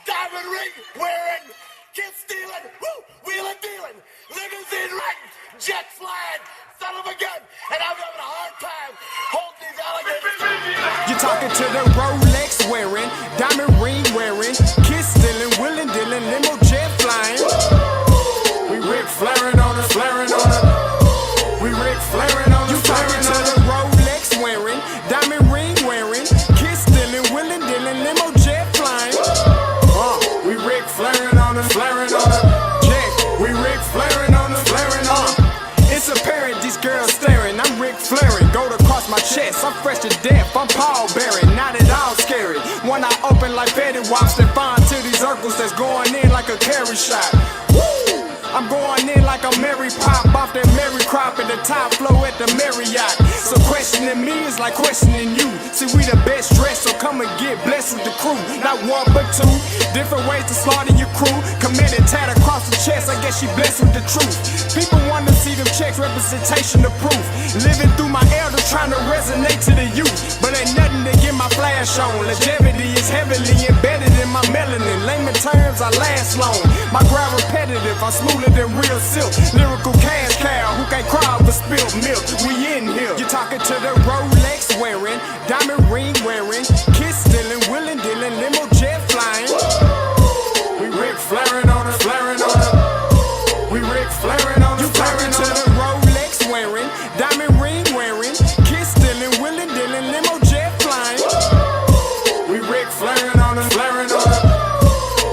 diamond ring wearing, kiss stealing, wheeling dealing, limousine riding, jet flying, son of a gun, and I'm having a hard time holding these alligators. You're talking to the Rolex wearing, diamond ring wearing, kiss stealing, wheeling dealing, limo jet flying. We Rick flaring on us, flaring on us. We Rick flaring on us. You talking to the Rolex wearing, diamond ring wearing, kiss stealing, wheeling dealing, limo jet flying. We Rick flaring on us, flaring on us. Yeah, we Rick flaring on us, flaring on us. It's apparent these girls staring. I'm Rick flaring, gold across my chest. I'm fresh to death. I'm Paul Bearing, not at all scary. One eye open like Betty Wops and fine to these circles that's going in like a carry shot. Woo! I'm going in like a Mary Pop off that Mary Crop at the top flow at the Marriott. So questioning me is like questioning you. See, we the best dressed, so come and get blessed with the crew. Not one but two, different ways to slaughter your crew. Committed tat across the chest, I guess she blessed with the truth. People want to see them checks, representation of proof. Living through my elder, trying to resonate to the youth. But ain't nothing to get my flash on. Longevity is heavily embedded in my melanin. Layman terms, I last long. My grind repetitive, I'm smoother than real silk. Lyrical cash cow who can't cry for spilled milk. We in here. You're talking to the Rolex wearing, diamond ring wearing, kiss stealing, wheeling dealing, limo jet flying. We Rick flaring on us, flaring on us. We Rick flaring on us. You talking to the Rolex wearing, diamond ring wearing, kiss stealing, wheeling dealing, limo jet flying. We Rick flaring on us, flaring on us.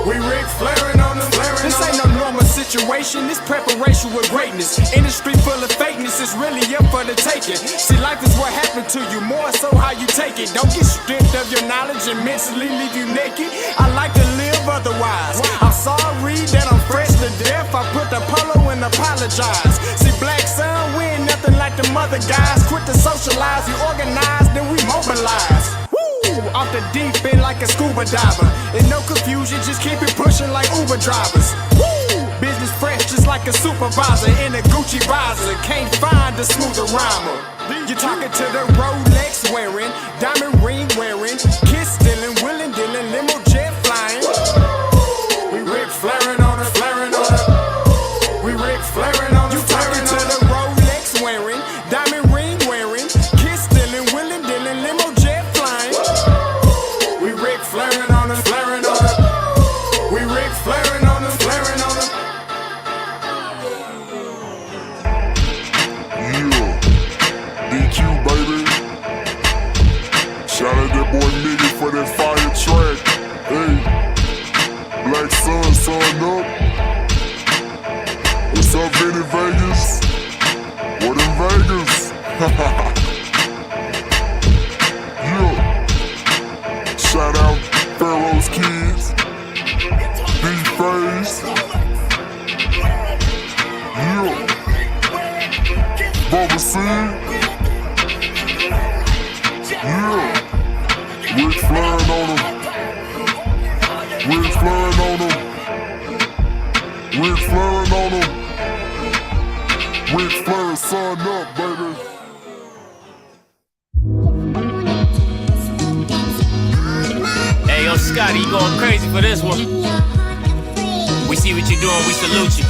We Rick flaring on us, flaring on us. This ain't no normal situation, this preparation with greatness. Industry full of fakeness, it's really up for the taking. See, life is what happened to you, more so how you take it. Don't get stripped of your knowledge and mentally leave you naked. I like to live otherwise. I'm sorry that I'm fresh to death. I put the polo and apologize. See, black son, we ain't nothing like the mother guys. Quit to socialize, we organize, then we mobilize. Off the deep end like a scuba diver. And no confusion, just keep it pushing like Uber drivers. Woo! Business fresh just like a supervisor in a Gucci visor. Can't find a smoother rhymer. You're talking to the Rolex wearing, diamond ring wearing, kiss stealing, wheeling dealing, limo jet flying. We Rick flaring on us, flaring on us. We Rick flaring on us. You talking to the Rolex wearing, diamond ring wearing, kiss stealing, wheeling dealing, limo jet flying. We Rick flaring on us, flaring on us. We Rick flaring on us, flaring on us. Yeah, DQ baby. Shout out that boy Nigga for that fire track. Hey, Black Sun, sun up. What's up, Vinny Vegas? What in Vegas? Yeah. Shout out Pharaoh's Kids, D-Phase, yeah, Bubba C, yeah, Rick flaring on them, Rick flaring on them, Rick flaring on them, Rick flaring, sun up, baby. Hey, yo, Scotty, you going crazy for this one. We see what you're doing, we salute you.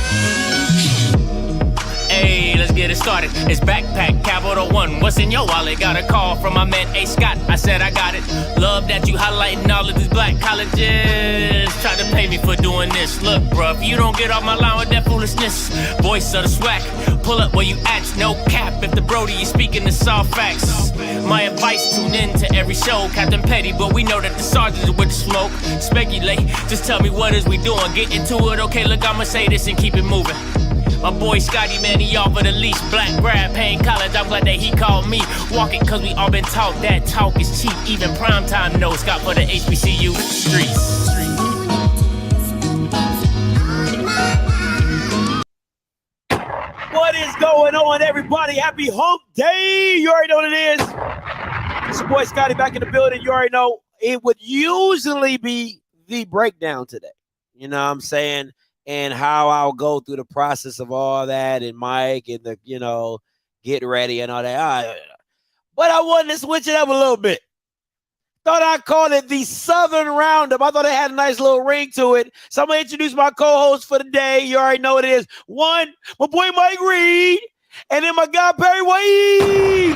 Hey, let's get it started. It's Backpack, Capital One. What's in your wallet? Got a call from my man, A. Scott. I said I got it. Love that you highlighting all of these black colleges. Try to pay me for doing this. Look, bruh, if you don't get off my line with that foolishness, voice of the swag, pull up where you at, no cap. If the Brody is speaking the soft facts, my advice, tune in to every show. Captain Petty, but we know that the sergeant is with the smoke. Speculate, just tell me what is we doing. Get into it, okay, look, I'ma say this and keep it moving. My boy Scotty, man, he offered the least. Black grad, paying college, I'm glad that he called me. Walking, cause we all been taught that talk is cheap. Even primetime knows Scott for the HBCU streets. What is going on, everybody? Happy Hump Day. You already know what it is. It's your boy Scotty back in the building. You already know it would usually be the breakdown today. You know what I'm saying? And how I'll go through the process of all that and Mike and the, you know, get ready and all that. But I wanted to switch it up a little bit. Thought I called it the Southern Roundup. I thought it had a nice little ring to it. So I'm going to introduce my co-host for the day. You already know what it is. One, my boy Mike Reed. And then my guy Perry White.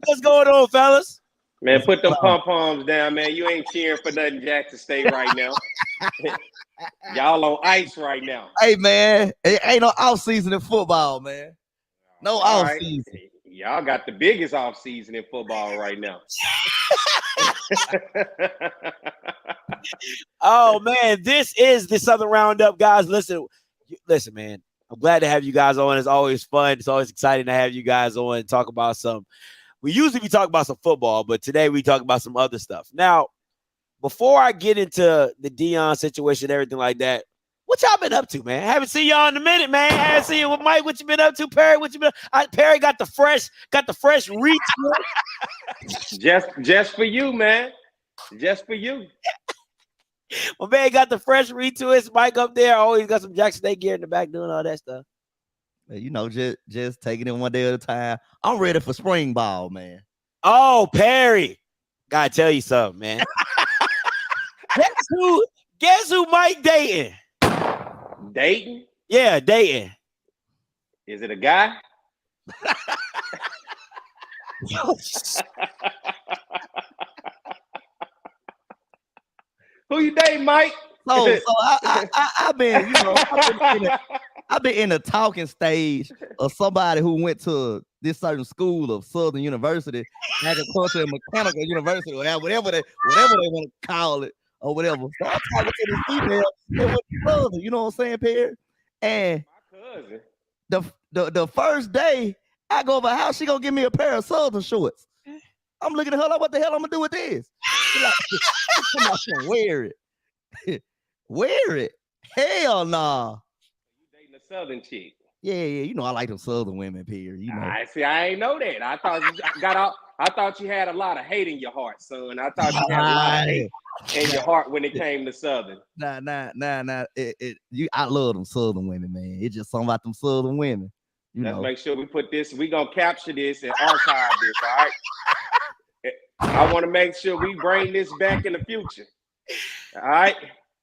What's going on, fellas? Man, put them pom-poms down, man. You ain't cheering for nothing Jackson State right now. Y'all on ice right now. Hey, man, it ain't no off-season in football, man. No off-season. Right. Y'all got the biggest off-season in football right now. Oh, man, this is the Southern Roundup, guys. Listen, man. I'm glad to have you guys on. It's always fun. It's always exciting to have you guys on and talk about some. We usually talk about some football, but today we talk about some other stuff. Now, before I get into the Deion situation, everything like that, what y'all been up to, man? I haven't seen y'all in a minute, man. I haven't seen you with Mike. What you been up to, Perry? What you been? Perry got the fresh retweet. Just for you, man. Just for you. My man got the fresh retweets. Mike up there always got some Jackson State gear in the back doing all that stuff. You know, just taking it one day at a time. I'm ready for spring ball, man. Oh, Perry. Gotta tell you something, man. Guess who Mike dating? Dating? Yeah, dating. Is it a guy? Who you dating, Mike? So I've been, you know, I've been in the talking stage of somebody who went to this certain school of Southern University, Agriculture and Mechanical University, or whatever they want to call it, or whatever. So I'm talking to this female that went to Southern, you know what I'm saying, Perry? And my cousin. the first day I go over her house, she gonna give me a pair of Southern shorts. I'm looking at her like, what the hell I'm gonna do with this? She's like, I'm not gonna wear it. Wear it. Hell nah. You dating a Southern chick? Yeah, you know I like them Southern women, Perry. You know. I see. I ain't know that. I thought I thought you had a lot of hate in your heart, son. I thought you had a lot of hate in your heart when it came to Southern. Nah. I love them Southern women, man. It's just something about them Southern women. Let's make sure we put this. We gonna capture this and archive this. All right. I want to make sure we bring this back in the future. All right.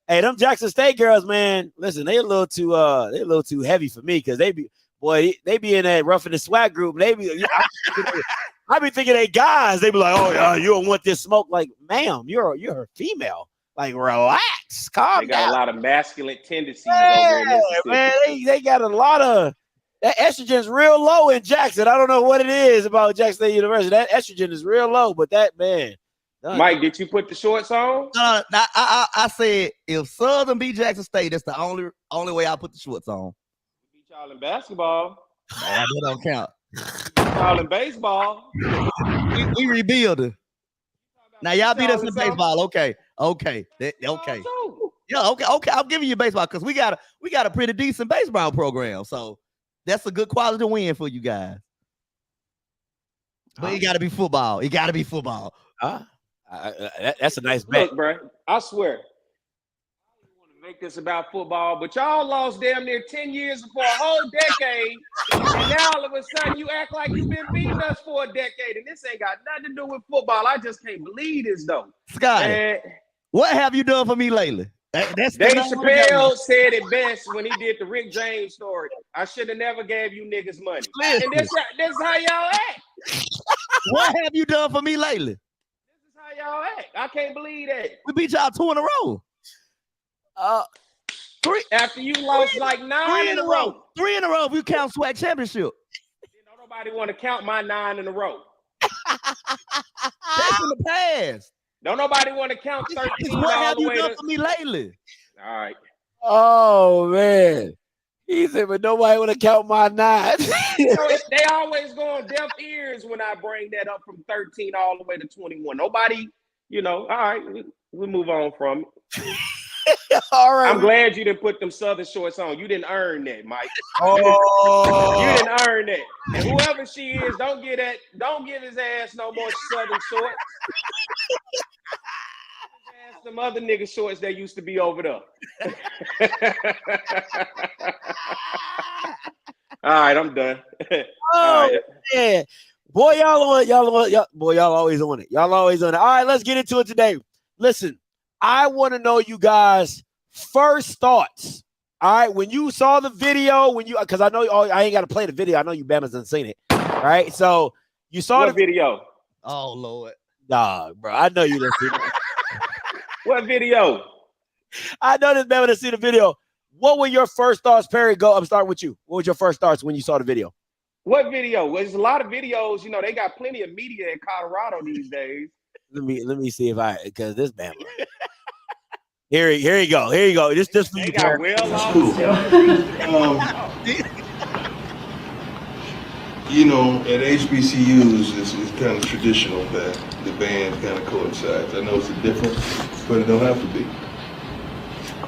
Hey, them Jackson State girls, man. Listen, they a little too heavy for me because they be in that rough in the swag group. I be thinking they guys. They be like, oh yeah, you don't want this smoke. Like, ma'am, you're a female. Like, relax, calm down. They got a lot of masculine tendencies over in Mississippi. Man, they got a lot of that estrogen's real low in Jackson. I don't know what it is about Jackson State University. That estrogen is real low, but that man. Mike, did you put the shorts on? I said if Southern beat Jackson State, that's the only way I put the shorts on. We beat y'all in basketball. That don't count. We beat y'all in baseball. We rebuilding. Now y'all beat us in baseball. Okay. Yeah, okay. I'm giving you baseball because we got a pretty decent baseball program. So that's a good quality win for you guys. But it got to be football. That's a nice bet. Look, bro, I swear, I don't want to make this about football, but y'all lost damn near 10 years for a whole decade, and now all of a sudden you act like you've been beating us for a decade, and this ain't got nothing to do with football. I just can't believe this, though. Scotty, what have you done for me lately? Dave Chappelle said it best when he did the Rick James story. I should have never gave you niggas money. Listen. And this how y'all act. What have you done for me lately? Y'all act. I can't believe that. We beat y'all 2 in a row. 3 after you lost like 9 in a row. 3 in a row if you count SWAC championship. Don't nobody want to count my 9 in a row. That's in the past. Don't nobody want to count 13. What have you done for me lately? All right. Oh man. He said, but nobody want to count my 9. They always go on deaf ears when I bring that up from 13 all the way to 21. Nobody, all right, we'll move on from it. All right. I'm glad you didn't put them Southern shorts on. You didn't earn that, Mike. Oh. You didn't earn that. And whoever she is, don't give his ass no more Southern shorts. Some other nigga shorts that used to be over there. All right, I'm done. Oh, yeah. Boy, y'all always on it. Y'all always on it. All right, let's get into it today. Listen, I want to know you guys' first thoughts. All right, when you saw the video, because I know I ain't got to play the video. I know you Bama's done seen it. All right, so you saw What video? Oh Lord, nah, bro. I know you didn't see it. What video? I know this Bama didn't see the video. What were your first thoughts, Perry? I'm starting with you. What was your first thoughts when you saw the video? What video? Well, there's a lot of videos. You know, they got plenty of media in Colorado these days. Let me see because this Bama. Here you go. Here you go. This for They you, got Perry. well off. You know, at HBCUs, it's kind of traditional that the band kind of coincides. I know it's a difference, but it don't have to be.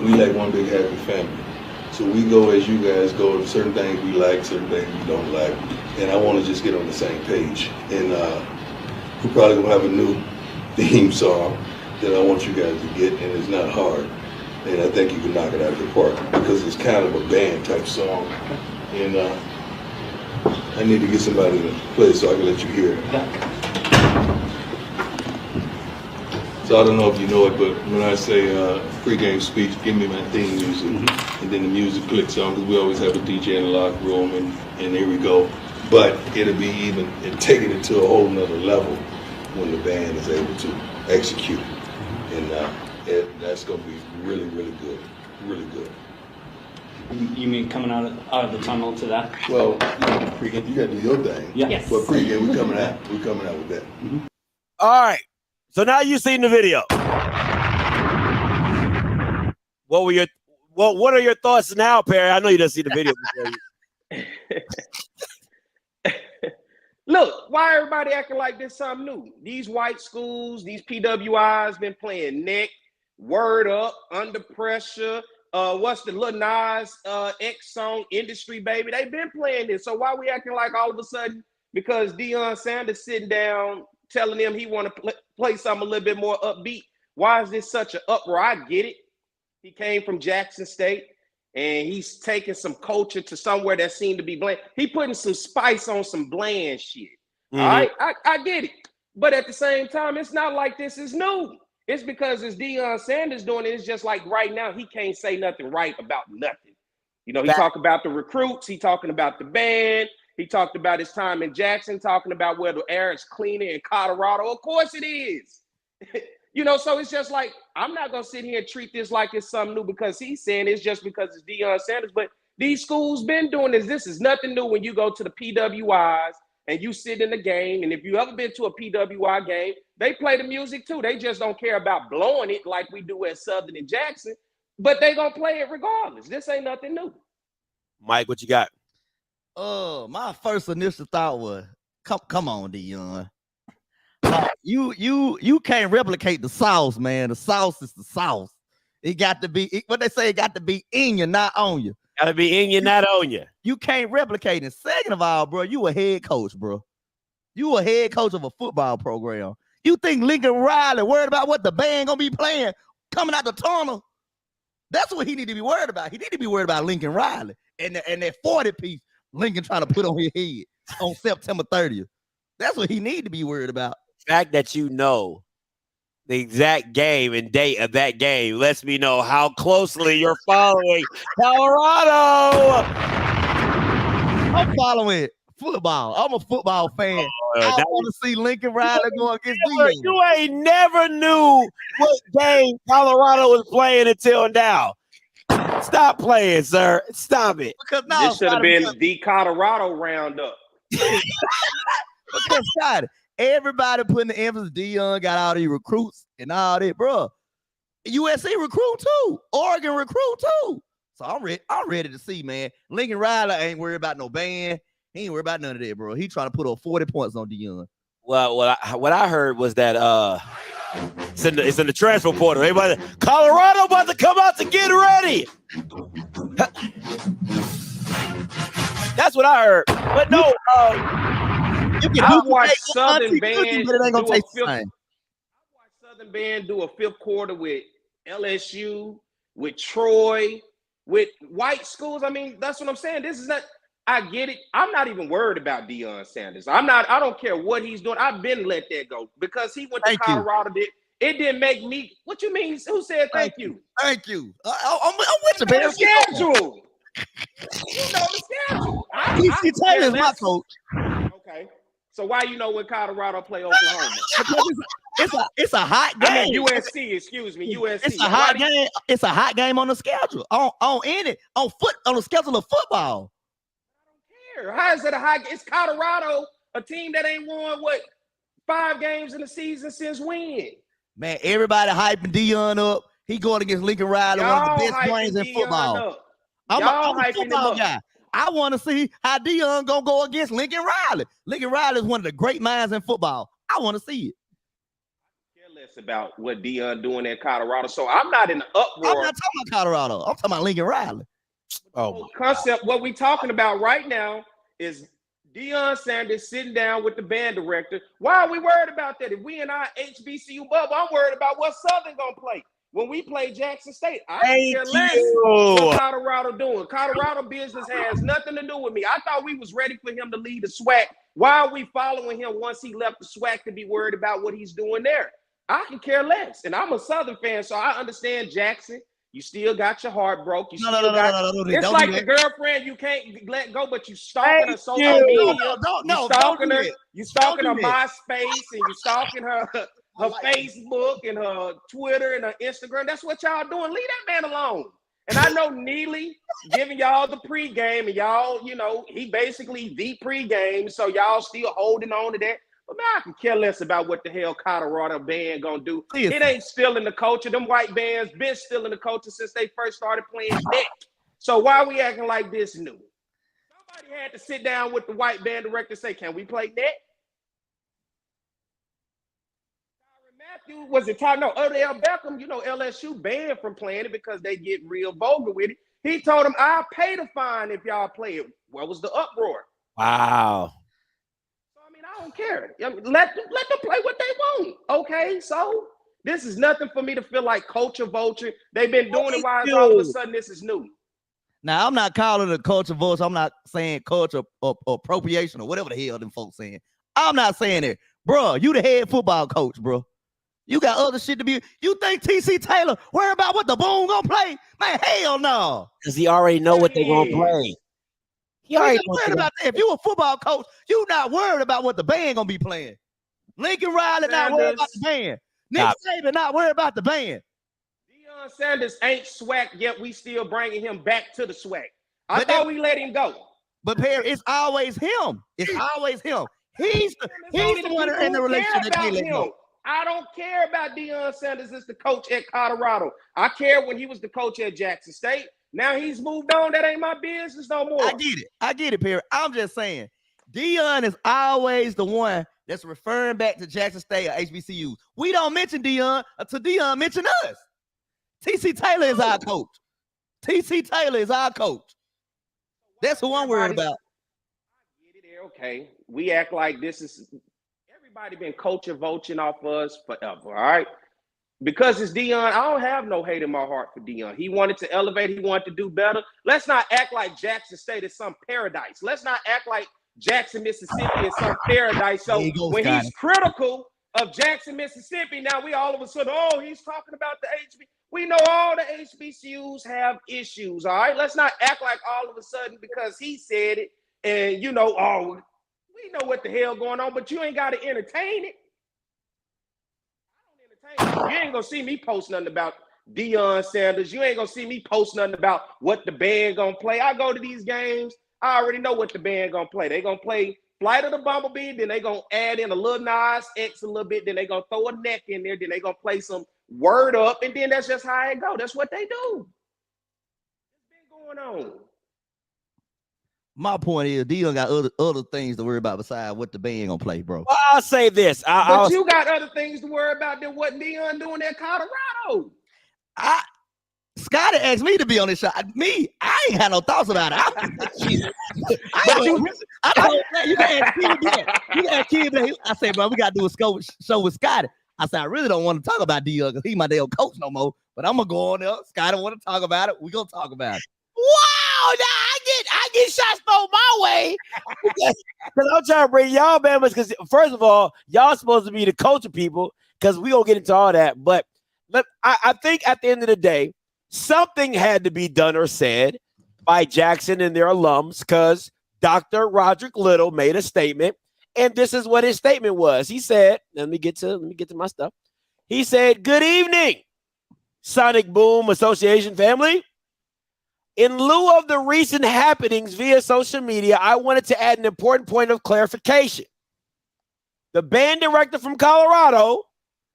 We like one big happy family. So we go as you guys go. Certain things we like, certain things we don't like. And I want to just get on the same page. And we're probably going to have a new theme song that I want you guys to get, and it's not hard. And I think you can knock it out of the park because it's kind of a band type song. And I need to get somebody to play it so I can let you hear it. So I don't know if you know it, but when I say pregame speech, give me my theme music, and then the music clicks on, because we always have a DJ in the locker room, and here we go. But it'll be even taking it to a whole nother level when the band is able to execute. And that's going to be really, really good, really good. You mean coming out of the tunnel to that? Well, pregame, you got to do your thing. Yeah. Yes. But pregame, we're coming out with that. All right. So now you've seen the video. What are your thoughts now, Perry? I know you didn't see the video before. Look, why everybody acting like this something new? These white schools, these PWIs been playing Neck, Word Up, Under Pressure, what's the Lil Nas X song, Industry Baby? They've been playing this. So why we acting like all of a sudden, because Deion Sanders sitting down telling them he want to play something a little bit more upbeat? Why is this such an uproar? I get it. He came from Jackson State, and he's taking some culture to somewhere that seemed to be bland. He putting some spice on some bland shit. All right, I get it. But at the same time, it's not like this is new. It's because it's Deion Sanders doing it. It's just like right now, he can't say nothing right about nothing. You know, he talked about the recruits. He talking about the band. He talked about his time in Jackson, talking about where the air is cleaner in Colorado. Of course it is. You know, so it's just like, I'm not going to sit here and treat this like it's something new because he's saying it's just because it's Deion Sanders. But these schools been doing this. This is nothing new when you go to the PWIs and you sit in the game. And if you ever been to a PWI game, they play the music too. They just don't care about blowing it like we do at Southern and Jackson. But they going to play it regardless. This ain't nothing new. Mike, what you got? My first initial thought was, come on, Deion. You can't replicate the sauce, man. The sauce is the sauce. It got to be what they say. It got to be in you, not on you. Got to be in you, not on you. You can't replicate it. Second of all, bro, you a head coach, bro. You a head coach of a football program. You think Lincoln Riley worried about what the band gonna be playing coming out the tunnel? That's what he need to be worried about. He need to be worried about Lincoln Riley and that 40 piece Lincoln trying to put on his head on September 30th. That's what he need to be worried about. The fact that you know the exact game and date of that game lets me know how closely you're following Colorado. I'm following football. I'm a football fan. I want to see Lincoln Riley go against Deion. You ain't never knew what game Colorado was playing until now. Stop playing, sir. Stop it. Because now This should have been the Colorado roundup. Because God, everybody putting the emphasis. Deion got all these recruits and all that, bro. USC recruit too. Oregon recruit too. So I'm ready to see, man. Lincoln Riley ain't worried about no band. He ain't worried about none of that, bro. He trying to put up 40 points on Deion. Well, what I heard was that it's in the transfer portal. Everybody, Colorado about to come out to get ready. That's what I heard. But no, I watched Southern Band but it ain't gonna do a taste the fifth- same. I watched Southern Band do a fifth quarter with LSU, with Troy, with white schools. I mean, that's what I'm saying. This is not. I get it. I'm not even worried about Deion Sanders. I don't care what he's doing. I've been let that go because he went to Colorado. It didn't make me. What you mean? Who said thank you? Thank you. I'm with you, man. The schedule. You know the schedule. TC Taylor is my coach. Okay. So why you know when Colorado play Oklahoma? It's a hot game. I mean, USC, excuse me, USC. It's a hot game. It's a hot game on the schedule. On the schedule of football. I don't care. How is it a hot game? It's Colorado, a team that ain't won 5 games in the season since when? Man, everybody hyping Deion up. He going against Lincoln Riley, one of the best brains in football. I'm a football guy. I want to see how Deion gonna go against Lincoln Riley. Lincoln Riley is one of the great minds in football. I want to see it. I care less about what Deion doing in Colorado. So I'm not in the uproar. I'm not talking about Colorado. I'm talking about Lincoln Riley. Oh, concept. What we talking about right now is Deion Sanders sitting down with the band director. Why are we worried about that? If we in our HBCU bubble, I'm worried about what Southern gonna play. When we play Jackson State, I don't care less what Colorado doing. Colorado business has nothing to do with me. I thought we was ready for him to lead the SWAC. Why are we following him once he left the SWAC to be worried about what he's doing there? I can care less. And I'm a Southern fan, so I understand Jackson. You still got your heart broke. It's like the girlfriend you can't let go, but you stalking her social media. You stalking her MySpace, and you stalking her Facebook and her Twitter and her Instagram. That's what y'all doing. Leave that man alone. And I know Neely giving y'all the pregame, and y'all, he basically the pregame, so y'all still holding on to that. But man, I can care less about what the hell Colorado band gonna do. It ain't stealing the culture. Them white bands been stealing the culture since they first started playing neck. So why are we acting like this new? Somebody had to sit down with the white band director and say, can we play neck? Matthew, was it time? No, Odell Beckham, LSU banned from playing it because they get real vulgar with it. He told them, I'll pay the fine if y'all play it. What was the uproar? Wow. I don't care. Let them play what they want. Okay, so this is nothing for me to feel like culture vulture. They've been doing it. Why all of a sudden this is new? Now, I'm not calling it a culture vulture. I'm not saying culture or appropriation or whatever the hell them folks saying. I'm not saying it. Bro, you the head football coach, bro. You got other shit to be. You think TC Taylor worry about what the Boom gonna play? Man, hell no. Because he already know what they're gonna play. He already worried about that. If you a football coach, you not worried about what the band gonna be playing. Lincoln Riley not worried about the band. Nick Saban not worried about the band. Deion Sanders ain't SWAC yet. We still bringing him back to the SWAC. I thought we let him go. But Perry, it's always him. It's always him. He's the one in the relationship that they let go. I don't care about Deion Sanders as the coach at Colorado. I care when he was the coach at Jackson State. Now he's moved on. That ain't my business no more. I get it, Perry. I'm just saying, Deion is always the one that's referring back to Jackson State or HBCU. We don't mention Deion until Deion mention us. TC Taylor is our coach. TC Taylor is our coach. That's who I'm worried about. I get it. Okay. We act like this is everybody been culture vulturing off us forever. All right. Because it's Deion, I don't have no hate in my heart for Deion. He wanted to elevate. He wanted to do better. Let's not act like Jackson State is some paradise. Let's not act like Jackson, Mississippi is some paradise. So when he's critical of Jackson, Mississippi, now we all of a sudden, he's talking about the HB. We know all the HBCUs have issues, all right? Let's not act like all of a sudden because he said it and, we know what the hell going on, but you ain't got to entertain it. You ain't gonna see me post nothing about Deion Sanders. You ain't gonna see me post nothing about what the band gonna play. I go to these games. I already know what the band gonna play. They gonna play Flight of the Bumblebee. Then they gonna add in a little Nas X a little bit. Then they gonna throw a neck in there. Then they gonna play some Word Up. And then that's just how it go. That's what they do. What's been going on? My point is, Deion got other things to worry about besides what the band gonna play, bro. Well, I'll say this. But you got other things to worry about than what Deion doing at Colorado. Scotty asked me to be on this show. I ain't had no thoughts about it. You can ask Kid that. You can ask Kid that. I said, bro, we gotta do a show with Scotty. I said, I really don't want to talk about Deion because he's my damn coach no more. But I'm gonna go on there. Scotty want to talk about it. We gonna talk about it. I get shots thrown my way because I'm trying to bring y'all Bama's. Because first of all, y'all supposed to be the culture people. Because we gonna get into all that, but I think at the end of the day, something had to be done or said by Jackson and their alums. Because Dr. Roderick Little made a statement, and this is what his statement was. He said, "Let me get to my stuff." He said, "Good evening, Sonic Boom Association family. In lieu of the recent happenings via social media, I wanted to add an important point of clarification. The band director from Colorado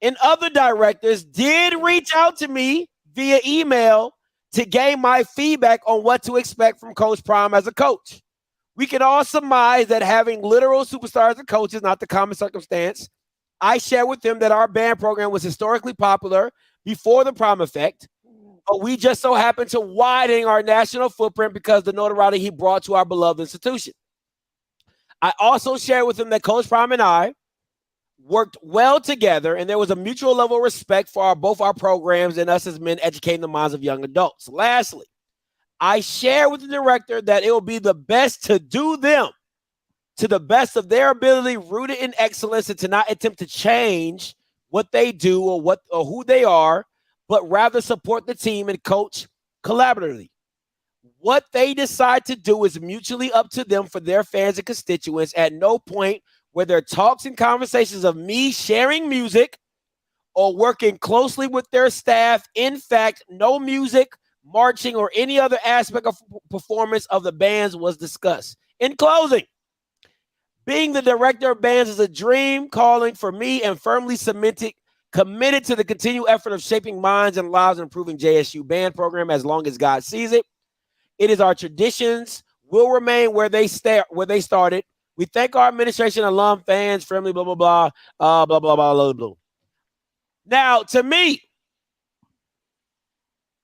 and other directors did reach out to me via email to gain my feedback on what to expect from Coach Prime as a coach. We can all surmise that having literal superstars as a coach is not the common circumstance. I shared with them that our band program was historically popular before the Prime effect, but we just so happened to widen our national footprint because of the notoriety he brought to our beloved institution. I also shared with him that Coach Prime and I worked well together, and there was a mutual level of respect for both our programs and us as men educating the minds of young adults. Lastly, I shared with the director that it will be the best to do them to the best of their ability, rooted in excellence, and to not attempt to change what they do or who they are, but rather support the team and coach collaboratively. What they decide to do is mutually up to them for their fans and constituents. At no point were there talks and conversations of me sharing music or working closely with their staff. In fact, no music, marching, or any other aspect of performance of the bands was discussed. In closing, being the director of bands is a dream calling for me and firmly committed to the continued effort of shaping minds and lives and improving JSU band program as long as God sees it. It is our traditions will remain where they started. We thank our administration, alum, fans, family, blah, blah, blah, blah, blah, blah, blah, blah. Now, to me,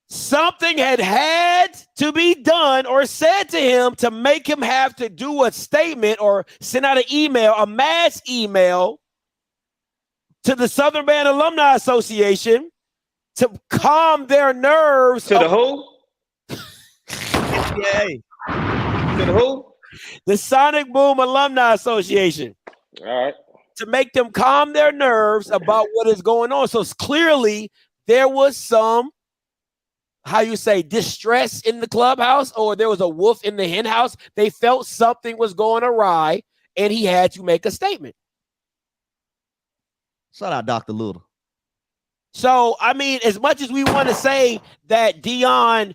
something had to be done or said to him to make him have to do a statement or send out an email, a mass email to the Southern Band Alumni Association to calm their nerves. To the who? Yeah. To the who? The Sonic Boom Alumni Association. All right. To make them calm their nerves about what is going on. So clearly there was some, distress in the clubhouse, or there was a wolf in the hen house. They felt something was going awry, and he had to make a statement. Shout out Dr. Little. So, I mean, as much as we want to say that Deion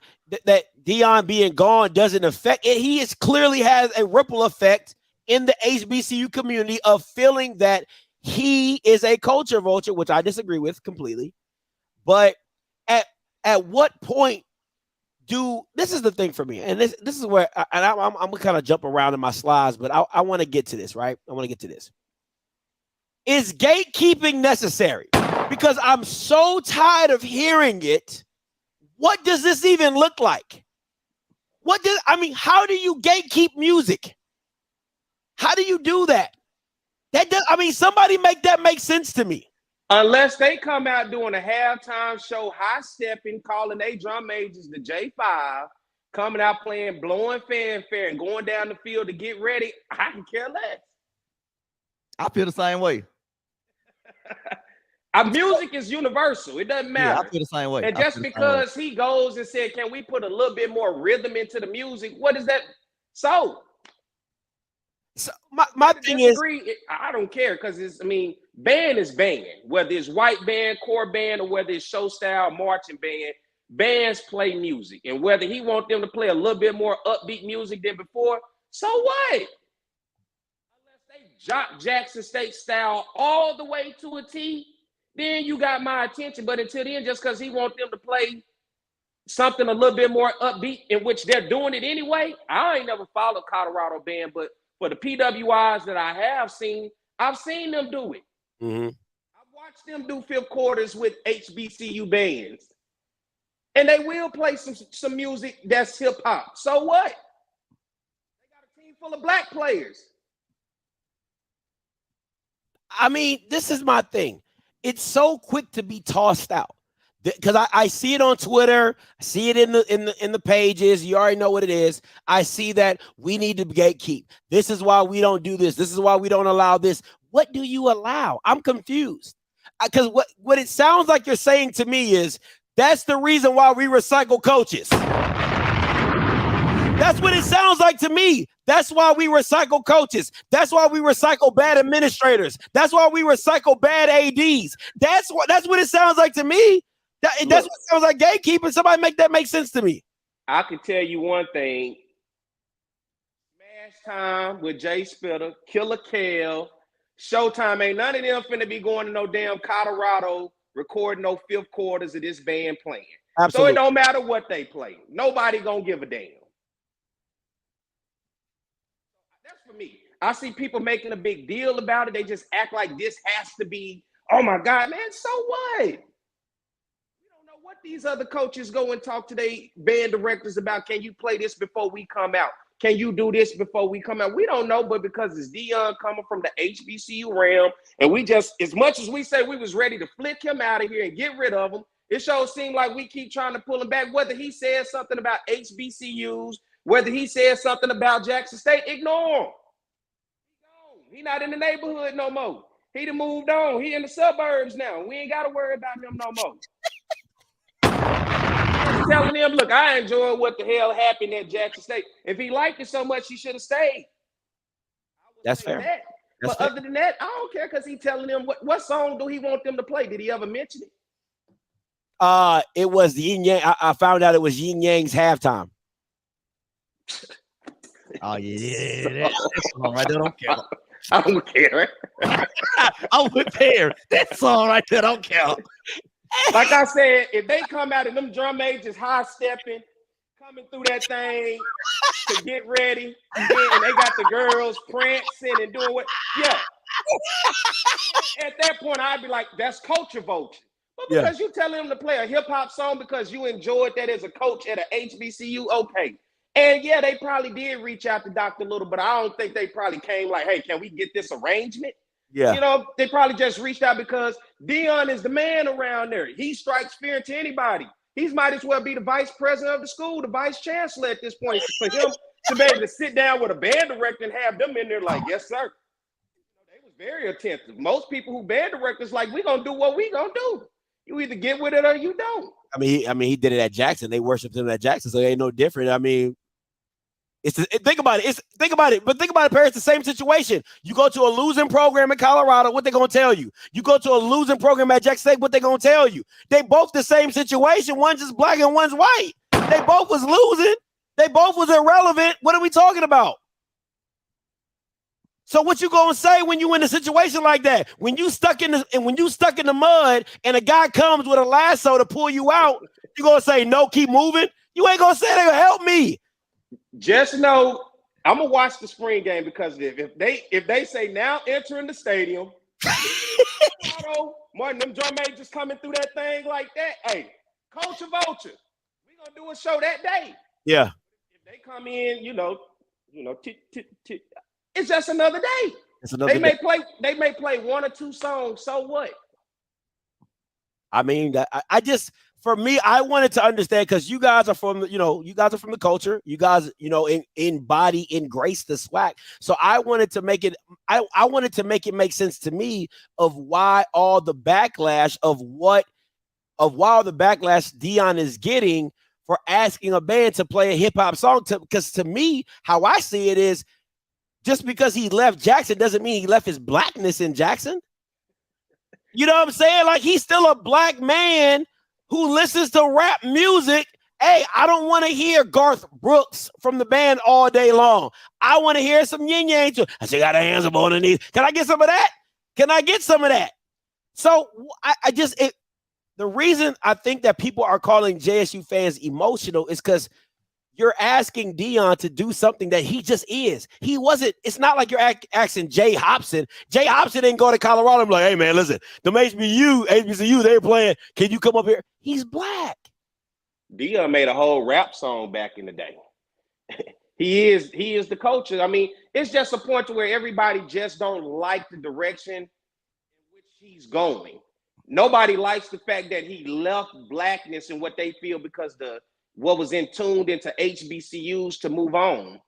being gone doesn't affect it, he clearly has a ripple effect in the HBCU community of feeling that he is a culture vulture, which I disagree with completely. But at what point this is the thing for me, and this is where I'm gonna kind of jump around in my slides, but I want to get to this, right? I want to get to this. Is gatekeeping necessary? Because I'm so tired of hearing it. What does this even look like? How do you gatekeep music? How do you do that? Somebody make that make sense to me. Unless they come out doing a halftime show, high stepping, calling their drum majors the J5, coming out playing, blowing fanfare, and going down the field to get ready, I can care less. I feel the same way. Our music is universal. It doesn't matter. Yeah, I feel the same way. And just because he goes and said, can we put a little bit more rhythm into the music? What is that? So my thing is, I don't care, because band is band. Whether it's white band, core band, or whether it's show style, marching band, bands play music. And whether he wants them to play a little bit more upbeat music than before, so what? Unless they jock Jackson State style all the way to a T, then you got my attention. But until then, just because he wants them to play something a little bit more upbeat, in which they're doing it anyway, I ain't never followed Colorado band, but for the PWIs that I have seen, I've seen them do it. Mm-hmm. I've watched them do fifth quarters with HBCU bands. And they will play some music that's hip hop. So what? They got a team full of black players. This is my thing. It's so quick to be tossed out. Because I see it on Twitter, I see it in the pages. You already know what it is. I see that we need to gatekeep. This is why we don't do this. This is why we don't allow this. What do you allow? I'm confused. Because what it sounds like you're saying to me is that's the reason why we recycle coaches. That's what it sounds like to me. That's why we recycle coaches. That's why we recycle bad administrators. That's why we recycle bad ADs. That's what it sounds like to me. That's what it sounds like gatekeeping. Somebody make that make sense to me. I can tell you one thing. Smash Time with Jay Spitter, Killer Kale, Showtime, ain't none of them finna be going to no damn Colorado recording no fifth quarters of this band playing. Absolutely. So it don't matter what they play. Nobody gonna give a damn. That's for me. I see people making a big deal about it. They just act like this has to be, oh my God, man, so what? We don't know what these other coaches go and talk to their band directors about. Can you play this before we come out? Can you do this before we come out? We don't know, but because it's Deion coming from the HBCU realm, and we just, as much as we say we was ready to flick him out of here and get rid of him, it sure seemed like we keep trying to pull him back. Whether he says something about HBCUs, whether he says something about Jackson State, ignore him. He not in the neighborhood no more. He done moved on. He in the suburbs now. We ain't got to worry about him no more. Telling him, look, I enjoyed what the hell happened at Jackson State. If he liked it so much, he should have stayed. That's fair. But other than that, I don't care because he telling them what song do he want them to play? Did he ever mention it? It was the Yin Yang. I found out it was Yin Yang's halftime. Oh yeah, that's all right. I don't care. I don't care. I'm with there. That's all right. I don't care. Like I said, if they come out and them drum majors high stepping, coming through that thing to get ready, and they got the girls prancing and doing what, yeah. At that point, I'd be like, that's culture vulture. But because you telling them to play a hip hop song because you enjoyed that as a coach at an HBCU, okay. And yeah, they probably did reach out to Dr. Little, but I don't think they probably came like, hey, can we get this arrangement? Yeah. You know, they probably just reached out because Deion is the man around there. He strikes fear into anybody. He might as well be the vice president of the school, the vice chancellor at this point. For him to be able to sit down with a band director and have them in there like, yes, sir. They was very attentive. Most people who band directors like, we gonna do what we gonna do. You either get with it or you don't. I mean, he did it at Jackson. They worshiped him at Jackson, so it ain't no different. I mean, think about it. But think about it, Paris. The same situation. You go to a losing program in Colorado, what they gonna tell you? You go to a losing program at Jackson State, what they gonna tell you? They both the same situation. One's just black and one's white. They both was losing. They both was irrelevant. What are we talking about? So what you gonna say when you in a situation like that? When you stuck in the mud and a guy comes with a lasso to pull you out, you gonna say no, keep moving? You ain't gonna say they're gonna help me. Just know I'm gonna watch the spring game because if they say now entering the stadium, Martin, them drum majors coming through that thing like that. Hey, Coach of Vulture, we gonna do a show that day. Yeah. If they come in, it's just another day. They may play one or two songs. So what? I mean, for me, I wanted to understand because you guys are from the culture. You guys, embody, embrace the swag. So I wanted to make it. I wanted to make it make sense to me of why all the backlash Deion is getting for asking a band to play a hip hop song. Because to me, how I see it is, just because he left Jackson doesn't mean he left his blackness in Jackson. You know what I'm saying? Like, he's still a black man who listens to rap music. Hey, I don't want to hear Garth Brooks from the band all day long. I want to hear some yin yang too. I still got her hands up on her knees. Can I get some of that? So the reason I think that people are calling JSU fans emotional is because you're asking Deion to do something that he just is. He wasn't. It's not like you're asking Jay Hobson. Jay Hobson didn't go to Colorado and be like, hey, man, listen, the HBCU, they're playing. Can you come up here? He's black. Deion made a whole rap song back in the day. He is the coach. I mean, it's just a point to where everybody just don't like the direction in which he's going. Nobody likes the fact that he left blackness and what they feel because what was tuned into HBCUs to move on.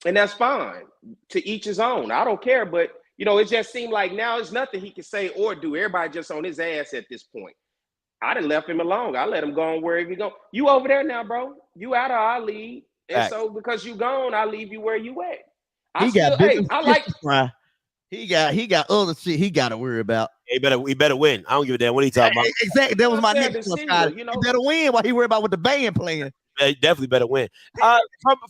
And that's fine. To each his own. I don't care. But, it just seemed like now there's nothing he can say or do. Everybody just on his ass at this point. I done left him alone. I let him go on wherever he go. You over there now, bro. You out of our league. And so because you gone, I leave you where you at. He got other shit he got to worry about. He better win. I don't give a damn what he talking about. Exactly. That was my next one, Scott. He better win while he worry about what the band playing. He definitely better win.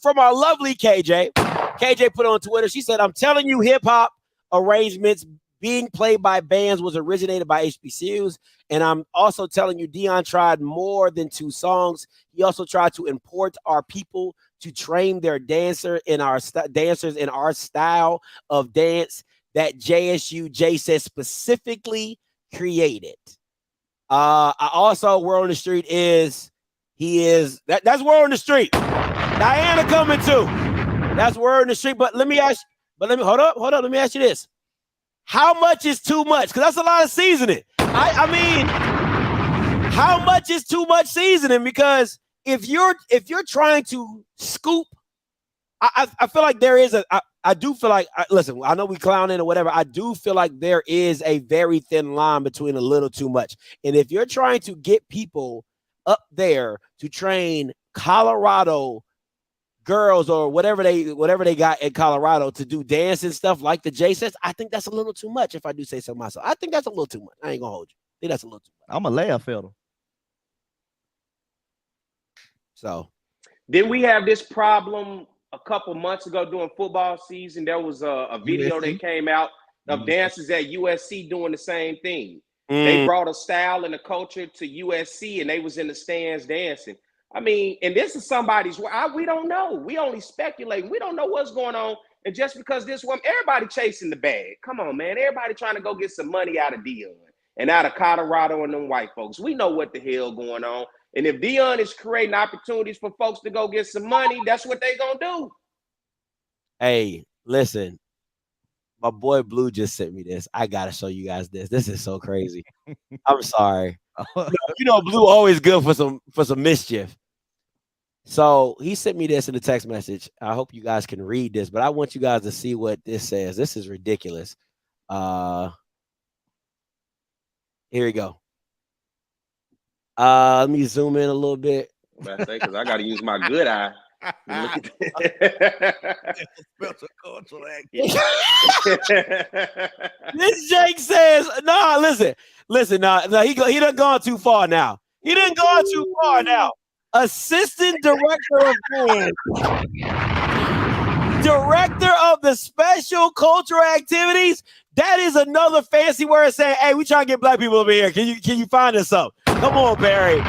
From our lovely KJ. KJ put on Twitter, she said, I'm telling you, hip-hop arrangements being played by bands was originated by HBCUs. And I'm also telling you, Deion tried more than 2 songs. He also tried to import our people to train their dancers in our style of dance that JSU says specifically created. I also Word on the Street that's Word on the Street. Diana coming too. That's Word on the Street. But let me hold up. Let me ask you this. How much is too much? Because that's a lot of seasoning. I mean, how much is too much seasoning? Because if you're trying to scoop, I feel like there is I do feel like, listen, I know we clowning or whatever. I do feel like there is a very thin line between a little too much. And if you're trying to get people up there to train Colorado girls or whatever they got in Colorado to do dance and stuff like the J says, I think that's a little too much if I do say so myself. I think that's a little too much. I ain't gonna hold you. I think that's a little too much. I'm a laugh at him. So then we have this problem a couple months ago during football season. There was a video that came out of dancers at USC doing the same thing. They brought a style and a culture to USC and they was in the stands dancing. I mean, and this is somebody's, we don't know. We only speculate. We don't know what's going on. And just because this one, everybody chasing the bag. Come on, man. Everybody trying to go get some money out of Deion and out of Colorado and them white folks. We know what the hell going on. And if Deion is creating opportunities for folks to go get some money, that's what they gonna do. Hey, listen. My boy Blue just sent me this. I gotta show you guys this. This is so crazy. I'm sorry. Blue always good for some mischief. So he sent me this in a text message. I hope you guys can read this, but I want you guys to see what this says. This is ridiculous. Here we go. Let me zoom in a little bit. Because I got to use my good eye. Look at This Jake says, listen, he done gone too far now. He done gone too far now. Assistant Director of Band, Director of the Special Cultural Activities. That is another fancy word saying, hey, we trying to get black people over here. Can you find us something? Come on, Barry.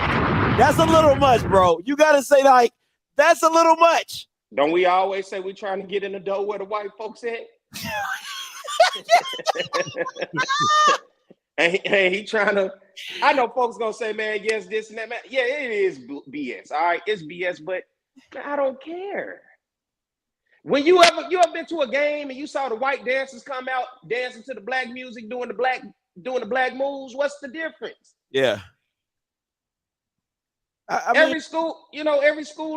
That's a little much, bro. You got to say, like, that's a little much. Don't we always say we trying to get in the door where the white folks at? and he trying to, I know folks going to say, man, yes, this and that, man. Yeah, it is BS. All right, it's BS, but I don't care. When you ever been to a game and you saw the white dancers come out dancing to the black music, doing the black moves, what's the difference? Yeah. Every school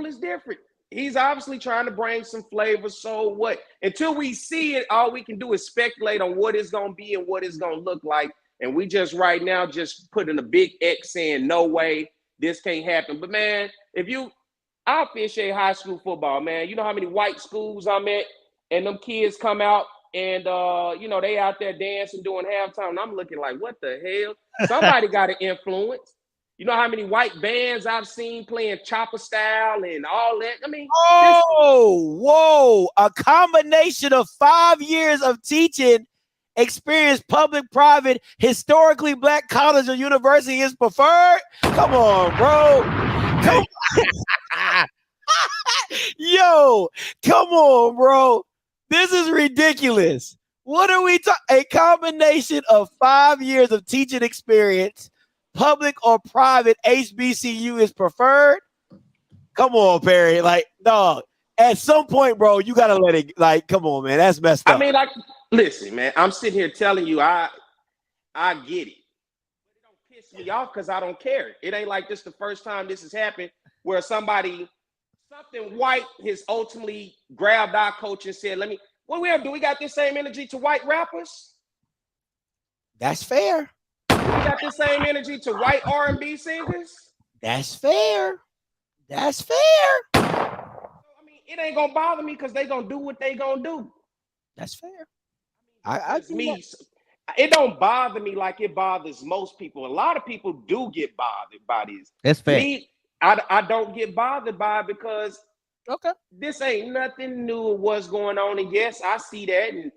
is different. He's obviously trying to bring some flavor. So what? Until we see it, all we can do is speculate on what it's going to be and what it's going to look like. And we just right now just putting a big X saying, no way, this can't happen. But man, I officiate high school football, man. You know how many white schools I'm at, and them kids come out and they out there dancing, doing halftime. And I'm looking like, what the hell? Somebody got an influence. You know how many white bands I've seen playing chopper style and all that? I mean, whoa. A combination of 5 years of teaching experience, public, private, historically black college or university is preferred. Come on, bro. Come on. Yo, come on, bro. This is ridiculous. What are we talking? A combination of 5 years of teaching experience, public or private, HBCU is preferred. Come on, Perry. Like, dog, at some point, bro, you got to let it, like, come on, man. That's messed up. I mean, like, listen, man, I'm sitting here telling you, I get it. But it don't me off because I don't care. It ain't like this the first time this has happened where something white has ultimately grabbed our coach and said, what we have, do we got this same energy to white rappers? That's fair. We got the same energy to white R&B singers? That's fair. That's fair. I mean, it ain't gonna bother me because they gonna do what they gonna do. That's fair. It don't bother me like it bothers most people. A lot of people do get bothered by this. That's fair. Me, I don't get bothered by it because this ain't nothing new of what's going on. And yes, I see that, and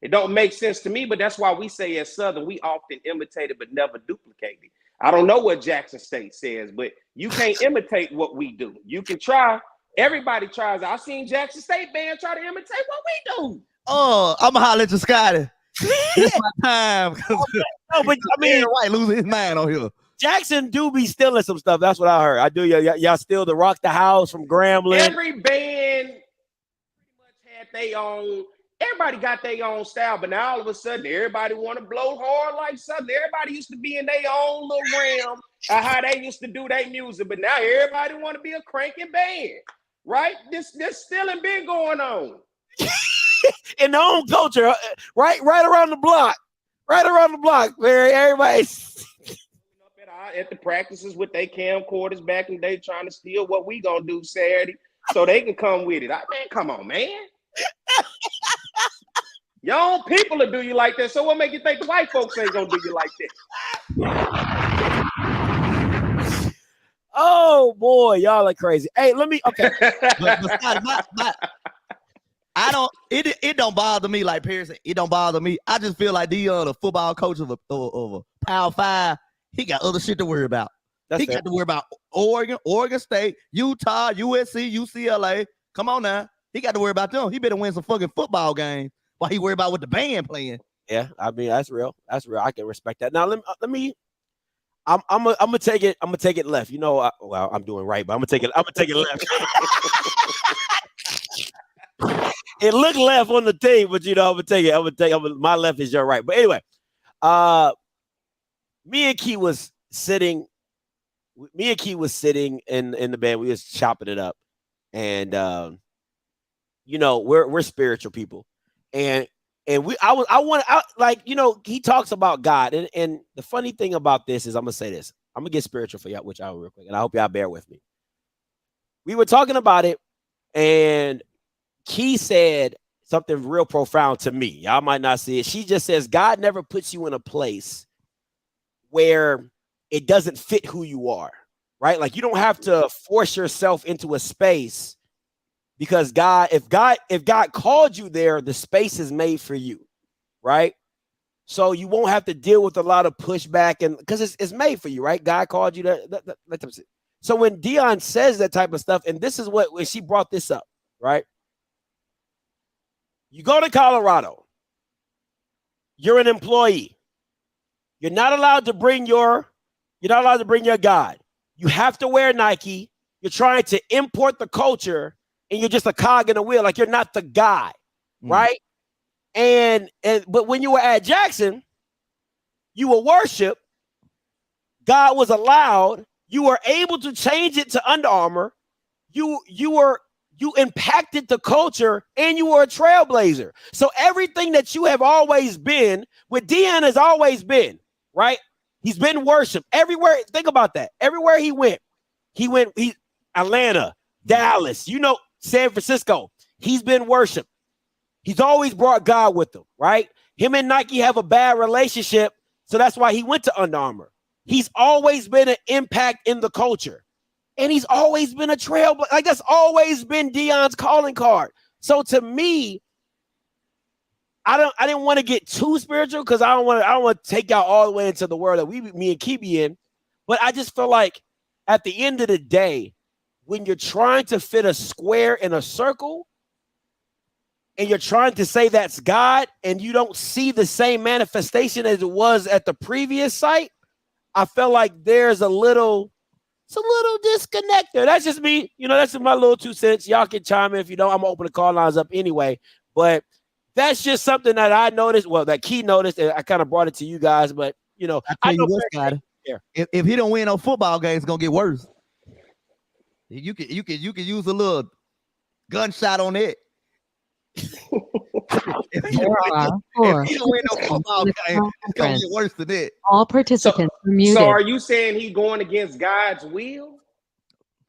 it don't make sense to me, but that's why we say as Southern, we often imitate it but never duplicate it. I don't know what Jackson State says, but you can't imitate what we do. You can try. Everybody tries. I've seen Jackson State band try to imitate what we do. Oh, I'm gonna holler at you, Scotty. It's my time. No, but I mean, White losing his mind on here. Jackson do be stealing some stuff. That's what I heard. I do. Y'all steal the Rock the House from Grambling. Every band pretty much had their own. Everybody got their own style, but now all of a sudden, everybody want to blow hard like Southern. Everybody used to be in their own little realm of how they used to do their music, but now everybody want to be a cranking band, right? This stealing been going on. In their own culture, right around the block. Right around the block, where everybody's at the practices with their camcorders back in the day trying to steal what we gonna do Saturday so they can come with it. Man, come on, man. Your own people will do you like that. So what make you think the white folks ain't gonna do you like that? Oh boy, y'all are crazy. Hey, let me but I don't. It don't bother me like Pearson. It don't bother me. I just feel like Deion, the football coach of a Power 5, he got other shit to worry about. He got to worry about Oregon State, Utah, USC, UCLA. Come on now, he got to worry about them. He better win some fucking football games while he worry about what the band playing. Yeah, I mean that's real. That's real. I can respect that. Now let me. I'm gonna take it. I'm gonna take it left. You know, I'm doing right, but I'm gonna take it. I'm gonna take it left. It looked left on the team, but you know, I'm gonna take it. My left is your right. But anyway, me and Key was sitting in the band. We was chopping it up, and you know, we're spiritual people, and he talks about God, and the funny thing about this is, I'm gonna say this. I'm gonna get spiritual for y'all, which I will real quick, and I hope y'all bear with me. We were talking about it, and Key said something real profound to me. Y'all might not see it. She just says, God never puts you in a place where it doesn't fit who you are, right? Like you don't have to force yourself into a space because if God called you there, the space is made for you, right? So you won't have to deal with a lot of pushback and because it's made for you, right? God called you that. So when Deion says that type of stuff, and this is when she brought this up, right? You go to Colorado. You're an employee. You're not allowed to bring your God. You have to wear Nike. You're trying to import the culture, and you're just a cog in a wheel. Like you're not the guy, right? But when you were at Jackson, you were worship. God was allowed. You were able to change it to Under Armour. You impacted the culture and you were a trailblazer. So everything that you have always been, what Deion has always been, right? He's been worship everywhere. Think about that. Everywhere he went, Atlanta, Dallas, San Francisco. He's been worship. He's always brought God with him, right? Him and Nike have a bad relationship. So that's why he went to Under Armour. He's always been an impact in the culture. And he's always been a trailblazer. Like that's always been Deion's calling card. So to me, I didn't want to get too spiritual because I don't want to take y'all all the way into the world that me and Key be in. But I just feel like at the end of the day, when you're trying to fit a square in a circle and you're trying to say that's God and you don't see the same manifestation as it was at the previous site, I felt like there's a little disconnect there. That's just me. That's just my little 2 cents. Y'all can chime in if you don't. I'm going to open the call lines up anyway. But that's just something that I noticed. Well, that Key noticed, and I kind of brought it to you guys. But, I tell you what, Scotty. if he don't win no football game, it's gonna get worse. You can use a little gunshot on it. if you don't win no football game, it's gonna get worse than that. All participants are muted. So are you saying he going against God's will?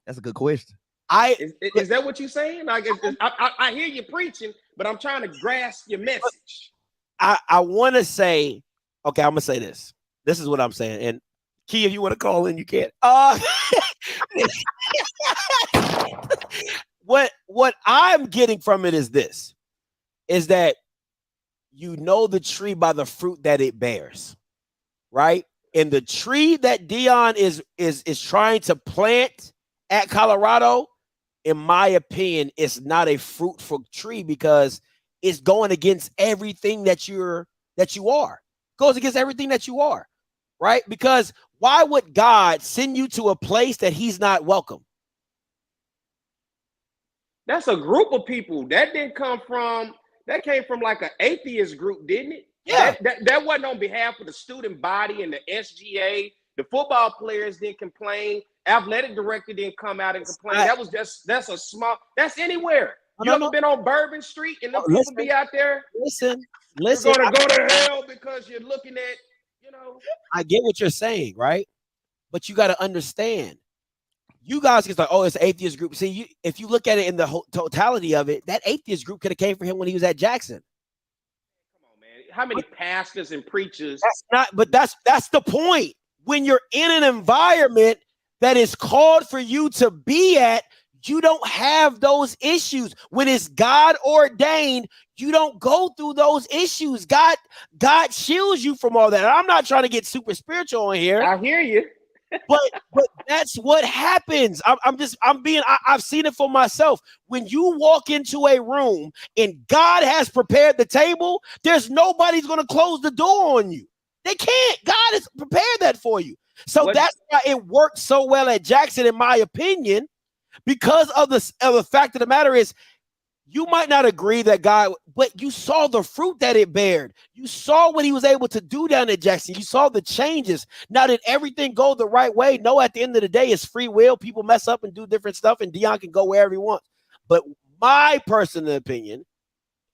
That's a good question. Is that what you're saying? Like, I hear you preaching, but I'm trying to grasp your message. I want to say, okay, I'm gonna say this. This is what I'm saying. And Key, if you want to call in, you can. What I'm getting from it is this: is that you know the tree by the fruit that it bears, right? And the tree that Deion is trying to plant at Colorado, in my opinion, is not a fruitful tree because it's going against everything that you are. Goes against everything that you are, right? Because why would God send you to a place that he's not welcome? That's a group of people. That came from like an atheist group, didn't it? Yeah. That wasn't on behalf of the student body and the SGA. The football players didn't complain. Athletic director didn't come out and complain. That's anywhere. You ever been on Bourbon Street and the people be out there? Listen. You're gonna go to hell because you're looking at, I get what you're saying, right? But you got to understand. You guys get like, oh, it's an atheist group. See, if you look at it in the totality of it, that atheist group could have came for him when he was at Jackson. Come on, man. How many pastors and preachers? That's the point. When you're in an environment that is called for you to be at, you don't have those issues. When it's God ordained, you don't go through those issues. God shields you from all that. I'm not trying to get super spiritual in here. I hear you. but that's what happens. I've seen it for myself. When you walk into a room and God has prepared the table, there's nobody's going to close the door on you. They can't. God has prepared that for you. So that's why it worked so well at Jackson, in my opinion, because of the fact of the matter is, you might not agree that God, but you saw the fruit that it bared. You saw what he was able to do down at Jackson. You saw the changes. Now, did everything go the right way? No, at the end of the day, it's free will. People mess up and do different stuff, and Deion can go wherever he wants. But my personal opinion,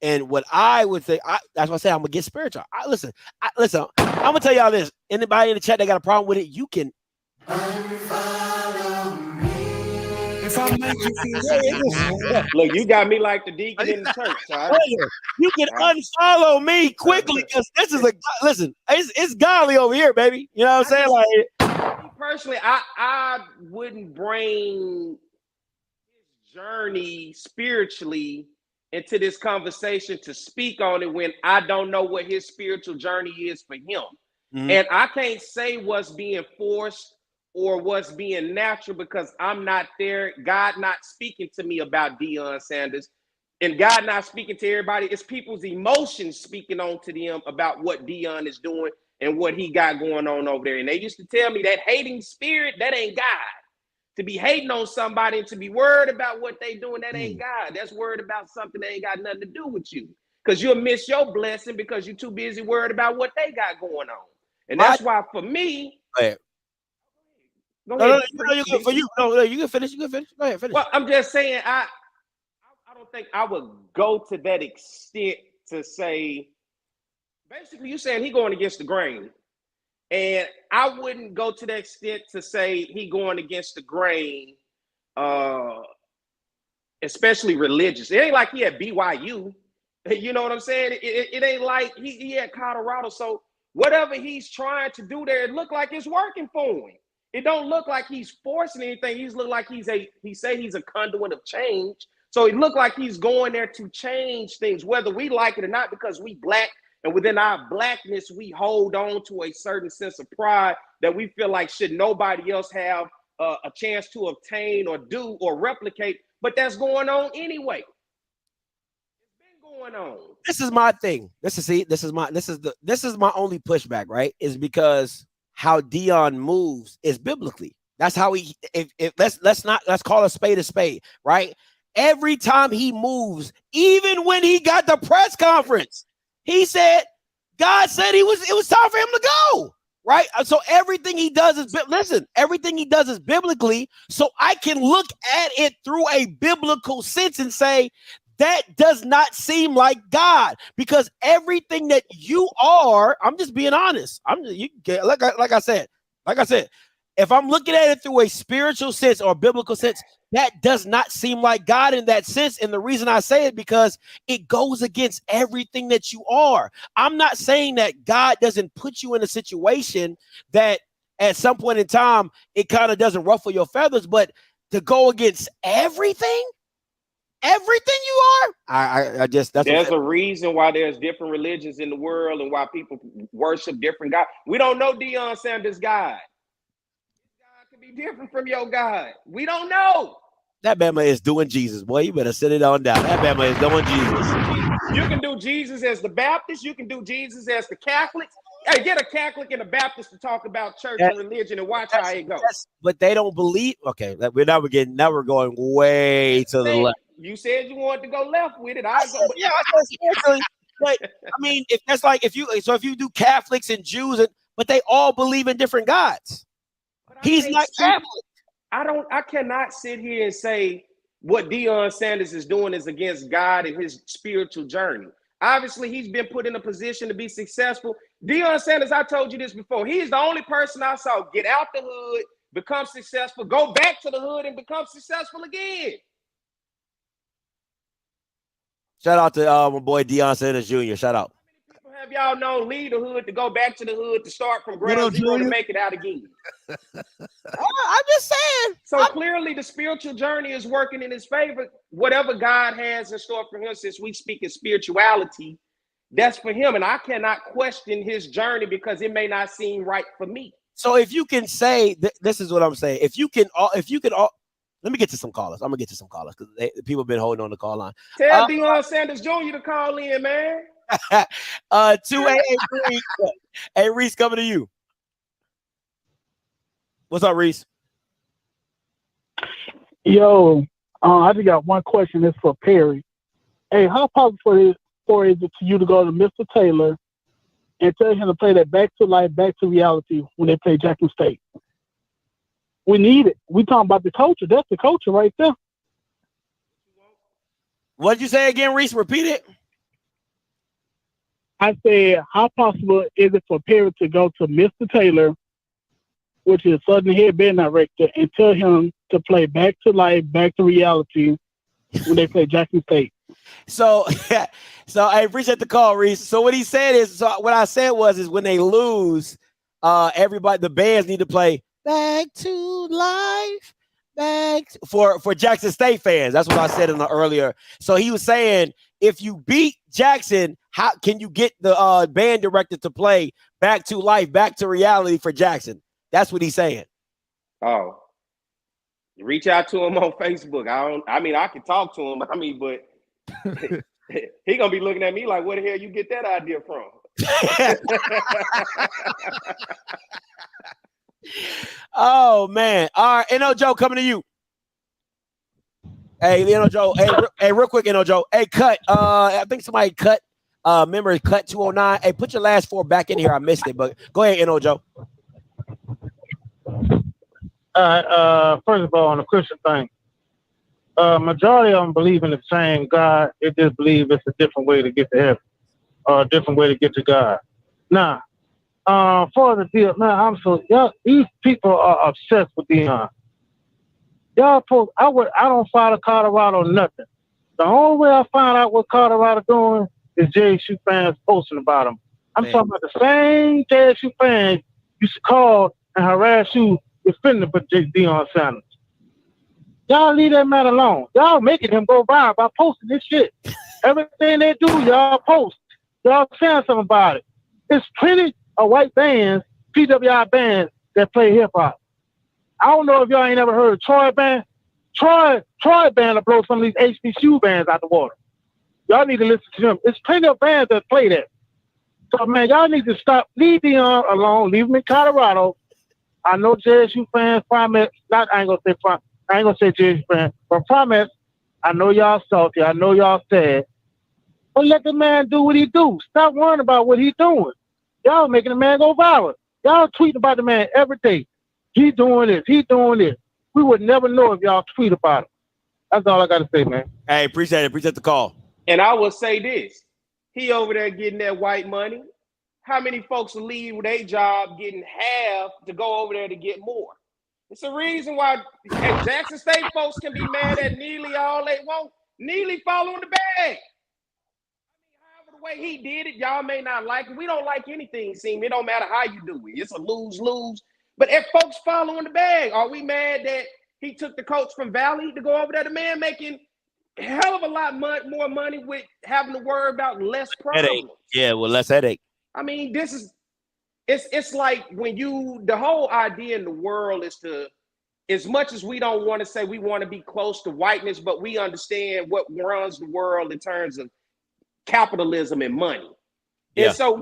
and what I would say, that's why I say I'm going to get spiritual. Listen, I'm going to tell y'all this. Anybody in the chat that got a problem with it, you can. Look, you got me like the deacon in the church. Right? You can unfollow me quickly because this is it's godly over here, baby. You know what I'm saying? Like, personally, I wouldn't bring his journey spiritually into this conversation to speak on it when I don't know what his spiritual journey is for him. Mm-hmm. And I can't say what's being forced or what's being natural because I'm not there. God not speaking to me about Deion Sanders, and God not speaking to everybody. It's people's emotions speaking on to them about what Deion is doing and what he got going on over there. And they used to tell me that hating spirit, that ain't God. To be hating on somebody and to be worried about what they doing, that ain't God. That's worried about something that ain't got nothing to do with you. Because you'll miss your blessing because you're too busy worried about what they got going on. And that's why for me, Go ahead. You can finish. Go ahead, finish. Well, I'm just saying, I don't think I would go to that extent to say, basically, you're saying he going against the grain. And I wouldn't go to that extent to say he going against the grain, especially religious. It ain't like he at BYU. You know what I'm saying? It ain't like he at Colorado. So whatever he's trying to do there, it look like it's working for him. It don't look like he's forcing anything. He's look like he's a conduit of change. So it look like he's going there to change things, whether we like it or not, because we black and within our blackness, we hold on to a certain sense of pride that we feel like should nobody else have a chance to obtain or do or replicate. But that's going on anyway. It's been going on. This is my thing. This is my only pushback, right? Is because how Deion moves is biblically. That's how let's call a spade, right? Every time he moves, even when he got the press conference, he said, God said it was time for him to go. right? So everything he does is everything he does is biblically. So I can look at it through a biblical sense and say that does not seem like God, because everything that you are, I'm just being honest. Like I said, if I'm looking at it through a spiritual sense or biblical sense, that does not seem like God in that sense. And the reason I say it, because it goes against everything that you are. I'm not saying that God doesn't put you in a situation that at some point in time, it kind of doesn't ruffle your feathers, but to go against everything you are, I just, there's a reason why there's different religions in the world and why people worship different gods. We don't know Deion Sanders' God. God could be different from your God. We don't know. That Bama is doing Jesus, boy. You better sit it on down. That Bama is doing Jesus. You can do Jesus as the Baptist. You can do Jesus as the Catholics. Hey, get a Catholic and a Baptist to talk about church and religion and watch how it goes. But they don't believe. Okay, now we're going way to the left. You said you wanted to go left with it. I said, but I mean, if that's like if you do Catholics and Jews, but they all believe in different gods. He's not Catholic. I cannot sit here and say what Deion Sanders is doing is against God and his spiritual journey. Obviously, he's been put in a position to be successful. Deion Sanders, I told you this before, he's the only person I saw get out the hood, become successful, go back to the hood and become successful again. Shout out to my boy Deion Sanders Jr. Shout out. How many people have y'all known leave the hood to go back to the hood to start from ground zero to make it out again? I'm just saying. So clearly the spiritual journey is working in his favor. Whatever God has in store for him, since we speak in spirituality, that's for him. And I cannot question his journey because it may not seem right for me. So if you can say, this is what I'm saying. If you can let me get to some callers. I'm gonna get to some callers because people have been holding on the call line. Tell Deion Sanders Jr. to call in, man. 2883. Hey, Reese, coming to you. What's up, Reese? Yo, I just got one question. It's for Perry. Hey, how possible is it to you to go to Mr. Taylor and tell him to play that back to life, back to reality when they play Jackson State? We need it. We talking about the culture. That's the culture right there. What did you say again, Reese? Repeat it. I said, how possible is it for Perry to go to Mr. Taylor, which is Southern Head Band Director, and tell him to play back to life, back to reality when they play Jackson State? So I appreciate the call, Reese. So what he said is, what I said is when they lose, everybody, the bands need to play back to life, for Jackson State fans. That's what I said in the earlier. So he was saying, if you beat Jackson, how can you get the band director to play back to life, back to reality for Jackson? That's what he's saying. Oh, reach out to him on Facebook. I can talk to him. But he gonna be looking at me like, where the hell you get that idea from? Oh man! All right, NO Joe, coming to you. Hey, NO Joe. Hey, real quick, NO Joe. Hey, cut. I think somebody cut. Remember, cut 209. Hey, put your last four back in here. I missed it, but go ahead, NO Joe. First of all, on the Christian thing, majority of them believe in the same God. They just believe it's a different way to get to heaven, or a different way to get to God. Now, for the deal, man, these people are obsessed with Deion. Y'all folks, I don't follow Colorado nothing. The only way I find out what Colorado doing is JSU fans posting about them. I'm talking about the same JSU fans used to call and harass you defending for Deion Sanders. Y'all leave that man alone. Y'all making him go viral by posting this shit. Everything they do, y'all post. Y'all saying something about it. There's plenty of white bands, PWI bands, that play hip-hop. I don't know if y'all ain't ever heard of Troy Band. Troy Band will blow some of these HBCU bands out the water. Y'all need to listen to them. There's plenty of bands that play that. So, man, y'all need to stop. Leave Deion alone. Leave him in Colorado. I know JSU fans, I ain't gonna say JSU fans, but promise, I know y'all salty. I know y'all sad. But let the man do what he do. Stop worrying about what he's doing. Y'all making the man go viral. Y'all tweeting about the man every day. He doing this. He doing this. We would never know if y'all tweet about him. That's all I got to say, man. Hey, appreciate it. Appreciate the call. And I will say this. He over there getting that white money. How many folks will leave their job getting half to go over there to get more? It's a reason why Jackson State folks can be mad at Neely all they want. Neely following the bag. I mean, however the way he did it, y'all may not like it. We don't like anything, seem. It don't matter how you do it. It's a lose-lose. But if folks following the bag, are we mad that he took the coach from Valley to go over there? The man making a hell of a lot more money with having to worry about less problems. Headache. Yeah, well, less headache. I mean, this is it's like when the whole idea in the world is to, as much as we don't want to say we want to be close to whiteness, but we understand what runs the world in terms of capitalism and money. Yeah. And so,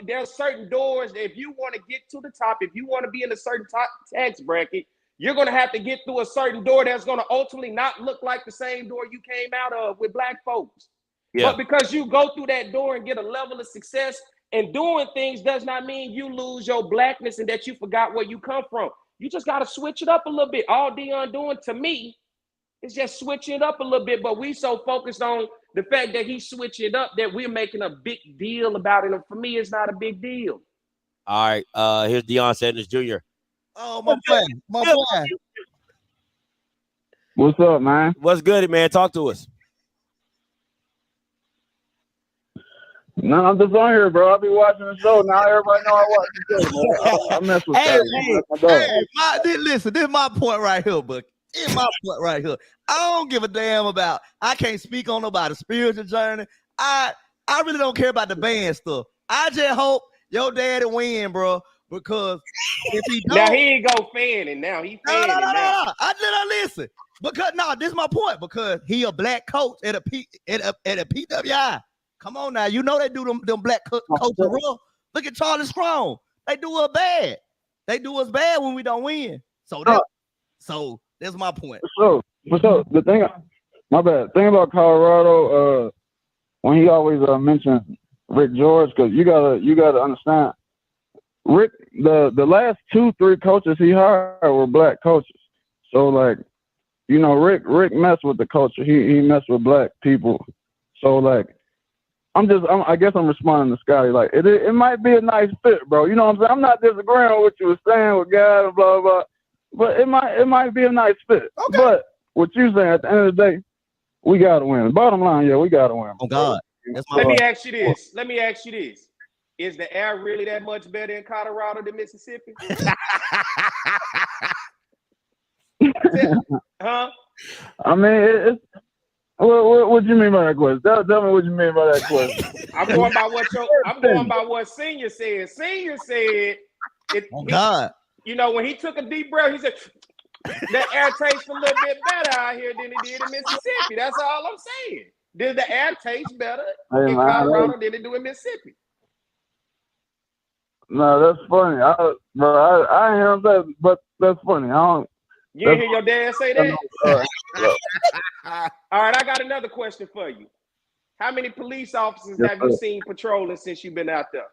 there are certain doors that if you want to get to the top, if you want to be in a certain tax bracket, you're going to have to get through a certain door that's going to ultimately not look like the same door you came out of with black folks. Yeah. But because you go through that door and get a level of success and doing things does not mean you lose your blackness and that you forgot where you come from. You just got to switch it up a little bit. All Deion doing to me is just switching it up a little bit. But we so focused on the fact that he's switching it up that we're making a big deal about it. And for me, it's not a big deal. All right. Here's Deion Sanders Jr. Oh, my boy. What's up, man? What's good, man? Talk to us. No, I'm just on here, bro. I'll be watching the show. Now everybody know I watch the show, man. I mess with listen, this is my point right here, but it's my point right here. I don't give a damn about, I can't speak on nobody's spiritual journey. I really don't care about the band stuff. I just hope your daddy win, bro, because if he don't. Now he ain't go fanning now. He fanning now. I didn't listen. Because, this is my point, because he a black coach at a PWI. Come on now, you know they do them black coaches real. Look at Charlie Strong. They do us bad. They do us bad when we don't win. So that's my point. So the thing, my bad. Thing about Colorado, when he always mentions Rick George, because you gotta understand, Rick, the last 2-3 coaches he hired were black coaches. So like, Rick messed with the culture. He messed with black people. So like, I guess I'm responding to Scotty. Like, it might be a nice fit, bro. You know what I'm saying? I'm not disagreeing with what you were saying with God and blah, blah, but it might be a nice fit. Okay. But what you saying, at the end of the day, we got to win. Bottom line, yeah, we got to win. Oh, God. Let me ask you this. Is the air really that much better in Colorado than Mississippi? Huh? I mean, it's... What you mean by that question? Tell me what you mean by that question. I'm going by what Senior said. Senior said, God. When he took a deep breath, he said, that air tastes a little bit better out here than it did in Mississippi. That's all I'm saying. Did the air taste better in Colorado than it do in Mississippi? No, that's funny. I ain't hear him say, but that's funny. You didn't hear your dad say that? All right, I got another question for you. How many police officers have you seen patrolling since you've been out there?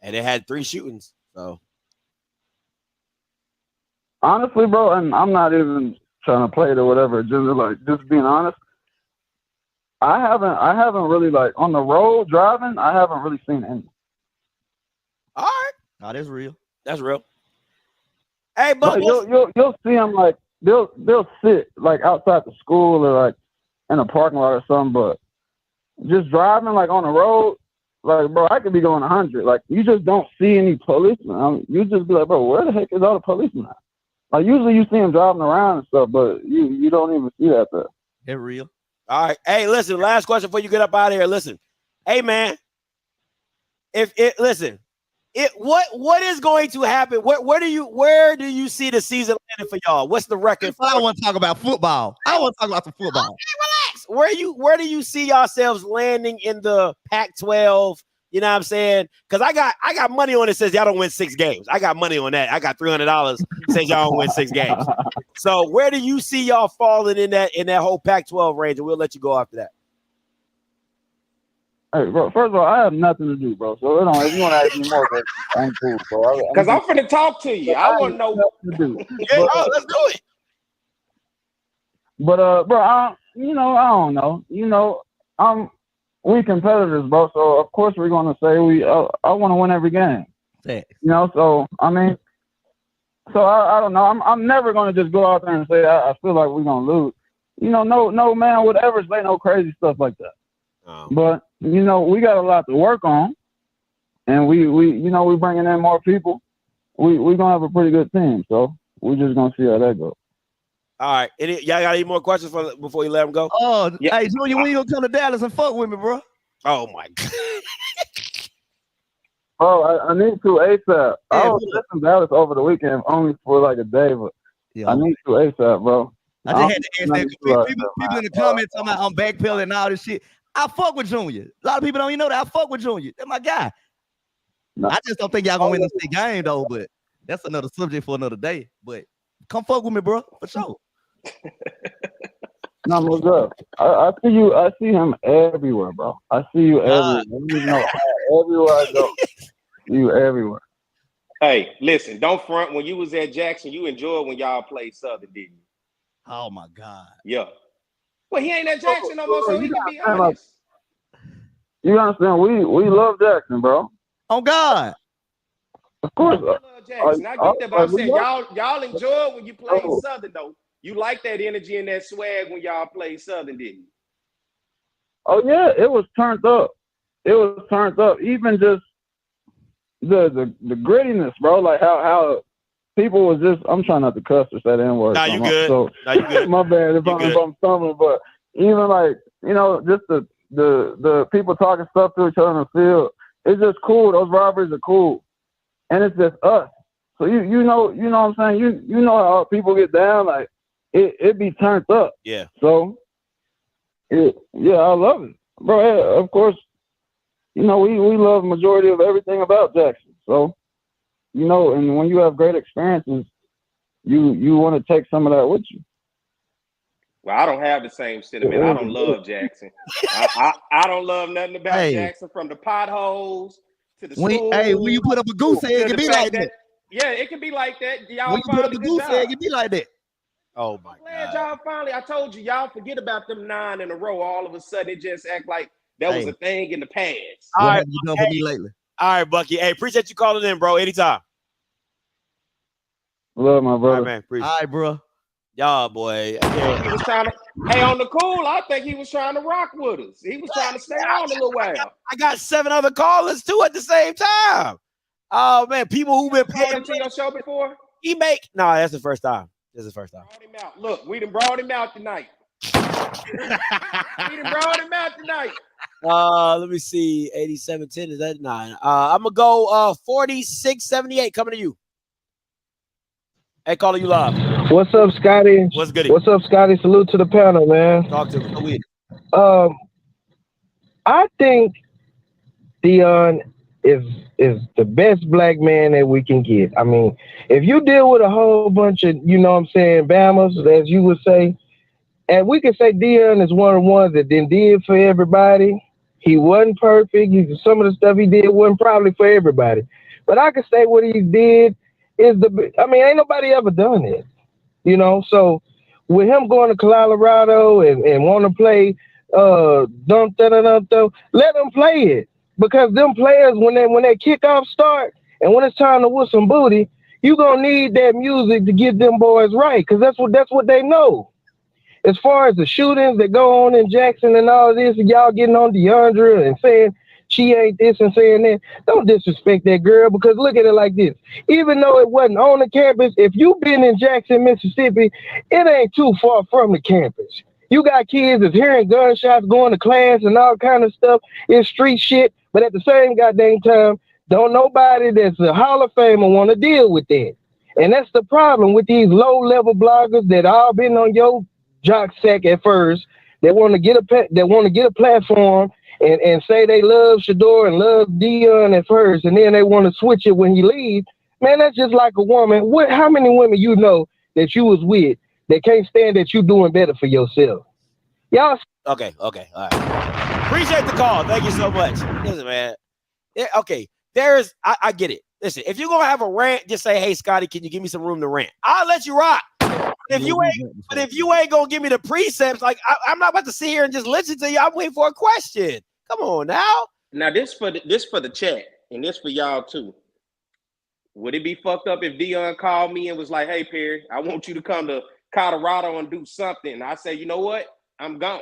And they had 3 shootings. So honestly, bro, and I'm not even trying to play it or whatever, just being honest. I haven't really, like, on the road driving, I haven't really seen any. All right. No, that's real. That's real. Hey, but you'll see them, like, they'll sit, like, outside the school or, like, in a parking lot or something, but just driving, like, on the road, like, bro, I could be going 100. Like, you just don't see any policemen. You just be like, bro, where the heck is all the policemen at? Like, usually you see them driving around and stuff, but you don't even see that there. They're real. All right. Hey, listen, last question before you get up out of here. Listen. Hey, man. What is going to happen? Where do you see the season landing for y'all? What's the record? I don't want to talk about football. I want to talk about the football. Okay, relax. Where do you see yourselves landing in the Pac-12? You know what I'm saying? Because I got money on it says y'all don't win 6 games. I got money on that. I got $300 says y'all don't win 6 games. So where do you see y'all falling in that whole Pac-12 range? And we'll let you go after that. Hey, bro. First of all, I have nothing to do, bro. So if you want to ask me more questions, I'm cool, bro. Because I'm finna talk to you. I want to know. To do. Yeah, let's do it. But bro, I don't know. We competitors, bro. So of course we're gonna say I want to win every game. Thanks. So I mean, I don't know. I'm never gonna just go out there and say I feel like we're gonna lose. No man would ever say no crazy stuff like that. Oh. But we got a lot to work on, and we bringing in more people. We gonna have a pretty good team. So we're just gonna see how that goes. All right. Y'all got any more questions before you let them go? Oh, yeah. Hey, Junior, when you gonna come to Dallas and fuck with me, bro? Oh my God. Oh, I need to ASAP. I was in Dallas over the weekend only for like a day, but I need to ASAP, bro. I just had to ask that. People in the comments talking about I'm backpedaling and all this shit. I fuck with Junior. A lot of people don't even know that I fuck with Junior. That's my guy. No. I just don't think y'all gonna win this game though, but that's another subject for another day. But come fuck with me, bro, for sure. No, what's up? I see you. I see him everywhere, bro. I see you everywhere. Everywhere I go, you everywhere. Hey, listen, don't front. When you was at Jackson, you enjoyed when y'all played Southern, didn't you? Oh my God. Yeah. Well, he ain't at Jackson no more, so he can be honest. You understand? We love Jackson, bro. Oh God. Of course. I love Jackson. I get that, but I'm saying y'all enjoyed when you played Southern though. You like that energy and that swag when y'all played Southern, didn't you? Oh yeah, it was turned up. It was turned up. Even just the grittiness, bro. Like how people was just. I'm trying not to cuss or say the N-word. Nah, you good. So nah, you good. My bad if I'm stumbling, but even like just the people talking stuff to each other in the field. It's just cool. Those robberies are cool, and it's just us. So you know what I'm saying. You know how people get down like. It be turned up. Yeah. So, I love it, bro. Yeah, of course, we love the majority of everything about Jackson. So, and when you have great experiences, you want to take some of that with you. Well, I don't have the same sentiment. I don't love Jackson. I don't love nothing about Jackson, from the potholes to the school. When you put up a goose egg, it be like that. Yeah, it can be like that. Y'all when you put up a goose egg, it be like that. Oh my God! Y'all finally. I told you, y'all forget about them 9 in a row. All of a sudden, it just act like that was a thing in the past. All right, you done for me lately? All right, Bucky. Hey, appreciate you calling in, bro. Anytime. Love my brother. All right, man. Appreciate all right, bro. Y'all, boy. He was trying to. Hey, on the cool, I think he was trying to rock with us. He was trying to stay on a little while. I got 7 other callers too at the same time. Oh man, people who've been paying to your show before. That's the first time. This is the first time. Brought him out. Look, we done brought him out tonight. Let me see. 8710 is that 9? I'm gonna go 4678 coming to you. Hey, caller, you live. What's up, Scotty? What's good? What's up, Scotty? Salute to the panel, man. Talk to me. I think Deion is the best black man that we can get. I mean, if you deal with a whole bunch of, Bamas, as you would say, and we could say Deion is one of the ones that did for everybody. He wasn't perfect. Some of the stuff he did wasn't probably for everybody. But I could say what he did is ain't nobody ever done it. So with him going to Colorado and want to play let him play it. Because them players, when that kickoff start and when it's time to whoop some booty, you gonna need that music to get them boys right, because that's what they know. As far as the shootings that go on in Jackson and all this, and y'all getting on DeAndre and saying she ain't this and saying that, don't disrespect that girl, because look at it like this. Even though it wasn't on the campus, if you've been in Jackson, Mississippi, it ain't too far from the campus. You got kids that's hearing gunshots, going to class and all kind of stuff. It's street shit. But at the same goddamn time, don't nobody that's a Hall of Famer want to deal with that. And that's the problem with these low-level bloggers that all been on your jock sack at first. They want to get a platform and say they love Shador and love Deion at first, and then they want to switch it when he leaves. Man, that's just like a woman. How many women you know that you was with that can't stand that you doing better for yourself? Y'all. Okay. All right. Appreciate the call. Thank you so much. Listen, man. Okay, I get it. Listen, if you're gonna have a rant, just say, "Hey, Scotty, can you give me some room to rant?" I'll let you rock. If you ain't gonna give me the precepts, like I'm not about to sit here and just listen to you. I'm waiting for a question. Come on now. Now this for the chat, and this for y'all too. Would it be fucked up if Deion called me and was like, "Hey, Perry, I want you to come to Colorado and do something"? I say, you know what? I'm gone.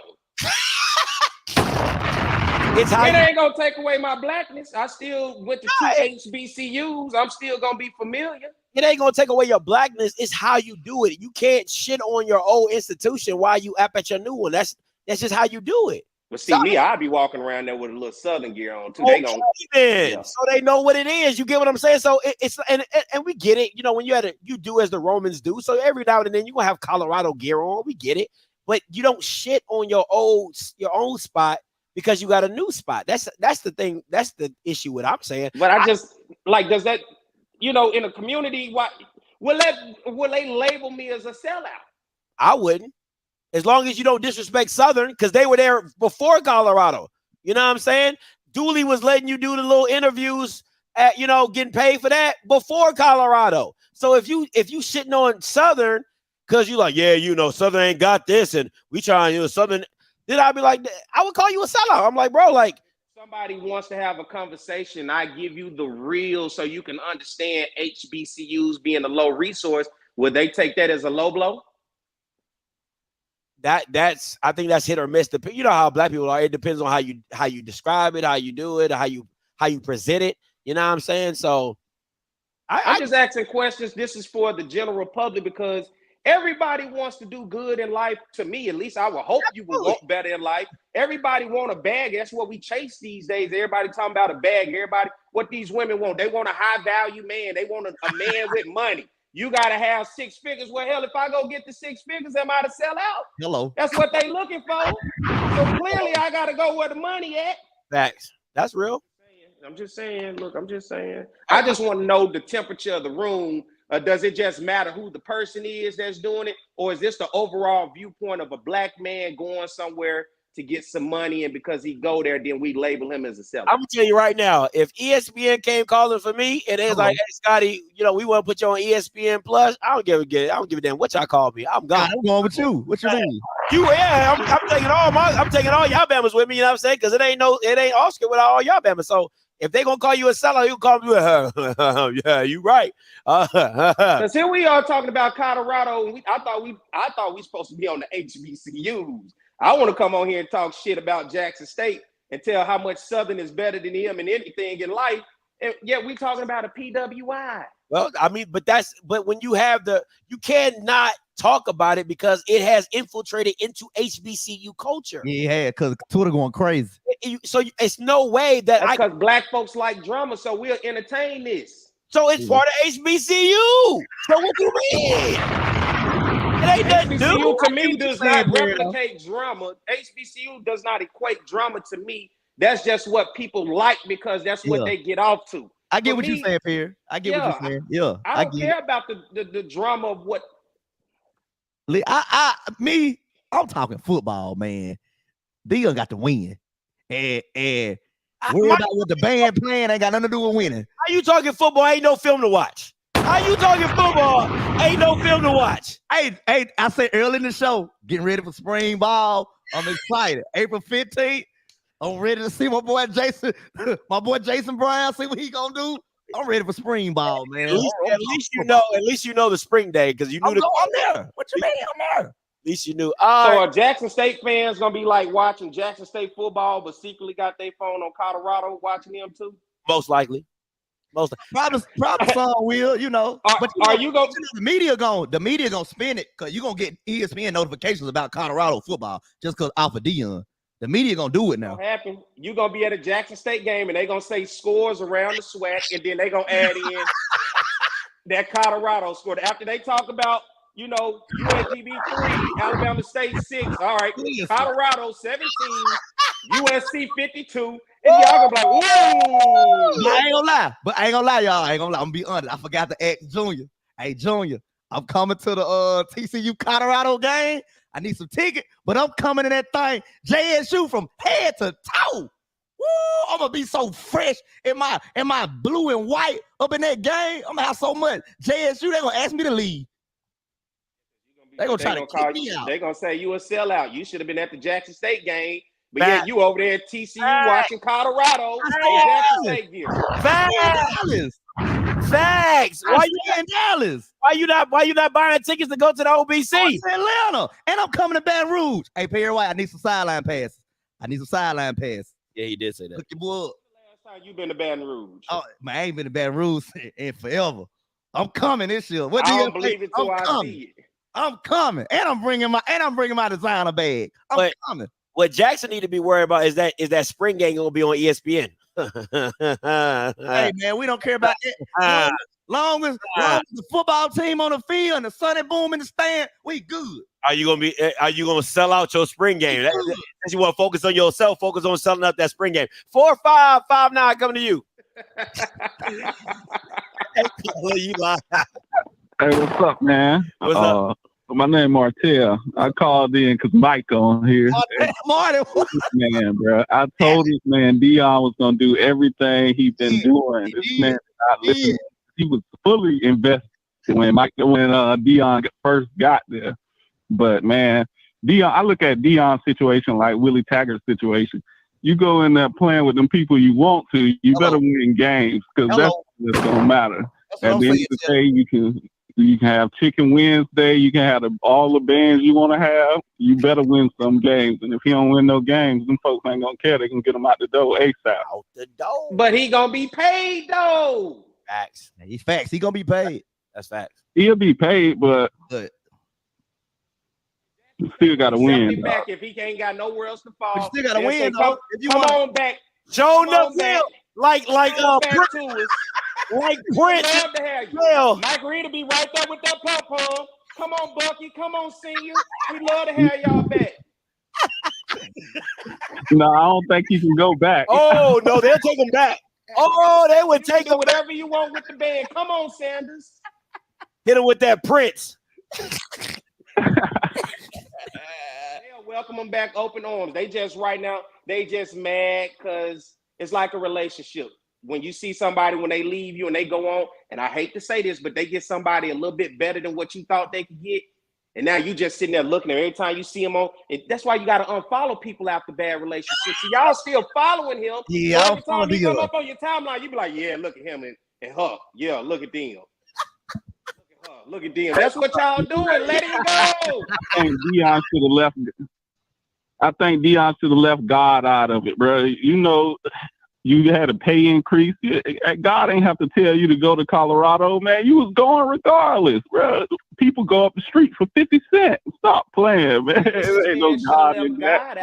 It ain't gonna take away my blackness. I still went to 2 HBCUs. I'm still gonna be familiar. It ain't gonna take away your blackness. It's how you do it. You can't shit on your old institution while you up at your new one. That's just how you do it. But see, me, I'll be walking around there with a little Southern gear on too. They gonna, so they know what it is. You get what I'm saying? So it's and we get it. You know, when you do as the Romans do. So every now and then you gonna have Colorado gear on. We get it, but you don't shit on your own spot because you got a new spot. That's the thing. That's the issue. What I'm saying. But I just like, does that, in a community, what will they label me as a sellout? I wouldn't. As long as you don't disrespect Southern, because they were there before Colorado. You know what I'm saying? Dooley was letting you do the little interviews at, getting paid for that before Colorado. So if you shitting on Southern because you like, yeah, Southern ain't got this and we trying, Southern, then I'd be like, I would call you a sellout. I'm like, bro, like. Somebody wants to have a conversation, I give you the real so you can understand HBCUs being a low resource. Would they take that as a low blow? I think that's hit or miss. You know how black people are. It depends on how you describe it, how you do it, how you present it. You know what I'm saying? So I'm just asking questions. This is for the general public because everybody wants to do good in life. To me, at least, I would hope you would want better in life. Everybody want a bag. That's what we chase these days. Everybody talking about a bag. Everybody, what these women want. They want a high value man. They want a man with money. You got to have 6 figures. Well, hell, if I go get the 6 figures, am I to sell out? Hello. That's what they looking for. So clearly, I got to go where the money at. Facts. That's real. I'm just saying. Look, I'm just saying. I just want to know the temperature of the room. Does it just matter who the person is that's doing it? Or is this the overall viewpoint of a black man going somewhere to get some money, and because he go there, then we label him as a seller? I'm gonna tell you right now, if ESPN came calling for me and it's like, hey Scotty, we want to put you on ESPN Plus, I don't give a damn what y'all call me. I'm gone. I'm going with you. What you mean? I'm taking all y'all Bamas with me, you know what I'm saying? Because it ain't Oscar without all y'all Bamas. So if they gonna call you a sellout, you call me. Yeah, you right. Because here we are talking about Colorado, and I thought we supposed to be on the HBCUs. I want to come on here and talk shit about Jackson State and tell how much Southern is better than him and anything in life. And yet we talking about a PWI. Well, I mean, but when you have you cannot talk about it because it has infiltrated into HBCU culture. Yeah, because Twitter going crazy. So it's no way that because black folks like drama, so we'll entertain this. So it's part of HBCU. So what do you mean? It ain't nothing new. To me does not replicate drama. HBCU does not equate drama to me. That's just what people like because that's what they get off to. I get what you're saying, Pierre. I get what you're saying. Yeah, I don't care about the drama of what. I'm talking football, man. Deion got to win, and worry about what the band playing ain't got nothing to do with winning. How you talking football? Ain't no film to watch. How you talking football? Ain't no film to watch. Hey, I said early in the show, getting ready for spring ball. I'm excited. April 15th. I'm ready to see my boy Jason Brown, see what he gonna do. I'm ready for spring ball, man. At least you know the spring day because you knew I'm there. What you mean? I'm there. At least you knew. So are Jackson State fans gonna be like watching Jackson State football, but secretly got their phone on Colorado watching them too? Most likely. Probably some will, But are you going? The media gonna spin it because you're gonna get ESPN notifications about Colorado football just because Alpha Deion. The media gonna do it now. Happen. You're gonna be at a Jackson State game and they're gonna say scores around the SWAC, and then they're gonna add in that Colorado score. After they talk about, USGB 3, Alabama State 6. All right, Colorado 17, USC 52. And y'all gonna be like, whoa! I ain't gonna lie, y'all. I'm gonna be honest. I forgot to ask Junior. Hey, Junior, I'm coming to the TCU Colorado game. I need some ticket, but I'm coming in that thing JSU from head to toe. Woo! I'm gonna be so fresh in my blue and white up in that game. I'm gonna have so much JSU. They're gonna ask me to leave. They're gonna try to kick me out. They're gonna say you a sellout. You should have been at the Jackson State game. But yeah, you over there at TCU watching Colorado in Jackson State gear. Facts. Why you in Dallas? Why you not buying tickets to go to the OBC? I'm in Atlanta, and I'm coming to Baton Rouge. Hey, Perry White, I need some sideline passes. Yeah, he did say that. Look your boy. Last time you been to Baton Rouge? Oh man, I ain't been to Baton Rouge in forever. I'm coming this year. What I do you don't believe it till I see it. I'm coming, and I'm bringing my designer bag. I'm coming. What Jackson need to be worried about is that spring game gonna be on ESPN. Hey man, we don't care about that. Long as the football team on the field and the sun and boom in the stand, we good. Are you gonna sell out your spring game? You want to focus on yourself, focus on selling out that spring game. 4-5-5-9 coming to you. Hey, what's up, man? What's up? My name Martell. I called in because Mike on here. Martin, man, bro. I told this man Deion was gonna do everything he's been doing. This man did not listen. He was fully invested when Deion first got there. But man, Deion, I look at Deion's situation like Willie Taggart's situation. You go in there playing with them people you want to, you better win games because that's what's gonna matter. At the end of the day, you can have Chicken Wednesday, you can have all the bands you want to have. You better win some games, and if he don't win no games, them folks ain't gonna care. They can get him out the door ASAP. Out the door. But he gonna be paid though. Facts. He's facts. He gonna be paid. That's facts. He'll be paid, but you still gotta win. Back if he ain't got nowhere else to fall. You still gotta win, though. Come on back. Joe Neville, like Prince. Love to have you. Mike Reed will be right there with that pom-pom. Come on, Bucky. Come on, senior. We love to have y'all back. No, I don't think he can go back. Oh no, they'll take him back. Oh, they would take him. Whatever you want with the band. Come on, Sanders. Hit him with that Prince. They'll welcome them back open arms. They just mad because it's like a relationship. When you see somebody, when they leave you and they go on, and I hate to say this, but they get somebody a little bit better than what you thought they could get. And now you just sitting there looking at every time you see him on. And that's why you got to unfollow people after bad relationships. So y'all still following him. Yeah, every time he come up on your timeline, you be like, yeah, look at him and her. Yeah, look at them. Look at them. That's what y'all doing. Let him go. I think Deion should have left God out of it, bro. You know, you had a pay increase. God ain't have to tell you to go to Colorado, man. You was going regardless, bro. People go up the street for 50 cents. Stop playing, man. There ain't no God in that.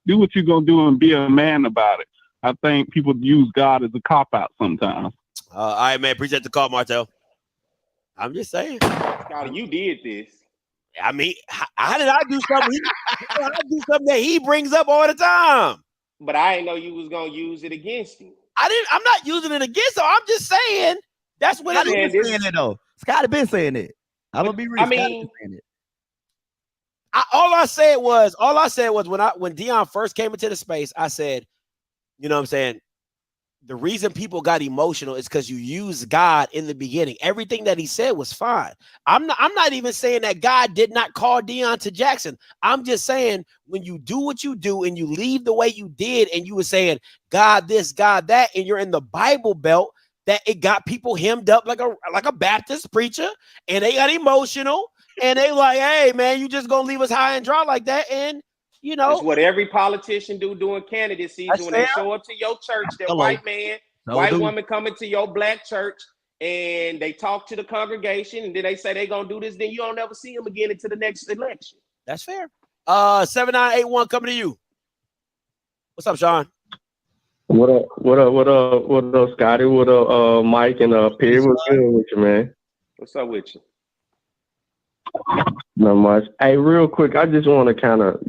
Do what you're going to do and be a man about it. I think people use God as a cop-out sometimes. All right, man. Appreciate the call, Martel. I'm just saying. Scotty, you did this. I mean, how did I do something? I do something that he brings up all the time. But I didn't know you was gonna use it against him. I'm not using it against him. I'm just saying that's what Scotty been saying it though. Scotty been saying it. I'm gonna be real. I mean, all I said was when Deion first came into the space, I said, you know what I'm saying? The reason people got emotional is because you used God in the beginning. Everything that he said was fine. I'm not even saying that God did not call Deion to Jackson. I'm just saying when you do what you do and you leave the way you did and you were saying God this, God that, and you're in the Bible Belt, that it got people hemmed up like a Baptist preacher, and they got emotional and they like, hey man, you just gonna leave us high and dry like that, and you know, it's what every politician do during candidate season when they show up to your church. That white man, white woman coming to your black church, and they talk to the congregation, and then they say they gonna do this. Then you don't ever see them again until the next election. That's fair. 7981 coming to you. What's up, Sean? What up, Scotty? What up, Mike and Perry? What's good with you, man? What's up with you? Not much. Hey, real quick, I just want to kind of,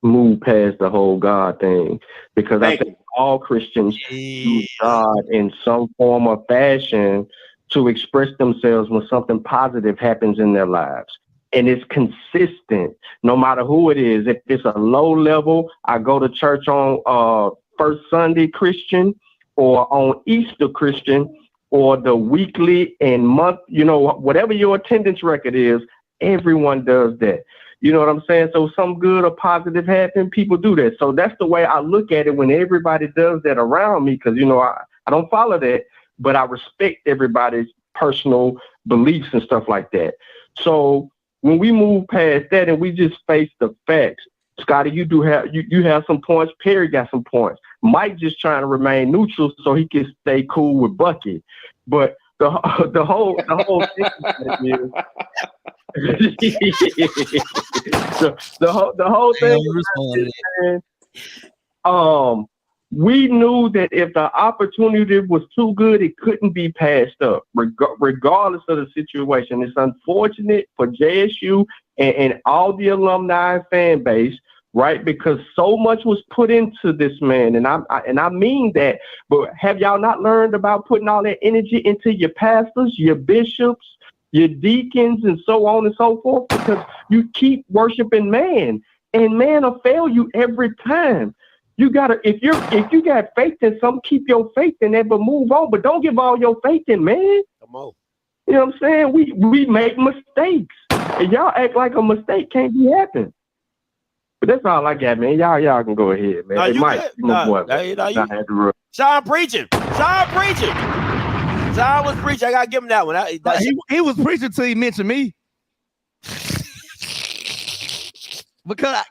move past the whole God thing, because I think all Christians use God in some form or fashion to express themselves when something positive happens in their lives. and it's consistent no matter who it is. If it's a low level, I go to church on First Sunday Christian or on Easter Christian or the weekly and month, whatever your attendance record is, everyone does that. You know what I'm saying? So some good or positive happen, people do that. So that's the way I look at it when everybody does that around me, because, I don't follow that, but I respect everybody's personal beliefs and stuff like that. So when we move past that and we just face the facts, Scotty, you have some points. Perry got some points. Mike just trying to remain neutral so he can stay cool with Bucky. But the whole thing is, the whole thing is, we knew that if the opportunity was too good, it couldn't be passed up, regardless of the situation. It's unfortunate for JSU and all the alumni fan base, right? Because so much was put into this man, and I mean that. But have y'all not learned about putting all that energy into your pastors, your bishops, your deacons, and so on and so forth? Because you keep worshiping man, and man will fail you every time. You gotta, if you got faith in something, keep your faith in that, but move on. But don't give all your faith in man. Come on. You know what I'm saying? We make mistakes, and y'all act like a mistake can't be happening. But that's all I got, man. Y'all can go ahead, man. No, Hey, you Mike, good. my boy, Sean preaching. Sean was preaching. I gotta give him that one. He was preaching till he mentioned me. because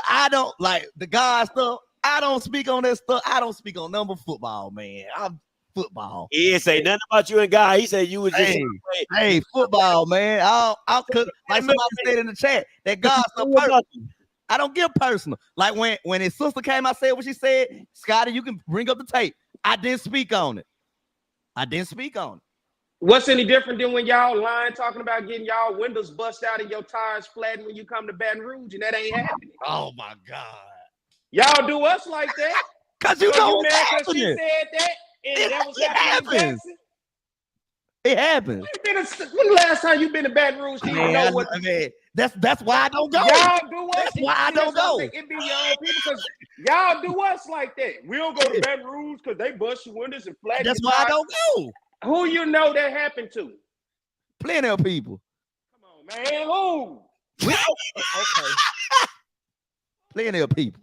I don't like the God stuff. I don't speak on that stuff. I don't speak on number football, man. I'm football. He didn't say nothing about you and God. He said you was just hey, football, man. I'll like somebody said in the chat that God stuff personal. I don't give personal. Like when his sister came, I said what she said. Scotty, you can bring up the tape. I didn't speak on it. What's any different than when y'all lying talking about getting y'all windows bust out and your tires flattened when you come to Baton Rouge, and that ain't happening? Oh my God. Y'all do us like that? Cause you know mad because she said that, and that was happening in Jackson? It happens. When the last time you been to Baton Rouge? That's why I don't go. Y'all do us. That's why I don't go. It be young people because y'all do us like that. We don't go to Baton Rouge because they bust your windows and flatten. That's why I don't go. Who you know that happened to? Plenty of people. Come on, man. Who? Okay. Plenty of people.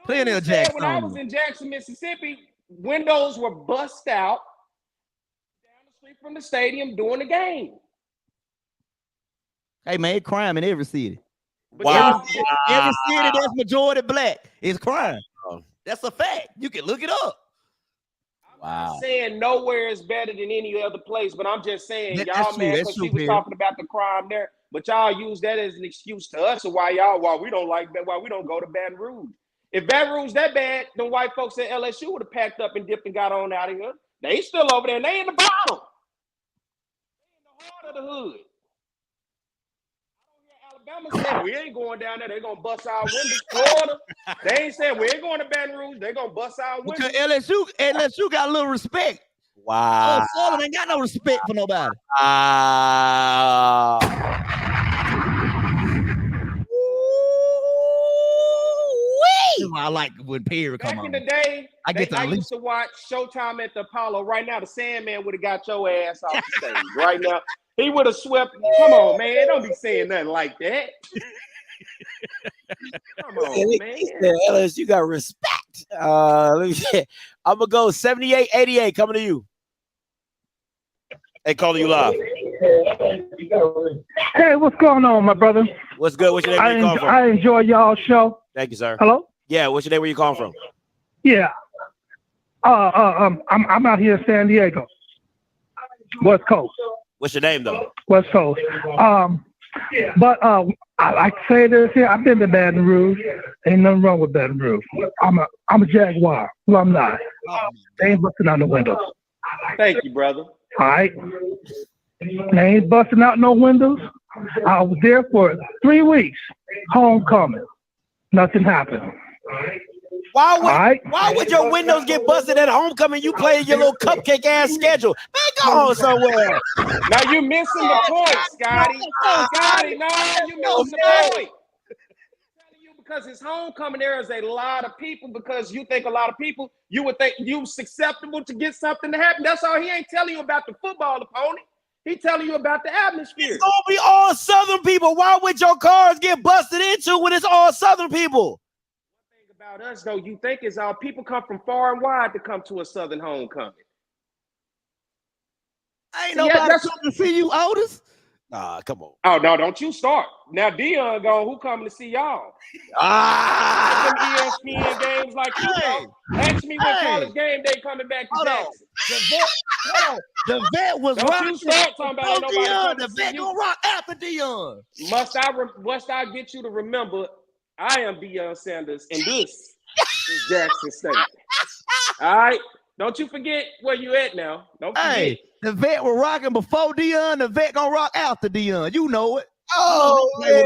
Plenty of Jackson. When I was in Jackson, Mississippi, windows were bust out down the street from the stadium during the game. Hey man, it's crime in every city. Wow. Every city that's majority black is crime. That's a fact. You can look it up. I'm not saying nowhere is better than any other place, but I'm just saying y'all mad because she was talking about the crime there, but y'all use that as an excuse to us of why we don't like that, why we don't go to Baton Rouge. If Baton Rouge that bad, then white folks at LSU would have packed up and dipped and got on out of here. They still over there, and they in the bottom. They in the heart of the hood. Alabama said we ain't going down there. They're gonna bust our windows. Florida, they ain't said we ain't going to Baton Rouge. They're gonna bust our windows. Because LSU got a little respect. Wow. Florida ain't got no respect for nobody. I like when Perry come on. Back in the day, I used to watch Showtime at the Apollo. Right now, the Sandman would have got your ass off the stage. Right now, he would have swept. Come on, man. Don't be saying nothing like that. Come on, man. Ellis, you got respect. Let me see. I'm going to go 78-88 coming to you. Hey, calling you live. Hey, what's going on, my brother? What's good? What's your name? Where you calling from? I enjoy y'all show. Thank you, sir. Hello? Yeah, what's your name? Where you calling from? Yeah. I'm out here in San Diego. West Coast. What's your name though? West Coast. But I like to say this here. I've been to Baton Rouge. Ain't nothing wrong with Baton Rouge. I'm a Jaguar. Well, I'm not. They ain't busting out the windows. Thank you, brother. All right. They ain't busting out no windows. I was there for 3 weeks. Homecoming. Nothing happened. Why would your windows get busted at homecoming? You playing your little cupcake ass schedule. Man, go on somewhere. Now you missing the point, Scotty. Scotty, no, you missing the point. Because it's homecoming, there is a lot of people. Because you think a lot of people, you would think you susceptible to get something to happen. That's all. He ain't telling you about the football opponent. He telling you about the atmosphere. It's gonna be all Southern people. Why would your cars get busted into when it's all Southern people? One thing about us, though, you think is all people come from far and wide to come to a Southern homecoming. Ain't nobody coming to see you, Otis. Nah, come on. Oh no, don't you start. Now Deion gone. Who coming to see y'all? Them ESPN games like you know. Ask me when college game day coming back to Jackson. The vet was Don't rocking. you start talking about nobody Deion, coming the to see vet you. gonna rock after Deion. Must I get you to remember? I am Deion Sanders, and this is Jackson State. All right, don't you forget where you at now. Don't forget. Hey, the vet was rocking before Deion. The vet gonna rock after Deion. You know it. Oh, man.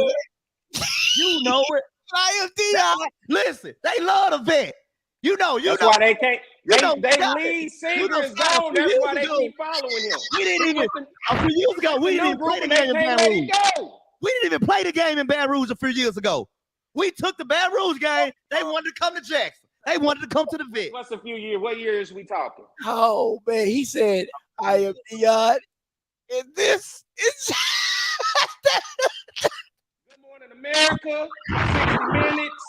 You know it. I am Deion. Listen, they love the vet. You know. That's why they can't. They Scott, lead singer is gone. That's why they keep following him. We didn't even a few years ago. We didn't even play the game in Baton Rouge. We didn't even play the game in Baton Rouge a few years ago. We took the Baton Rouge game. They wanted to come to Jackson. They wanted to come to the vet. What's a few years? What years we talking? Oh man, he said, "I am Deion, and this is." Good Morning America, 60 Minutes,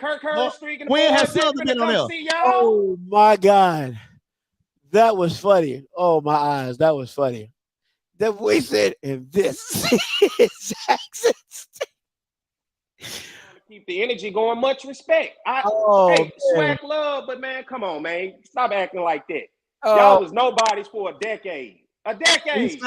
Kirk Herbstreit. When has Southern been on there? Oh my God, that was funny. Oh my eyes, that was funny. That we said, and this is Jackson State. Keep the energy going. Much respect. Hey, man. swag love, but man, come on, man. Stop acting like that. Oh. Y'all was nobodies for a decade. A decade.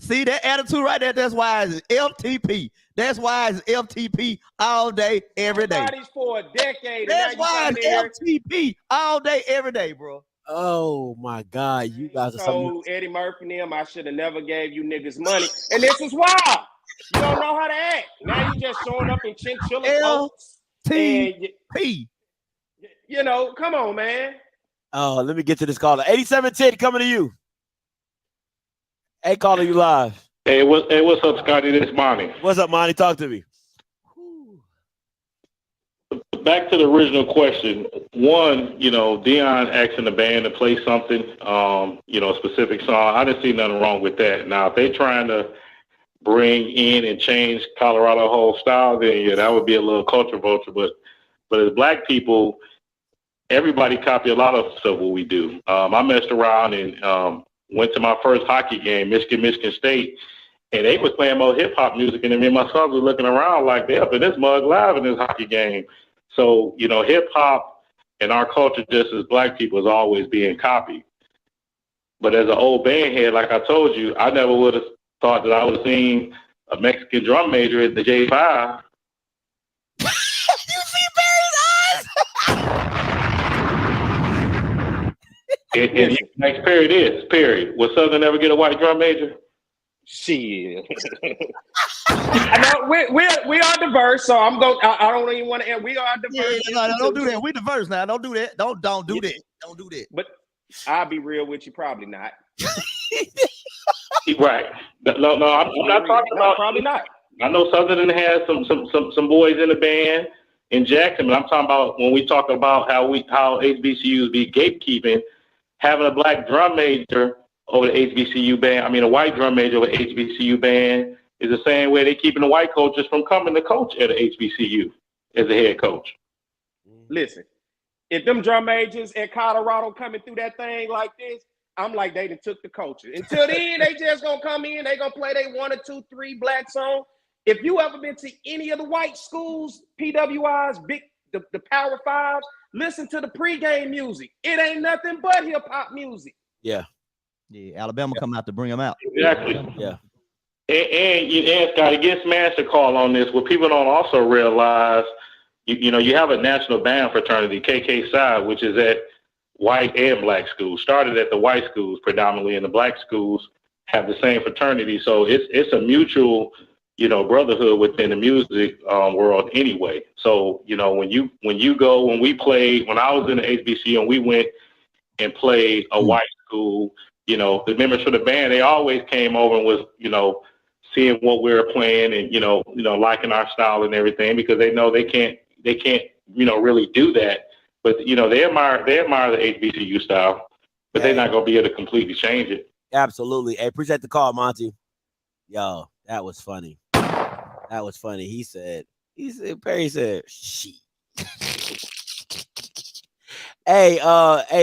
See that attitude right there? That's why it's FTP. That's why it's FTP all day, every day. Nobodies for a decade. That's why it's FTP all day, every day, bro. Oh my God, you guys are told Eddie Murphy and them I should have never gave you niggas money. And this is why. You don't know how to act. Now you just showing up in chinchilla coats. LTP. You know, come on, man. Oh, let me get to this caller. 8710 coming to you. Hey, caller, you live. Hey, what's up, Scotty? This is Monty. What's up, Monty? Talk to me. Back to the original question. One, Deion asking the band to play something, a specific song. I didn't see nothing wrong with that. Now, if they're trying to bring in and change Colorado whole style, then yeah, that would be a little culture vulture. But as Black people, everybody copy a lot of stuff what we do. I messed around and went to my first hockey game, Michigan State, and they was playing more hip hop music, and me and my sons were looking around like they up in this mug live in this hockey game. So hip hop and our culture, just as Black people, is always being copied. But as an old band head, like I told you, I never would have thought that I would have seen a Mexican drum major at the J5. You see Barry's eyes? and next period. Will Southern ever get a white drum major? Shit. I know we are diverse, so I'm going. I don't even want to. We are diverse. Yeah, no, don't do that. We diverse now. Don't do that. Don't do that. Don't do that. But I'll be real with you. Probably not. Right. No, I'm not talking about. Probably not. I know Southern has some boys in the band in Jackson, but I'm talking about when we talk about how HBCUs be gatekeeping, having a Black drum major over the HBCU band. I mean, a white drum major over the HBCU band is the same way they keeping the white coaches from coming to coach at a HBCU as a head coach. Listen, if them drum majors at Colorado coming through that thing like this, I'm like, they done took the culture. Until then, they just gonna come in, they gonna play they 1 or 2, 3 Black songs. If you ever been to any of the white schools, PWIs, the Power Fives, listen to the pregame music. It ain't nothing but hip hop music. Yeah. Yeah, Alabama come out to bring them out. Exactly. Yeah. And Scotty, get smashed a call on this. What people don't also realize, you have a national band fraternity, KK Psi, which is at white and Black schools. Started at the white schools predominantly, and the Black schools have the same fraternity. So it's a mutual, brotherhood within the music world anyway. So, when I was in the HBCU and we went and played a white school, the members for the band, they always came over and was, seeing what we were playing and, liking our style and everything, because they know they can't, really do that. But, they admire the HBCU style, but they're not going to be able to completely change it. Absolutely. Hey, appreciate the call, Monty. Yo, that was funny. Perry said, she. Hey,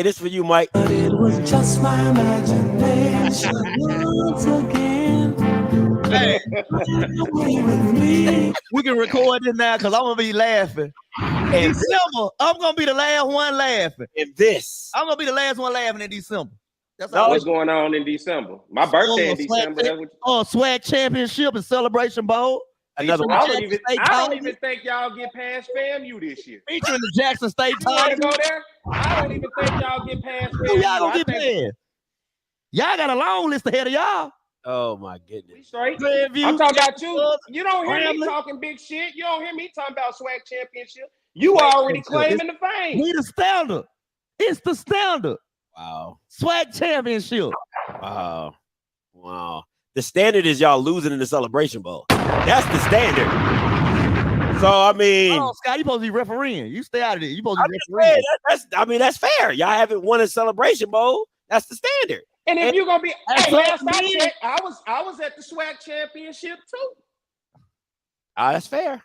this for you, Mike. But it was just my imagination once again. Hey, we can record this now because I'm gonna be laughing. In December, I'm gonna be the last one laughing. In this, I'm gonna be the last one laughing in December. That's what's going on in December. My birthday in December. Swag Championship and Celebration Bowl. Another I don't even think y'all get past FAMU this year. Featuring the Jackson State Tigers. Go there? I don't even think y'all get past FAMU. Who y'all gonna get past? Y'all got a long list ahead of y'all. Oh my goodness. We straight. I'm talking about you. You don't hear me talking big shit. You don't hear me talking about Swag Championship. You already claiming the fame. We the standard. It's the standard. Wow. Swag Championship. Wow. The standard is y'all losing in the Celebration Bowl. That's the standard. So I mean, Scott, you supposed to be refereeing. You stay out of it. You supposed to be refereeing. That's fair. Y'all haven't won a Celebration Bowl. That's the standard. And if you're gonna be, last I checked, I was at the Swag Championship too. That's fair.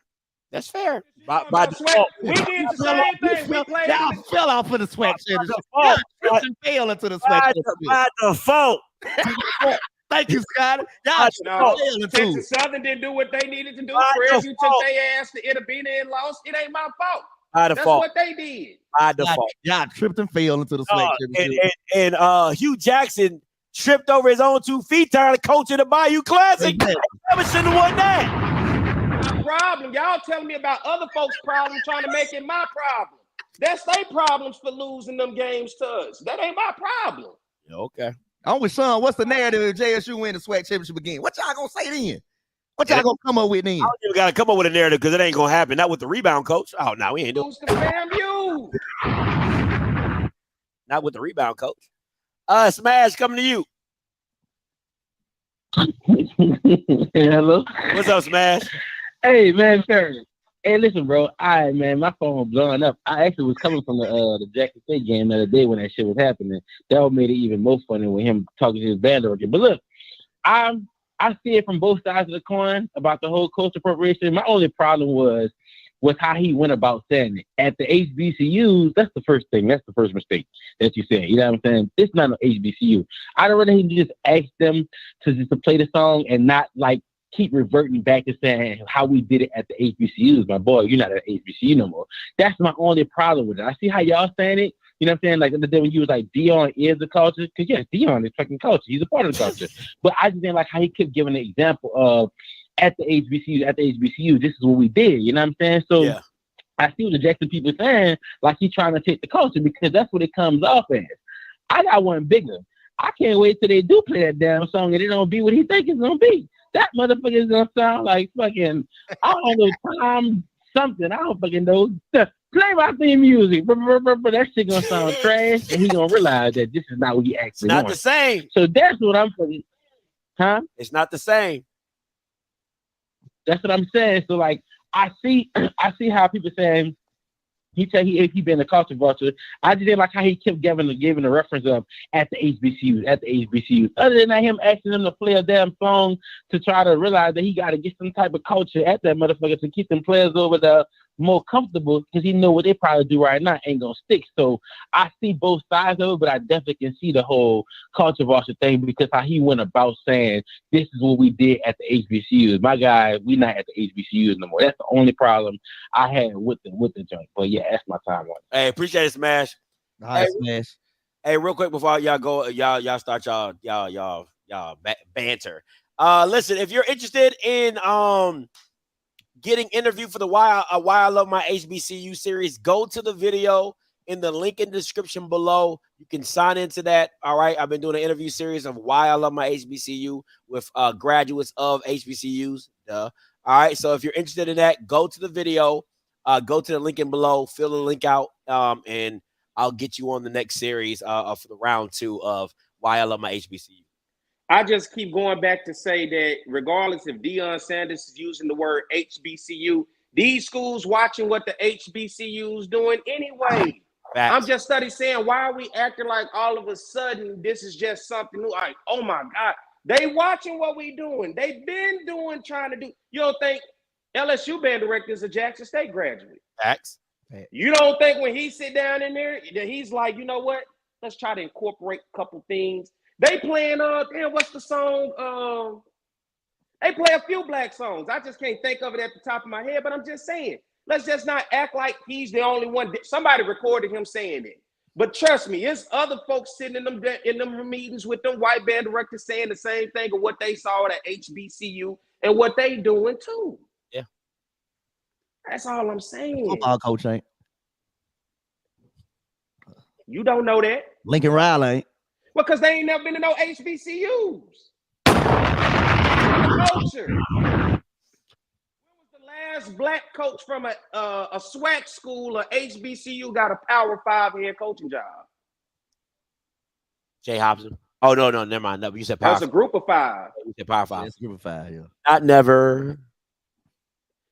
That's fair. By default. We did the same thing. We played. Y'all fell off for the Swag Championship. Y'all fell into the Swag Championship. By default. Thank you, Scott. Y'all Texas Southern didn't do what they needed to do. Prairie took their ass to Itabena and lost. It ain't my fault. By default. That's what they did. By default. Y'all tripped and fell into the Swag Championship. And Hugh Jackson tripped over his own 2 feet trying to coach in the Bayou Classic. Never shouldn't have won that. My problem. Y'all telling me about other folks' problems trying to make it my problem. That's their problems for losing them games to us. That ain't my problem. Okay. I'm with Sean. What's the narrative if JSU win the Swag Championship again? What y'all gonna say then? What y'all gonna come up with then? I don't even gotta come up with a narrative because it ain't gonna happen. Not with the rebound coach. Oh no, we ain't doing it. FAMU. Not with the rebound coach. Smash coming to you. Hello. What's up, Smash? Hey man, Perry. Hey, listen, bro. Man, my phone was blowing up. I actually was coming from the Jackson State game the other day when that shit was happening. That made it even more funny with him talking to his band again. But look, I see it from both sides of the coin about the whole culture appropriation. My only problem was how he went about saying it. At the HBCUs, that's the first thing. That's the first mistake that you said. You know what I'm saying? It's not an HBCU. I'd rather he just ask them to play the song and not like keep reverting back to saying how we did it at the HBCUs. My boy, you're not at HBCU no more. That's my only problem with it. I see how y'all saying it. You know what I'm saying? Like the other day when you was like, Deion is the culture. Because yes, Deion is fucking culture. He's a part of the culture. But I just didn't like how he kept giving an example of at the HBCU, this is what we did. You know what I'm saying? So yeah. I see what the Jackson people saying, like he's trying to take the culture because that's what it comes off as. I got one bigger. I can't wait till they do play that damn song and it don't be what he think it's gonna be. That motherfucker is gonna sound like fucking, I don't know, Tom something. I don't fucking know. Play my theme music. That shit gonna sound trash, and he gonna realize that this is not what he actually wants. Not the same. So that's what I'm fucking. Huh? It's not the same. That's what I'm saying. So like, I see how people saying he been a culture vulture. I just didn't like how he kept giving the reference of at the HBCUs. Other than that, him asking them to play a damn song to try to realize that he got to get some type of culture at that motherfucker to keep them players over there more comfortable because he know what they probably do right now ain't gonna stick. So I see both sides of it, but I definitely can see the whole culture vulture thing because how he went about saying this is what we did at the HBCUs. My guy, we not at the HBCUs no more. That's the only problem I had with the joint. But yeah, that's my time on it. Hey, appreciate it, Smash. Nice, Smash. Hey, real quick before y'all go, y'all start y'all banter. Listen, if you're interested in getting interviewed for the Why I Love My HBCU series, go to the video in the link in the description below. You can sign into that. All right. I've been doing an interview series of Why I Love My HBCU with graduates of HBCUs. All right. So if you're interested in that, go to the video. go to the link in below, fill the link out, and I'll get you on the next series for the round 2 of Why I Love My HBCU. I just keep going back to say that regardless if Deion Sanders is using the word HBCU, these schools watching what the HBCU is doing anyway. Facts. I'm just saying, why are we acting like all of a sudden this is just something new? Like, oh my God, they watching what we doing. They've been doing, trying to do. You don't think LSU band director is a Jackson State graduate? Facts. You don't think when he sit down in there that he's like, you know what? Let's try to incorporate a couple things. They playing what's the song? They play a few black songs. I just can't think of it at the top of my head, but I'm just saying, let's just not act like he's the only one. Somebody recorded him saying it. But trust me, it's other folks sitting in them meetings with them white band directors saying the same thing of what they saw at HBCU and what they doing too. Yeah. That's all I'm saying. Football coach ain't. You don't know that. Lincoln Riley ain't. Because they ain't never been to no HBCUs. Culture. When was the last black coach from a SWAC school or HBCU got a Power 5 head coaching job? Jay Hobson. Oh, no, never mind. No, you said Power 5. That's a group of 5. You said Power 5. It's a group of 5, yeah. Not never.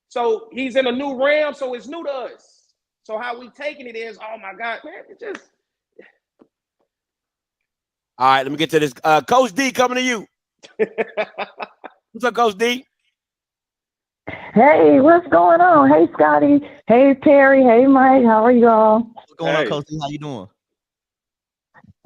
So he's in a new realm, so it's new to us. So how we taking it is, oh my God, man, it just. All right, let me get to this. Coach D, coming to you. What's up, Coach D? Hey, what's going on? Hey, Scotty. Hey, Perry. Hey, Mike. How are y'all? What's going on, Coach D? How you doing?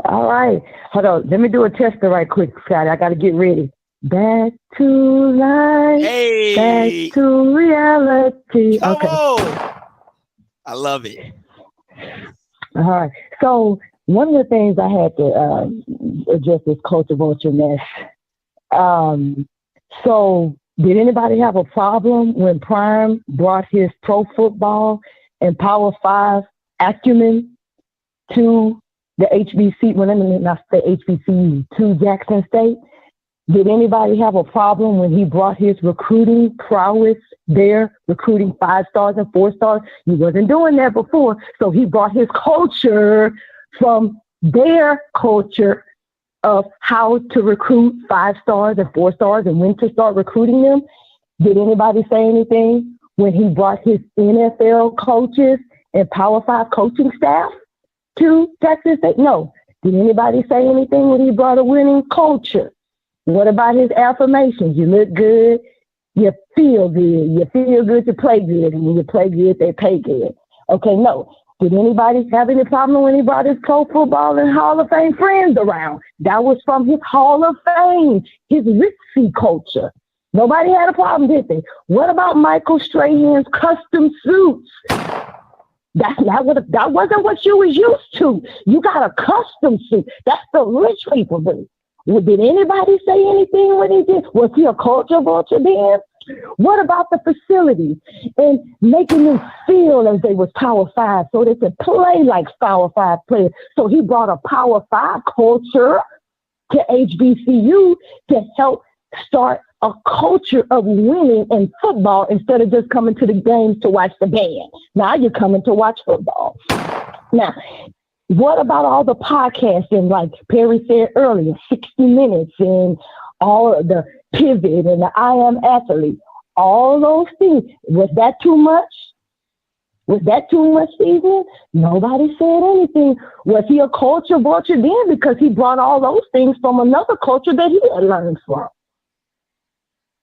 All right. Hold on. Let me do a tester right quick, Scotty. I got to get ready. Back to life. Hey. Back to reality. Come okay. on. I love it. All right. So one of the things I had to address this culture vulture mess. So did anybody have a problem when Prime brought his pro football and Power 5 acumen to the HBC, well, let me not say HBCU, to Jackson State? Did anybody have a problem when he brought his recruiting prowess there, recruiting 5 stars and 4 stars? He wasn't doing that before. So he brought his culture from their culture of how to recruit 5 stars and 4 stars and when to start recruiting them. Did anybody say anything when he brought his NFL coaches and Power 5 coaching staff to Texas State? No. Did anybody say anything when he brought a winning culture? What about his affirmations? You look good, you feel good. You feel good, you play good. And when you play good, they pay good. Okay, no. Did anybody have any problem when he brought his pro football and Hall of Fame friends around? That was from his Hall of Fame, his Ritzy culture. Nobody had a problem, did they? What about Michael Strahan's custom suits? That wasn't what you was used to. You got a custom suit. That's the rich people do. Well, did anybody say anything when he did? Was he a culture vulture then? What about the facilities and making them feel as they was Power 5 so they could play like Power 5 players? So he brought a Power 5 culture to HBCU to help start a culture of winning in football instead of just coming to the games to watch the band. Now you're coming to watch football. Now, what about all the podcasting, like Perry said earlier, 60 Minutes and all of the Pivot and the I Am Athlete, all those things? Was that too much? Was that too much, Stephen? Nobody said anything. Was he a culture vulture then because he brought all those things from another culture that he had learned from?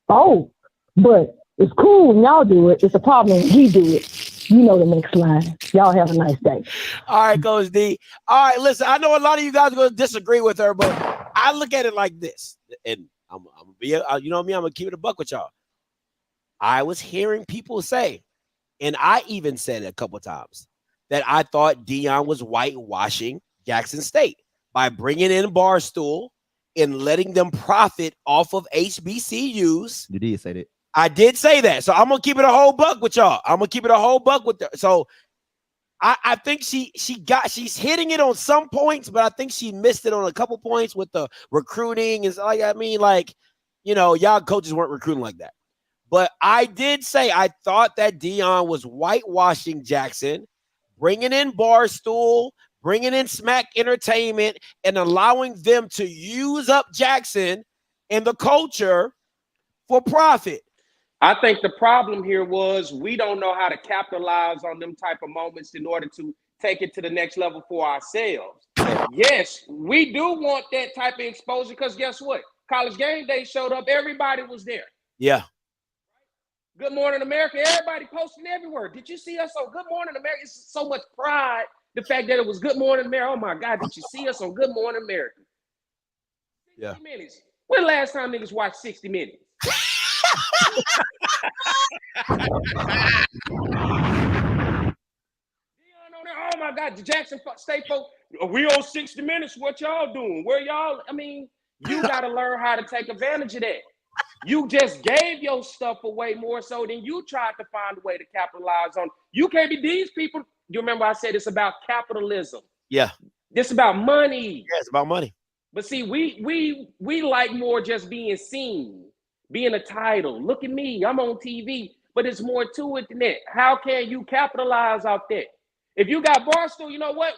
Oh, but it's cool when y'all do it. It's a problem when he do it. You know the next line. Y'all have a nice day. All right, Coach D. All right, listen, I know a lot of you guys are going to disagree with her, but I look at it like this, and I'm going to be, you know me, I'm going to keep it a buck with y'all. I was hearing people say, and I even said it a couple times, that I thought Deion was whitewashing Jackson State by bringing in Barstool and letting them profit off of HBCUs. You did say that. I did say that. So I'm going to keep it a whole buck with y'all. I'm going to keep it a whole buck with her. So I think she's hitting it on some points, but I think she missed it on a couple points with the recruiting. It's like, I mean, like, you know, y'all coaches weren't recruiting like that. But I did say I thought that Deion was whitewashing Jackson, bringing in Barstool, bringing in Smack Entertainment, and allowing them to use up Jackson and the culture for profit. I think the problem here was we don't know how to capitalize on them type of moments in order to take it to the next level for ourselves. Yes, we do want that type of exposure because guess what? College Game Day showed up. Everybody was there. Yeah. Good Morning America. Everybody posting everywhere. Did you see us on Good Morning America? It's so much pride. The fact that it was Good Morning America. Oh, my God. Did you see us on Good Morning America? 60 minutes. When the last time niggas watched 60 Minutes? Oh my God, Jackson State folks, we on 60 Minutes. What y'all doing? Where y'all? I mean, you got to learn how to take advantage of that. You just gave your stuff away more so than you tried to find a way to capitalize on. You can't be these people. You remember I said it's about capitalism. Yeah. It's about money. Yeah, it's about money. But see, we like more just being seen, being a title. Look at me, I'm on TV. But it's more to it than that. How can you capitalize off that? If you got Barstool, you know what?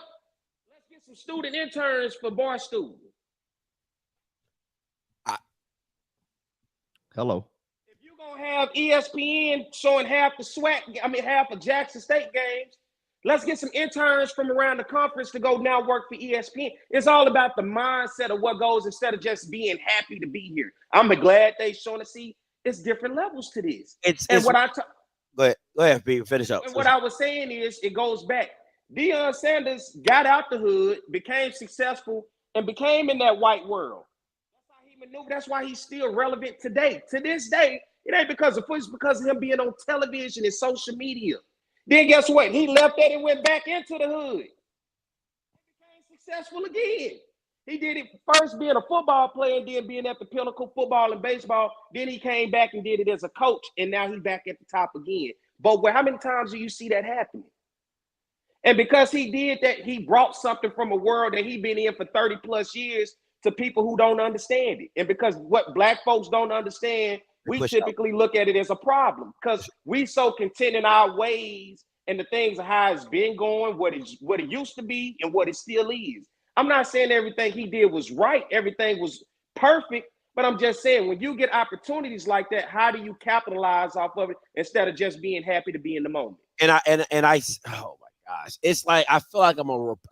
Let's get some student interns for Barstool. Hello. If you're going to have ESPN showing half of Jackson State games, let's get some interns from around the conference to go now work for ESPN. It's all about the mindset of what goes instead of just being happy to be here. I'm glad they showing to see it's different levels to this. Go ahead, B. Finish up. And what I was saying is it goes back. Deion Sanders got out the hood, became successful, and became in that white world. That's how he maneuvered. That's why he's still relevant today. To this day, it ain't because of football, it's because of him being on television and social media. Then guess what? He left that and went back into the hood. He became successful again. He did it first being a football player and then being at the pinnacle, football and baseball. Then he came back and did it as a coach, and now he's back at the top again. But how many times do you see that happening? And because he did that, he brought something from a world that he'd been in for 30 plus years to people who don't understand it. And because what black folks don't understand, we typically look at it as a problem because we so content in our ways and the things of how it's been going, what it used to be and what it still is. I'm not saying everything he did was right. Everything was perfect. But I'm just saying, when you get opportunities like that, how do you capitalize off of it instead of just being happy to be in the moment? And I, oh my gosh, it's like I feel like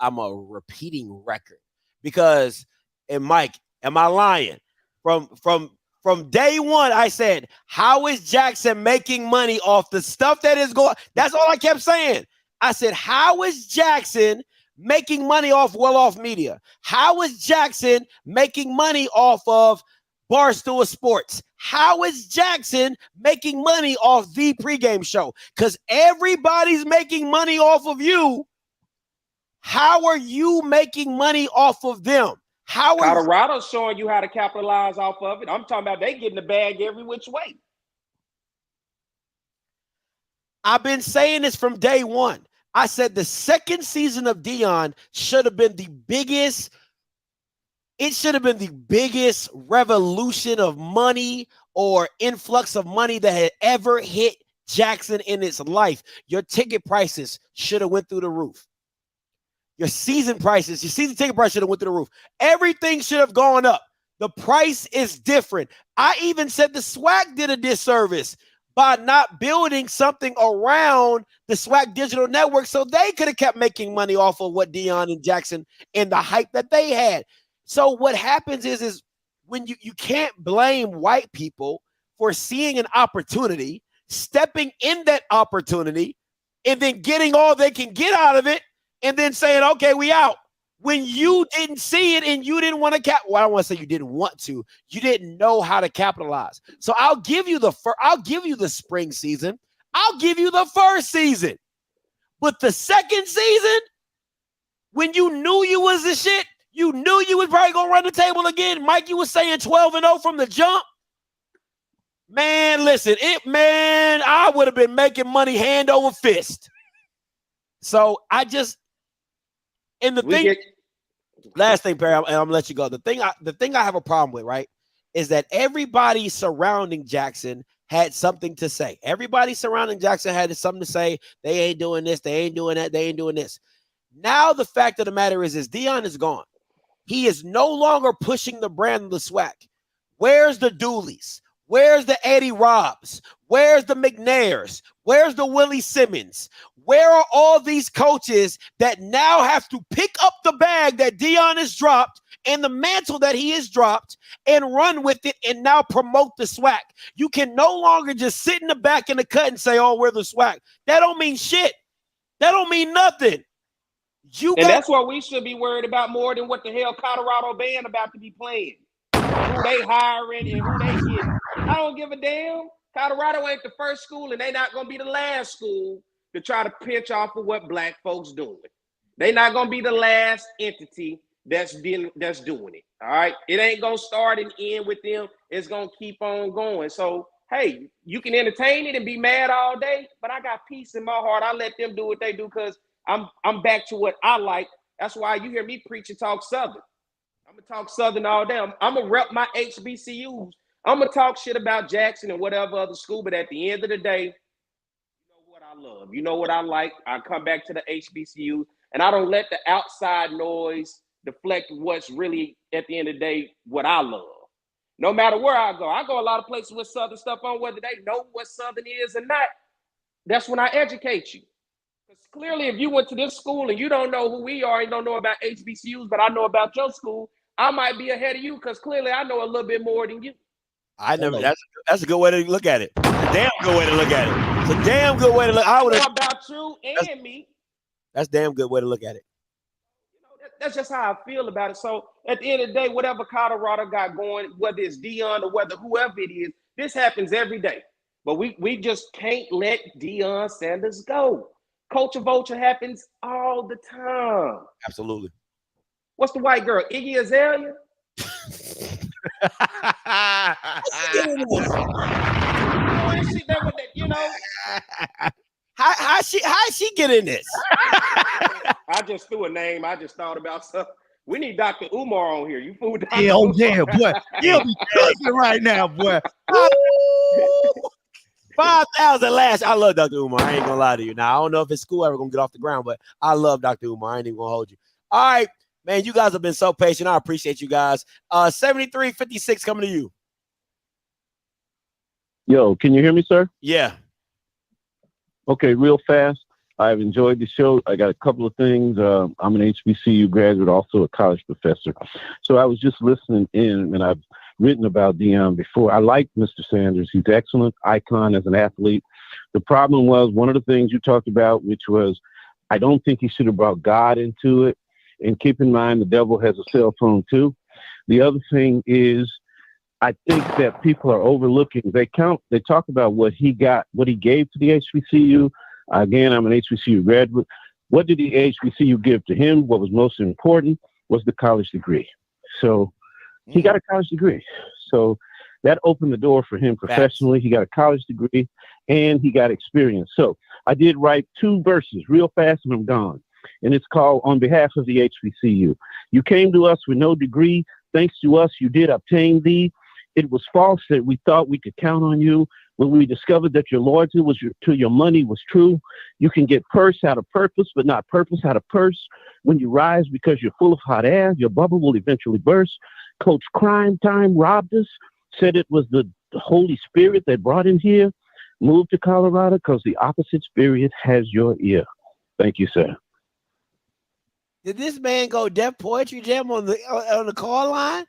I'm a repeating record because, and Mike, am I lying? From day one, I said, how is Jackson making money off the stuff that is going? That's all I kept saying. I said, how is Jackson making money off well-off media? How is Jackson making money off of Barstool Sports? How is Jackson making money off the pregame show? Because everybody's making money off of you. How are you making money off of them? Colorado's showing you how to capitalize off of it. I'm talking about they getting the bag every which way. I've been saying this from day one. I said the second season of Deion should have been the biggest. It should have been the biggest revolution of money or influx of money that had ever hit Jackson in its life. Your ticket prices should have went through the roof. Your season ticket price should have went through the roof. Everything should have gone up. The price is different. I even said the SWAC did a disservice by not building something around the SWAC digital network so they could have kept making money off of what Deion and Jackson and the hype that they had. So what happens is when you can't blame white people for seeing an opportunity, stepping in that opportunity, and then getting all they can get out of it, and then saying, okay, we out. When you didn't see it and you didn't want to I don't want to say you didn't want to. You didn't know how to capitalize. So I'll give you the spring season. I'll give you the first season. But the second season, when you knew you was the shit, you knew you was probably going to run the table again. Mike, you was saying 12-0 from the jump. Man, listen, I would have been making money hand over fist. So last thing, Perry, and I'm gonna let you go. The thing I have a problem with, right, is that everybody surrounding Jackson had something to say. Everybody surrounding Jackson had something to say. They ain't doing this. They ain't doing that. They ain't doing this. Now the fact of the matter is Deion is gone. He is no longer pushing the brand of the SWAC. Where's the Dooleys? Where's the Eddie Robs? Where's the McNairs? Where's the Willie Simmons? Where are all these coaches that now have to pick up the bag that Deion has dropped and the mantle that he has dropped and run with it and now promote the SWAC? You can no longer just sit in the back in the cut and say, oh, we're the SWAC. That don't mean shit. That don't mean nothing. That's what we should be worried about more than what the hell Colorado band about to be playing. Who they hiring and who they getting. I don't give a damn. Colorado ain't the first school and they not going to be the last school to try to pinch off of what black folks doing. They not going to be the last entity that's doing it. All right. It ain't going to start and end with them. It's going to keep on going. So, hey, you can entertain it and be mad all day, but I got peace in my heart. I let them do what they do because I'm back to what I like. That's why you hear me preach and talk Southern. I'm going to talk Southern all day. I'm going to rep my HBCUs. I'm going to talk shit about Jackson and whatever other school, but at the end of the day, you know what I love. You know what I like. I come back to the HBCU, and I don't let the outside noise deflect what's really, at the end of the day, what I love. No matter where I go a lot of places with Southern stuff on, whether they know what Southern is or not. That's when I educate you. Because clearly, if you went to this school and you don't know who we are and don't know about HBCUs, but I know about your school, I might be ahead of you because clearly I know a little bit more than you. I never. That's a good way to look at it. It's a damn good way to look at it. It's a damn good way to look. I would have about you and me. That's a damn good way to look at it. You know, that's just how I feel about it. So at the end of the day, whatever Colorado got going, whether it's Deion or whether whoever it is, this happens every day. But we just can't let Deion Sanders go. Culture vulture happens all the time. Absolutely. What's the white girl? Iggy Azalea? You know, how she get in this? I just threw a name. I just thought about something. We need Dr. Umar on here. You fool Dr. Yeah, oh Umar. yeah, boy. He'll be cooking right now, boy. 5,000 lash. I love Dr. Umar. I ain't gonna lie to you. Now I don't know if his school ever gonna get off the ground, but I love Dr. Umar. I ain't even gonna hold you. All right, man. You guys have been so patient. I appreciate you guys. 7356 coming to you. Yo, can you hear me, sir? Yeah. Okay, real fast. I've enjoyed the show. I got a couple of things. I'm an HBCU graduate, also a college professor. So I was just listening in, and I've written about Deion before. I like Mr. Sanders. He's an excellent icon as an athlete. The problem was one of the things you talked about, which was I don't think he should have brought God into it. And keep in mind, the devil has a cell phone too. The other thing is I think that people are overlooking. They talk about what he got, what he gave to the HBCU. Again, I'm an HBCU graduate. What did the HBCU give to him? What was most important was the college degree. So he got a college degree. So that opened the door for him professionally. He got a college degree and he got experience. So I did write 2 verses real fast and I'm gone. And it's called On Behalf of the HBCU. You came to us with no degree. Thanks to us, you did obtain thee. It was false that we thought we could count on you. When we discovered that your loyalty to your money was true, you can get purse out of purpose, but not purpose out of purse. When you rise because you're full of hot air, your bubble will eventually burst. Coach Crime Time robbed us, said it was the Holy Spirit that brought him here. Moved to Colorado because the opposite spirit has your ear. Thank you, sir. Did this man go Def Poetry Jam on the call line?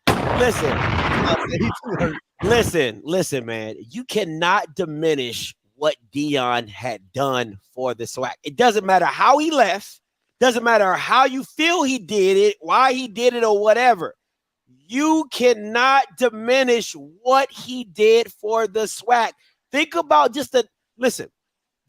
Listen, man. You cannot diminish what Deion had done for the SWAC. It doesn't matter how he left. Doesn't matter how you feel he did it, why he did it, or whatever. You cannot diminish what he did for the SWAC. Think about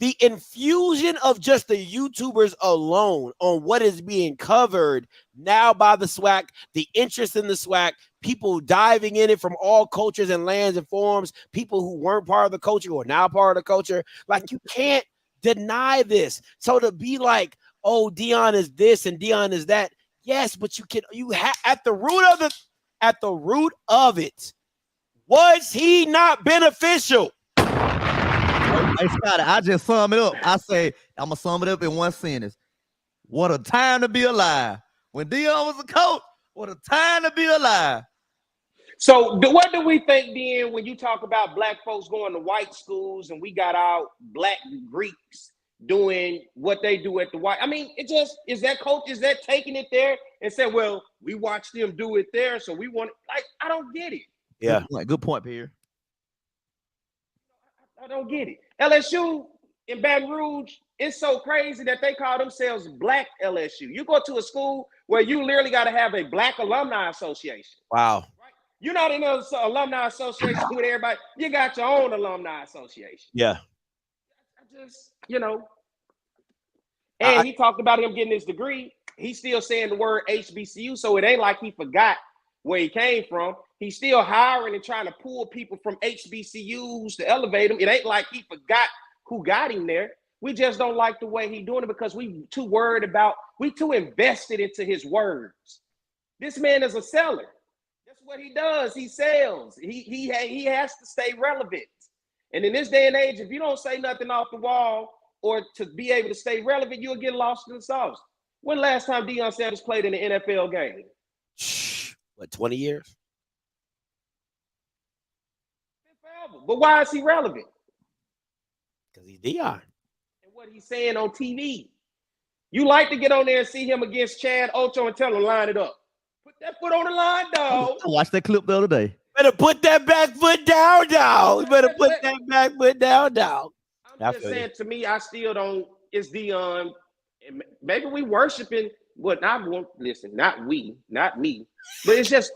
the infusion of just the YouTubers alone on what is being covered now by the SWAC, the interest in the SWAC, people diving in it from all cultures and lands and forms, people who weren't part of the culture or now part of the culture. Like, you can't deny this. So to be like, oh, Deion is this and Deion is that. Yes, but at the root of it, was he not beneficial? Hey, Scotty, I just sum it up. I say, I'm going to sum it up in one sentence. What a time to be alive. When Deion was a coach, what a time to be alive. So what do we think then when you talk about black folks going to white schools and we got our black Greeks doing what they do at the white? I mean, it just, is that taking it there and saying, well, we watched them do it there, so we want, like, I don't get it. Yeah. Good point, Pierre. I don't get it. LSU in Baton Rouge, it's so crazy that they call themselves Black LSU. You go to a school where you literally got to have a Black Alumni Association. Wow. You're not in an alumni association with everybody. You got your own alumni association. Yeah. I just, and he talked about him getting his degree. He's still saying the word HBCU, so it ain't like he forgot where he came from. He's still hiring and trying to pull people from HBCUs to elevate them. It ain't like he forgot who got him there. We just don't like the way he's doing it because we too invested into his words. This man is a seller. That's what he does. He sells. He has to stay relevant. And in this day and age, if you don't say nothing off the wall or to be able to stay relevant, you'll get lost in the sauce. When last time Deion Sanders played in an NFL game? What, 20 years? But why is he relevant? Because he's Deion. And what he's saying on TV. You like to get on there and see him against Chad Ocho and tell him line it up. Put that foot on the line, dog. I watched that clip the other day. Better put that back foot down, dog. You better put that back foot down, dog. I'm just saying, to me, I still don't. It's Deion. Maybe we worshiping what I want. Listen, not me, but it's just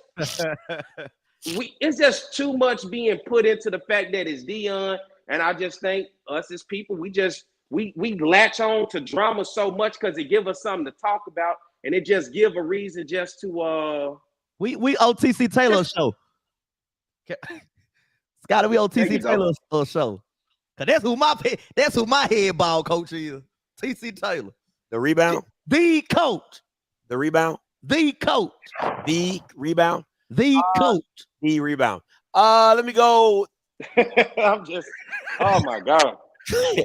it's just too much being put into the fact that it's Deion. And I just think us as people, we latch on to drama so much because it give us something to talk about, and it just give a reason just to we OTC Taylor show. Scotty, we OTC Taylor show. Cause that's who my head ball coach is. TC Taylor. The rebound. The coach. The rebound. The coach. The rebound. The coach. The rebound. Let me go. I'm just, oh my God.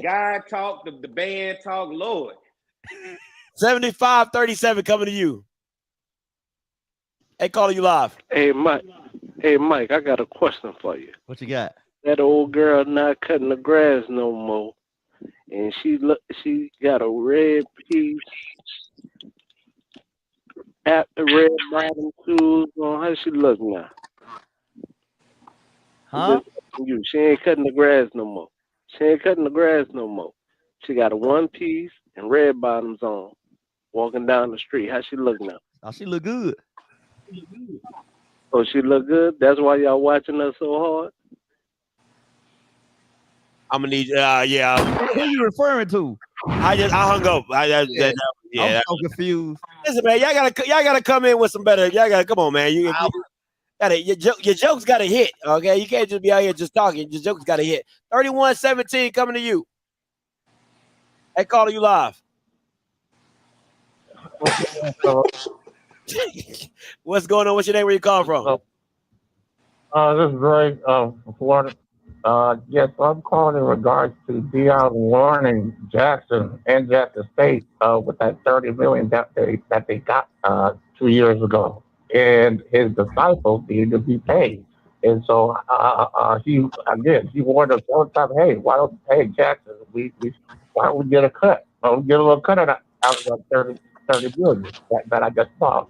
God talk, the band talk, Lord. 75-37 coming to you. Hey, calling you live. Hey, Mike, I got a question for you. What you got? That old girl not cutting the grass no more. And she got a red piece at the red bottom shoes on. How does she look now? Huh? She ain't cutting the grass no more. She got a one piece and red bottoms on, walking down the street. How she look now? Oh, she look good. Oh, she look good? That's why y'all watching her so hard? I'm gonna need, yeah. Who are you referring to? I hung up. I'm so confused. Listen, man, y'all gotta come in with some better. Y'all gotta come on, man. Your jokes gotta hit. Okay, you can't just be out here just talking. Your jokes gotta hit. 31-17 coming to you. Hey, calling you live. What's going on? What's your name? Where you calling from? This is Ray from Florida. Yes, I'm calling in regards to Deion warning Jackson and Jackson State with that $30 million that they got 2 years ago, and his disciples need to be paid. And so he warned us all the time, hey, why don't you pay Jackson? Why don't we get a cut? Why don't we get a little cut out of that $30 million that I just saw.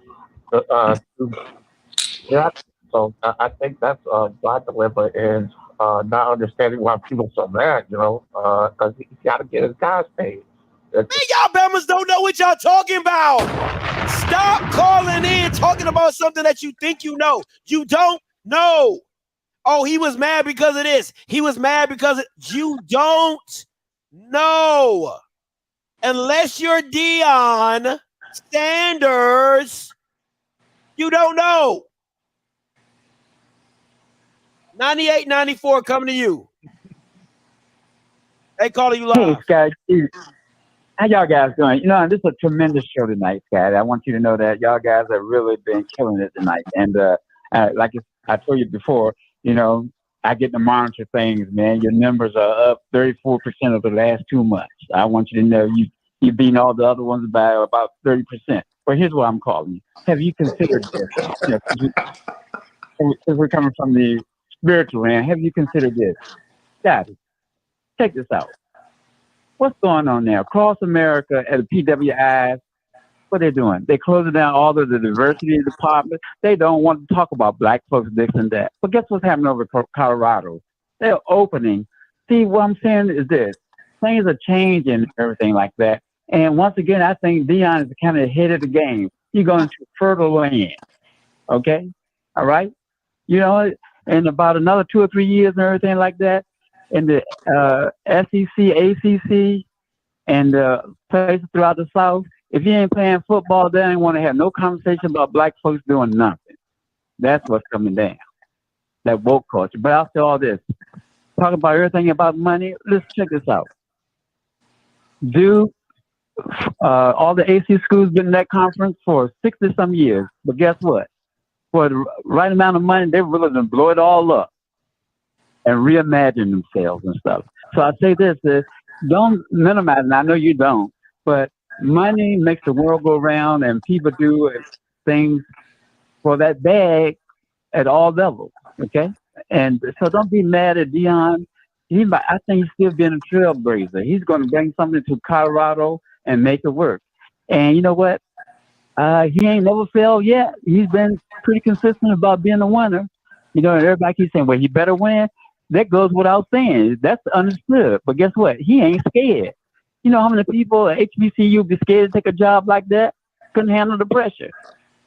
So I think that's God delivered and not understanding why people are so mad, because he got to get his guys paid. Man, y'all Bama's don't know what y'all talking about. Stop calling in talking about something that you think you know. You don't know. Oh, he was mad because of this. He was mad because you don't know. Unless you're Deion Sanders, you don't know. 98-94 coming to you. Hey, calling you live. Hey, Scott. How y'all guys doing? This is a tremendous show tonight, Scott. I want you to know that y'all guys have really been killing it tonight. And like I told you before, I get to monitor things, man. Your numbers are up 34% of the last 2 months. I want you to know you've beaten all the other ones by about 30%. But here's what I'm calling you. Have you considered this? You know, if we're coming from the spiritual end, have you considered this? Daddy, check this out. What's going on now? Across America at the PWIs, what they're doing? They're closing down all of the diversity departments. They don't want to talk about black folks, this and that. But guess what's happening over in Colorado? They're opening. See, what I'm saying is this. Things are changing and everything like that. And once again, I think Deion is kind of ahead of the game. He's going to fertile land. Okay? All right? You know, in about another 2 or 3 years and everything like that, in the SEC, ACC, and places throughout the South, if you ain't playing football, they ain't want to have no conversation about black folks doing nothing. That's what's coming down. That woke culture. But after all this, talk about everything about money, let's check this out. Do all the AC schools been in that conference for 60-some years? But guess what? For the right amount of money, they're willing to blow it all up and reimagine themselves and stuff. So I say this, don't minimize, and I know you don't, but money makes the world go round, and people do things for that bag at all levels, okay? And so don't be mad at Deion. I think he's still being a trailblazer. He's going to bring something to Colorado and make it work. And you know what? He ain't never failed yet. He's been pretty consistent about being a winner. You know, and everybody keeps saying, well, he better win. That goes without saying. That's understood. But guess what? He ain't scared. You know how many people at HBCU be scared to take a job like that? Couldn't handle the pressure.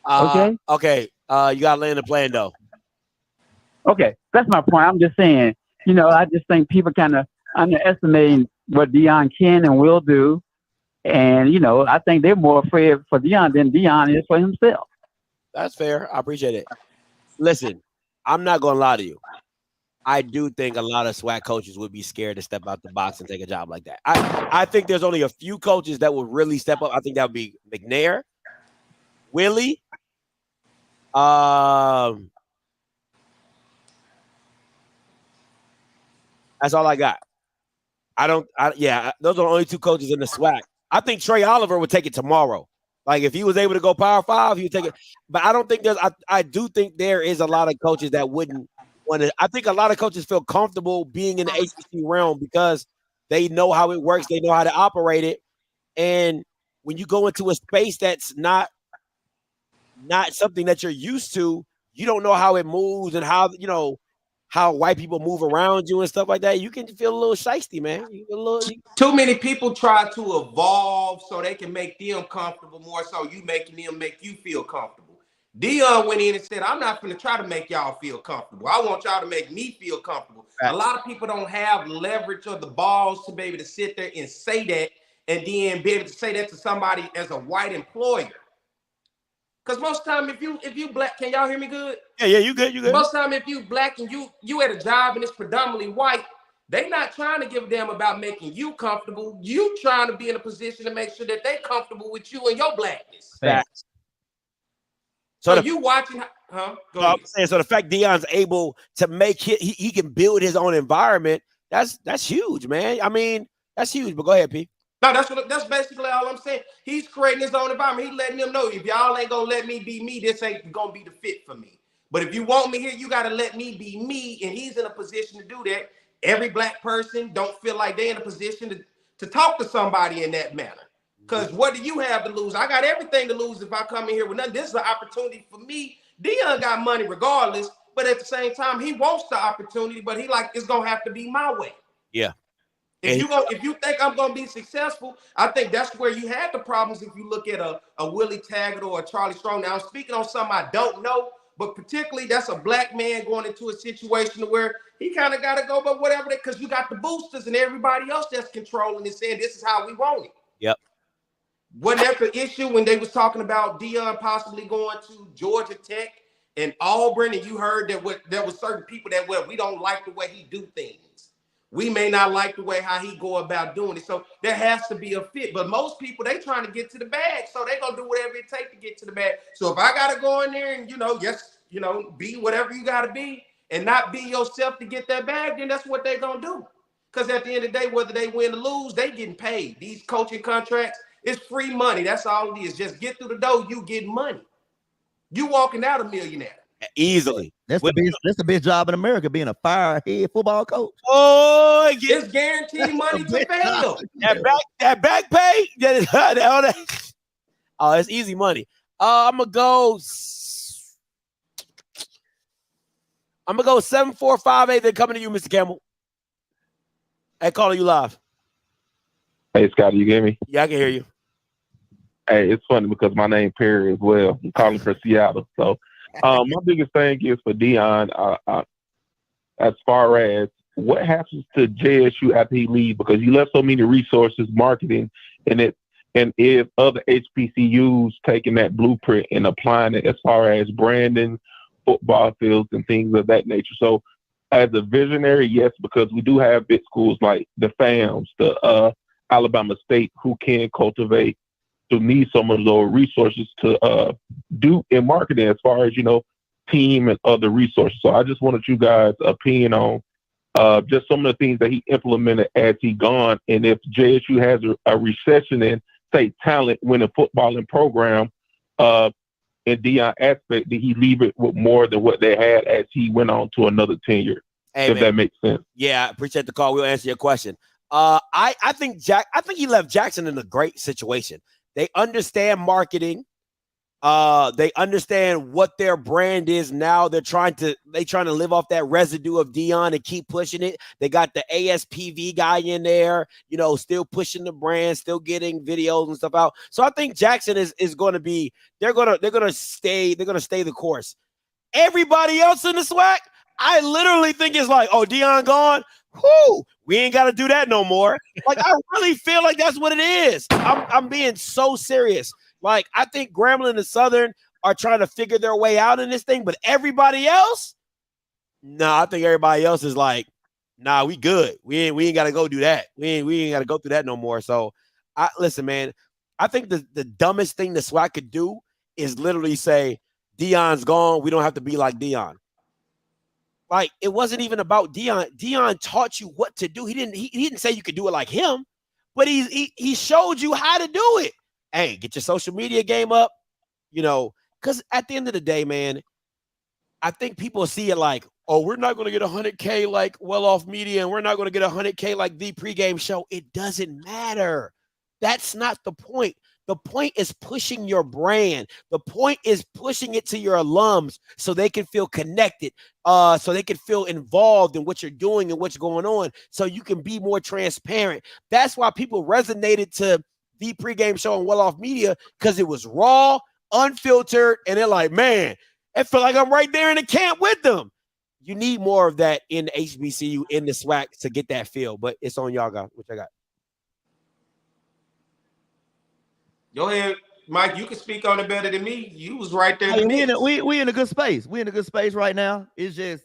Okay? Okay. You got to land the plane, though. Okay. That's my point. I'm just saying, you know, I just think people kind of underestimating what Deion can and will do. And, you know, I think they're more afraid for Deion than Deion is for himself. That's fair. I appreciate it. Listen, I'm not going to lie to you. I do think a lot of SWAC coaches would be scared to step out the box and take a job like that. I think there's only a few coaches that would really step up. I think that would be McNair, Willie, that's all I got. Those are the only two coaches in the SWAC. I think Trey Oliver would take it tomorrow. Like if he was able to go Power 5, he would take it. But I don't think I do think there is a lot of coaches that wouldn't want to. I think a lot of coaches feel comfortable being in the HBC realm because they know how it works. They know how to operate it. And when you go into a space that's not something that you're used to, you don't know how it moves and how, you know, how white people move around you and stuff like that. You can feel a little shiesty, man. Too many people try to evolve so they can make them comfortable more so you making them make you feel comfortable. Deion went in and said, I'm not going to try to make y'all feel comfortable. I want y'all to make me feel comfortable. Right. A lot of people don't have leverage or the balls to be able to sit there and say that and then be able to say that to somebody as a white employer. Because most time, if you black, can y'all hear me good? Yeah, you good, you good. Most time, if you black and you at a job and it's predominantly white, they not trying to give a damn about making you comfortable. You trying to be in a position to make sure that they comfortable with you and your blackness. Facts. So you watching, huh? Go ahead. I'm saying, so the fact Deion's able to make he can build his own environment, that's huge, man. I mean, that's huge. But go ahead, P. No, that's basically all I'm saying. He's creating his own environment. He's letting them know if y'all ain't gonna let me be me, this ain't gonna be the fit for me. But if you want me here, you gotta let me be me, and he's in a position to do that. Every black person don't feel like they're in a position to talk to somebody in that manner. Because what do you have to lose? I got everything to lose if I come in here with nothing. This is an opportunity for me. Deion got money regardless, but at the same time, he wants the opportunity, but he like it's gonna have to be my way. Yeah. If you think I'm gonna be successful, I think that's where you had the problems. If you look at a Willie Taggart or a Charlie Strong. Now I'm speaking on something I don't know, but particularly that's a black man going into a situation where he kind of got to go, but whatever, because you got the boosters and everybody else that's controlling and saying this is how we want it. Yep. Wasn't that the issue when they was talking about Deion possibly going to Georgia Tech and Auburn, and you heard that there was certain people that we don't like the way he do things. We may not like the way how he go about doing it. So there has to be a fit. But most people, they trying to get to the bag. So they going to do whatever it takes to get to the bag. So if I got to go in there and, be whatever you got to be, and not be yourself to get that bag, then that's what they're gonna do. Because at the end of the day, whether they win or lose, they getting paid. These coaching contracts, it's free money. That's all it is. Just get through the door, you get money. You walking out a millionaire. Easily. That's the best job in America, being a firehead football coach. Oh, it's guaranteed money to fail. That back pay. Oh, it's easy money. I'm gonna go 7458. They're coming to you, Mr. Campbell. Hey, calling you live. Hey, Scotty, you hear me? Yeah, I can hear you. Hey, it's funny because my name Perry as well. I'm calling for Seattle. So my biggest thing is for Deion, as far as what happens to JSU after he leaves, because he left so many resources, marketing, and if other HBCUs taking that blueprint and applying it as far as branding, football fields, and things of that nature. So as a visionary, yes, because we do have big schools like the FAMs, the Alabama State, who can cultivate, to need some of those resources to do in marketing as far as, team and other resources. So I just wanted you guys' opinion on just some of the things that he implemented as he gone. And if JSU has a recession in, say, talent, winning footballing program, in Deion aspect, did he leave it with more than what they had as he went on to another tenure? If that makes sense. Yeah, I appreciate the call. We'll answer your question. I think he left Jackson in a great situation. They understand marketing. They understand what their brand is now. They trying to live off that residue of Deion and keep pushing it. They got the ASPV guy in there, still pushing the brand, still getting videos and stuff out. So I think Jackson is going to be. They're gonna stay the course. Everybody else in the SWAC, I literally think it's like, oh, Deion gone. Whoo, we ain't got to do that no more. Like, I really feel like that's what it is. I'm being so serious. Like, I think Grambling and Southern are trying to figure their way out in this thing, but everybody else, I think everybody else is like, we good. We ain't got to go do that. We ain't got to go through that no more. So, listen, man, I think the dumbest thing the SWAC could do is literally say, Deion's gone. We don't have to be like Deion. Like, it wasn't even about Deion. Deion taught you what to do. He didn't say you could do it like him, but he showed you how to do it. Hey, get your social media game up, because at the end of the day, man, I think people see it like, oh, we're not going to get 100K like Well Off Media, and we're not going to get 100K like the pregame show. It doesn't matter. That's not the point. The point is pushing your brand. The point is pushing it to your alums so they can feel connected, so they can feel involved in what you're doing and what's going on, so you can be more transparent. That's why people resonated to the pregame show on Well Off Media, because it was raw, unfiltered, and they're like, man, I feel like I'm right there in the camp with them. You need more of that in the HBCU, in the SWAC, to get that feel. But it's on y'all, guys. What I got? Go ahead, Mike. You can speak on it better than me. You was right there. We in a good space. We in a good space right now. It's just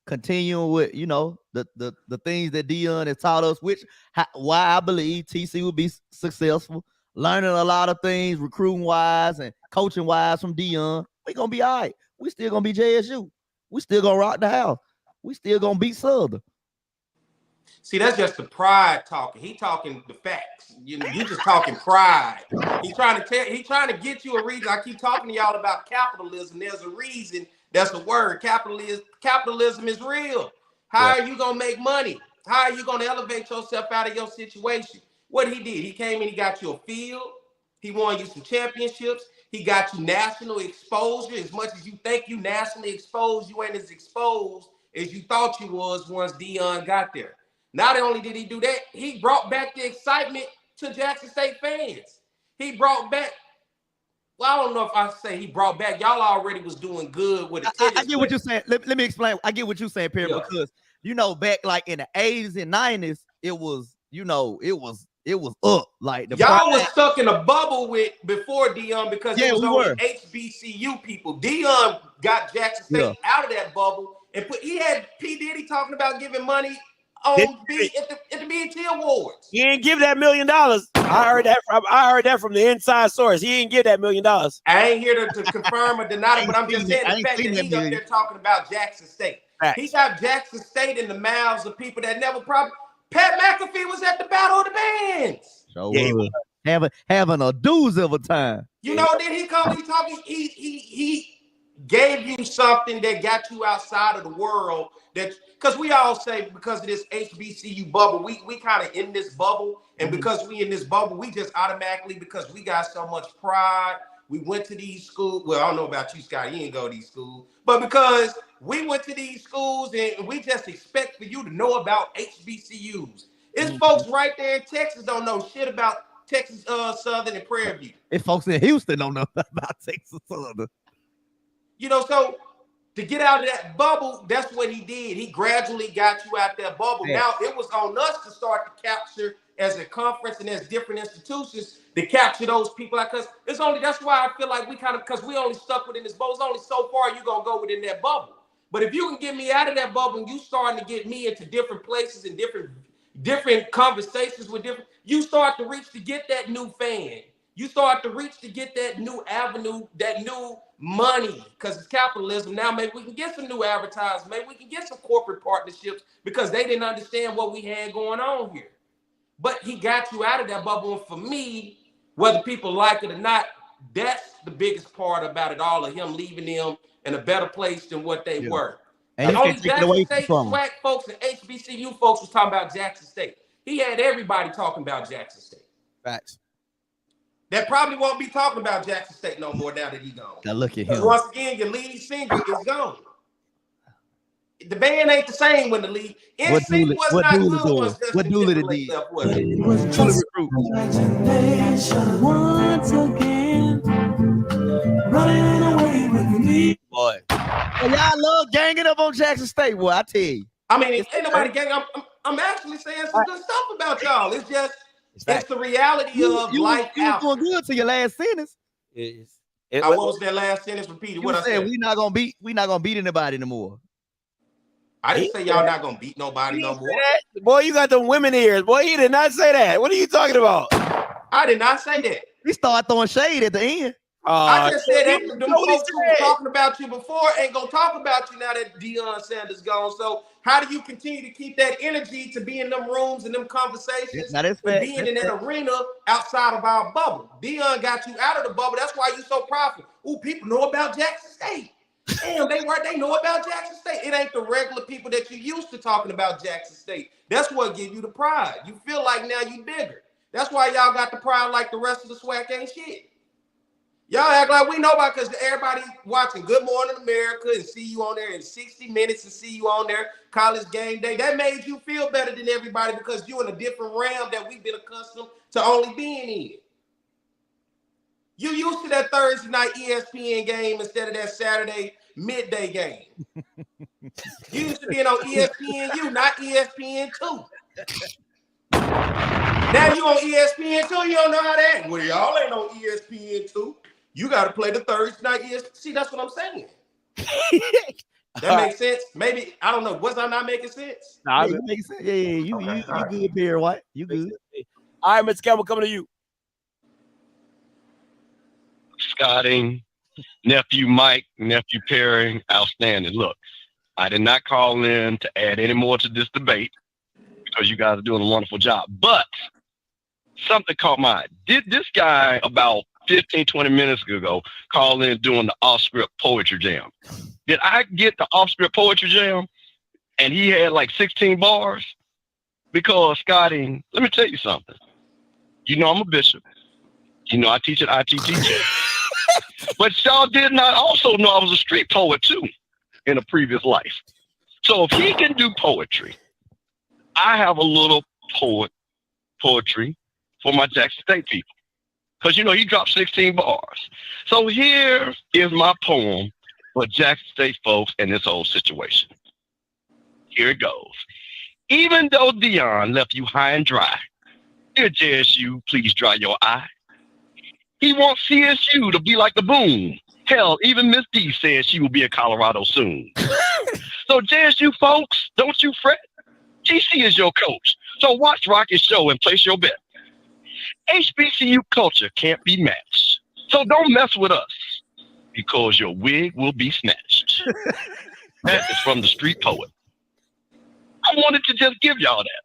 continuing with the things that Deion has taught us, why I believe TC will be successful. Learning a lot of things, recruiting wise and coaching wise from Deion. We gonna be all right. We still gonna be JSU. We still gonna rock the house. We still gonna beat Southern. See, that's just the pride talking. He talking the facts. You just talking pride. He trying to get you a reason. I keep talking to y'all about capitalism. There's a reason. That's a word. Capitalism is real. How are you gonna make money? How are you gonna elevate yourself out of your situation? What he did, he came in, he got you a field. He won you some championships. He got you national exposure. As much as you think you nationally exposed, you ain't as exposed as you thought you was once Deion got there. Not only did he do that, he brought back the excitement to Jackson State fans. He brought back, well, I don't know if I say he brought back. Y'all already was doing good with attendance. I get what you're saying. Let me explain. I get what you're saying, Perry, because back like in the 80s and 90s, it was up. Like y'all was stuck in a bubble before Deion, because it was only HBCU people. Deion got Jackson State out of that bubble and he had P. Diddy talking about giving money at the BET Awards. He didn't give that $1 million. I heard that from the inside source. He didn't give that $1 million. I ain't here to confirm or deny it, but I'm just saying the fact that he's up there talking about Jackson State. He got Jackson State in the mouths of people that never probably. Pat McAfee was at the Battle of the Bands. So having a doozy of a time. You know, then he come, he talking, he gave you something that got you outside of the world. That because we all say because of this HBCU bubble, we kind of in this bubble, and because we in this bubble, we just automatically, because we got so much pride, we went to these schools. Well, I don't know about you, Scott, you didn't go to these schools, but because we went to these schools and we just expect for you to know about HBCUs. It's folks right there in Texas don't know shit about Texas Southern and Prairie View. If folks in Houston don't know about Texas Southern. You know, so to get out of that bubble, that's what he did. He gradually got you out that bubble. Yeah. Now it was on us to start to capture as a conference and as different institutions to capture those people. Because it's only, that's why I feel like we kind of, because we only stuck within this bubble. It's only so far you're going to go within that bubble. But if you can get me out of that bubble and you starting to get me into different places and different conversations with different, you start to reach to get that new fan. You start to reach to get that new avenue, that new money, because it's capitalism. Now maybe we can get some new advertising. Maybe we can get some corporate partnerships because they didn't understand what we had going on here. But he got you out of that bubble. And for me, whether people like it or not, that's the biggest part about it all, of him leaving them in a better place than what they were. And the only Jackson State swag folks and HBCU folks was talking about Jackson State. He had everybody talking about Jackson State. Facts. That probably won't be talking about Jackson State no more now that he's gone. Now look at him. Once again, your lead singer is gone. The band ain't the same when the lead. NSYNC was not good once Justin Timberlake left, was it? It was just imagination once again, running away with me. Boy. And y'all love ganging up on Jackson State, boy, I tell you. I mean, ain't nobody gang. I'm actually saying some good stuff about y'all. It's just, it's the reality of life out. You was doing good to your last sentence. What was that last sentence? Repeated. What I said? We not gonna beat anybody anymore. I didn't say y'all not gonna beat nobody no more. Boy, you got them women ears. Boy, he did not say that. What are you talking about? I did not say that. We started throwing shade at the end. I just said that them folks who were talking about you before ain't gonna talk about you now that Deion Sanders gone. So how do you continue to keep that energy to be in them rooms and them conversations and being in that arena outside of our bubble? Deion got you out of the bubble. That's why you so proud. Ooh, people know about Jackson State. Damn, they know about Jackson State. It ain't the regular people that you used to talking about Jackson State. That's what give you the pride. You feel like now you bigger. That's why y'all got the pride like the rest of the swag ain't shit. Y'all act like we know about because everybody watching Good Morning America and see you on there in 60 Minutes and see you on there College Game Day. That made you feel better than everybody because you're in a different realm that we've been accustomed to only being in. You used to that Thursday night ESPN game instead of that Saturday midday game. You used to be on ESPNU, not ESPN2. Now you on ESPN2, you don't know how that. Well, y'all ain't on ESPN2. You got to play the Thursday night ESPN. See, that's what I'm saying. That makes sense. Maybe, I don't know. Was I not making sense? Nah, it makes sense. Yeah, you good, Bear White. You good. All right, Mr. Campbell, coming to you. Scotting, nephew Mike, nephew Perry, outstanding. Look, I did not call in to add any more to this debate because you guys are doing a wonderful job. But something caught my eye. Did this guy about 15, 20 minutes ago call in doing the off-script poetry jam? Did I get the off-script poetry jam and he had like 16 bars? Because, Scotty, let me tell you something. You know I'm a bishop. You know I teach at ITTJ. But y'all did not also know I was a street poet too in a previous life. So if he can do poetry, I have a little poetry for my Jackson State people. Because, you know, he dropped 16 bars. So here is my poem for Jackson State folks in this whole situation. Here it goes. Even though Deion left you high and dry, dear JSU, please dry your eye. He wants CSU to be like the boom. Hell, even Miss D says she will be in Colorado soon. So JSU folks, don't you fret. GC is your coach. So watch Rocky's show and place your bet. HBCU culture can't be matched. So don't mess with us because your wig will be snatched. That is from the street poet. I wanted to just give y'all that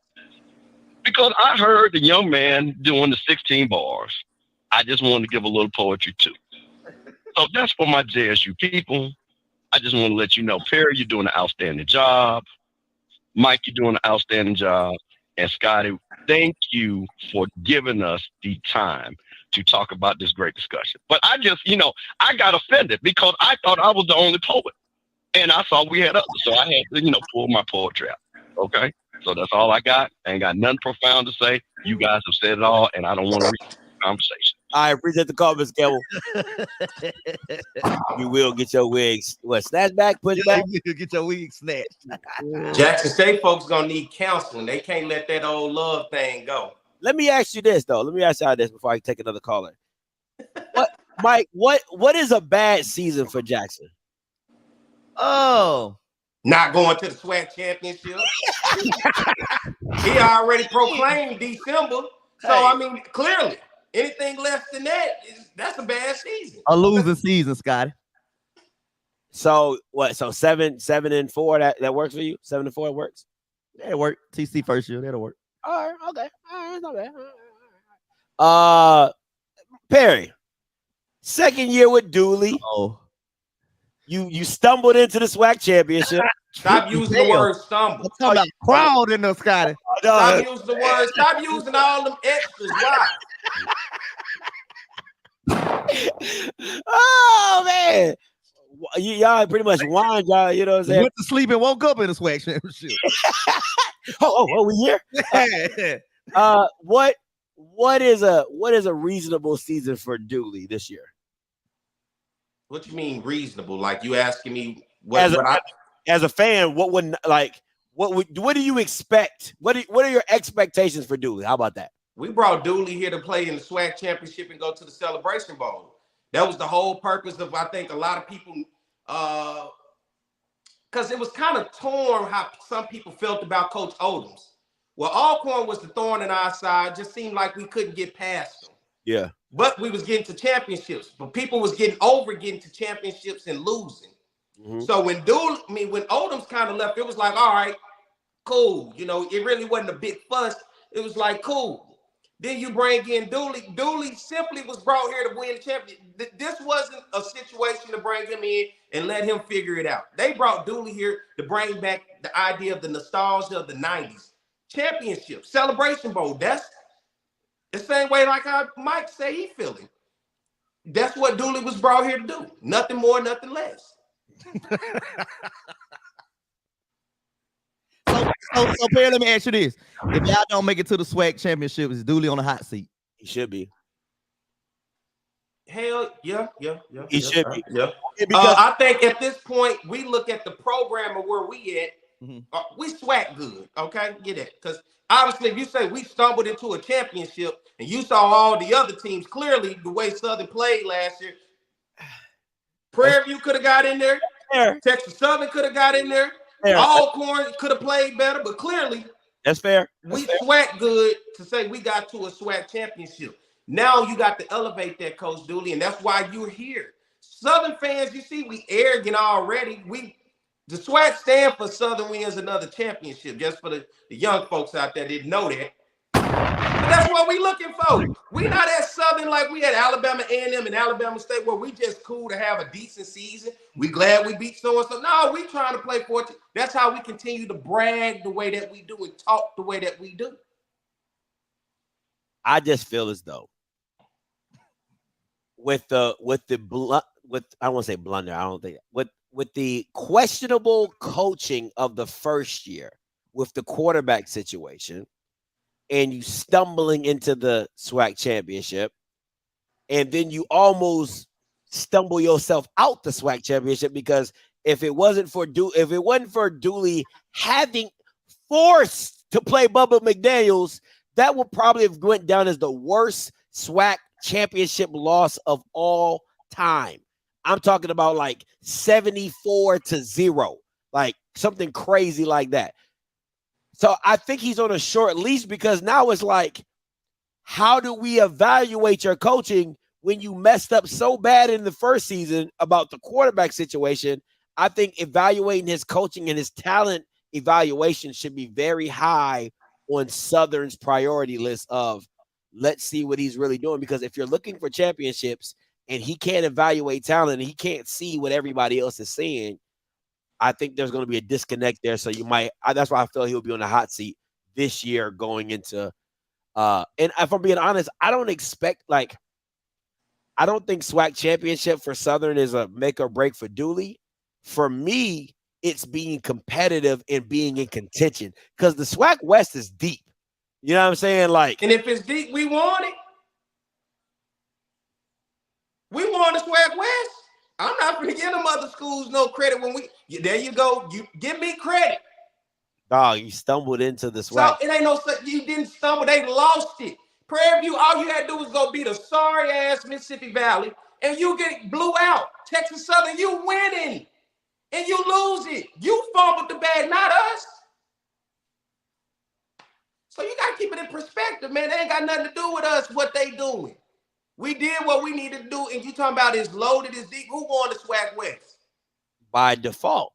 because I heard the young man doing the 16 bars. I just wanted to give a little poetry too. So that's for my JSU people. I just want to let you know, Perry, you're doing an outstanding job. Mike, you're doing an outstanding job. And Scotty, thank you for giving us the time to talk about this great discussion. But I just, I got offended because I thought I was the only poet. And I saw we had others. So I had to, pull my poetry out. Okay? So that's all I got. I ain't got nothing profound to say. You guys have said it all, and I don't want to read the conversation. I appreciate the comments, Campbell. You will get your wigs. What, snatch back, push back? You get your wig snatched. Jackson State folks gonna need counseling. They can't let that old love thing go. Let me ask you this, though. Let me ask y'all this before I take another caller. Mike, what is a bad season for Jackson? Oh. Not going to the SWAC championship. He already proclaimed December. So, I mean, clearly, anything less than that, that's a bad season. A losing season, Scotty. So, what? So, 7-4, that works for you? 7-4 works? That'll work. TC first year, that'll work. All right, okay. All right, it's not bad. Perry, second year with Dooley. Oh. You stumbled into the SWAC championship. Stop using the word stumble. I'm talking about crawled in there, Scotty. Stop using the word. Stop using all them extras. Why? Oh man, y'all pretty much whined, y'all. You know what I'm saying? Went to sleep and woke up in the SWAC championship. oh, we here? What is a reasonable season for Dooley this year? What you mean reasonable? Like you asking me as a fan, what do you expect? What are your expectations for Dooley? How about that? We brought Dooley here to play in the SWAC championship and go to the Celebration Bowl. That was the whole purpose of, I think, a lot of people, because it was kind of torn how some people felt about Coach Odoms. Well, Alcorn was the thorn in our side. Just seemed like we couldn't get past them. Yeah. But we was getting to championships. But people was getting to championships and losing. Mm-hmm. So when Odoms kind of left, it was like, all right, cool. It really wasn't a big fuss. It was like, cool. Then you bring in Dooley. Dooley simply was brought here to win the championship. This wasn't a situation to bring him in and let him figure it out. They brought Dooley here to bring back the idea of the nostalgia of the 90s. Championship, Celebration Bowl. That's the same way like how Mike say he feeling. That's what Dooley was brought here to do. Nothing more, nothing less. So Perry, let me ask you this. If y'all don't make it to the SWAC championship, is Dooley on the hot seat? He should be. Hell, yeah. He should be. Yeah. I think at this point, we look at the program of where we at. Mm-hmm. We SWAC good, okay? Get it? Because obviously, if you say we stumbled into a championship and you saw all the other teams, clearly the way Southern played last year, Prairie View could have got in there. Fair. Texas Southern could have got in there. Alcorn could have played better, but clearly that's fair. We SWAC good to say we got to a SWAC championship. Now you got to elevate that, Coach Dooley, and that's why you're here. Southern fans, you see, we arrogant already. The SWAC stand for Southern wins another championship, just for the young folks out there didn't know that. But that's what we looking for. We not at Southern like we had Alabama A&M and Alabama State where we just cool to have a decent season. We glad we beat so-and-so. No, we trying to play for it. That's how we continue to brag the way that we do and talk the way that we do. I just feel as though with I don't want to say blunder. I don't think with the questionable coaching of the first year with the quarterback situation and you stumbling into the SWAC championship and then you almost stumble yourself out the SWAC championship because if it wasn't for Dooley having forced to play Bubba McDaniels, that would probably have went down as the worst SWAC championship loss of all time. I'm talking about like 74-0, like something crazy like that. So I think he's on a short leash because now it's like, how do we evaluate your coaching when you messed up so bad in the first season about the quarterback situation? I think evaluating his coaching and his talent evaluation should be very high on Southern's priority list of let's see what he's really doing. Because if you're looking for championships and he can't evaluate talent and he can't see what everybody else is seeing, I think there's going to be a disconnect there. So that's why I feel he'll be on the hot seat this year going into and if I'm being honest, I don't think SWAC championship for Southern is a make or break for Dooley. For me, it's being competitive and being in contention because the SWAC West is deep. You know what I'm saying? Like, and if it's deep, we want it. We want the SWAC West. I'm not going to give them other schools no credit when there you go. You give me credit. Dog, you stumbled into the SWAC. So it ain't no such, you didn't stumble, they lost it. Prairie View, all you had to do was go beat a sorry-ass Mississippi Valley, and you get blew out. Texas Southern, you winning, and you lose it. You fumbled the bag, not us. So you got to keep it in perspective, man. They ain't got nothing to do with us, what they doing. We did what we needed to do, and you talking about it's loaded, it's deep. Who won the SWAC West? By default.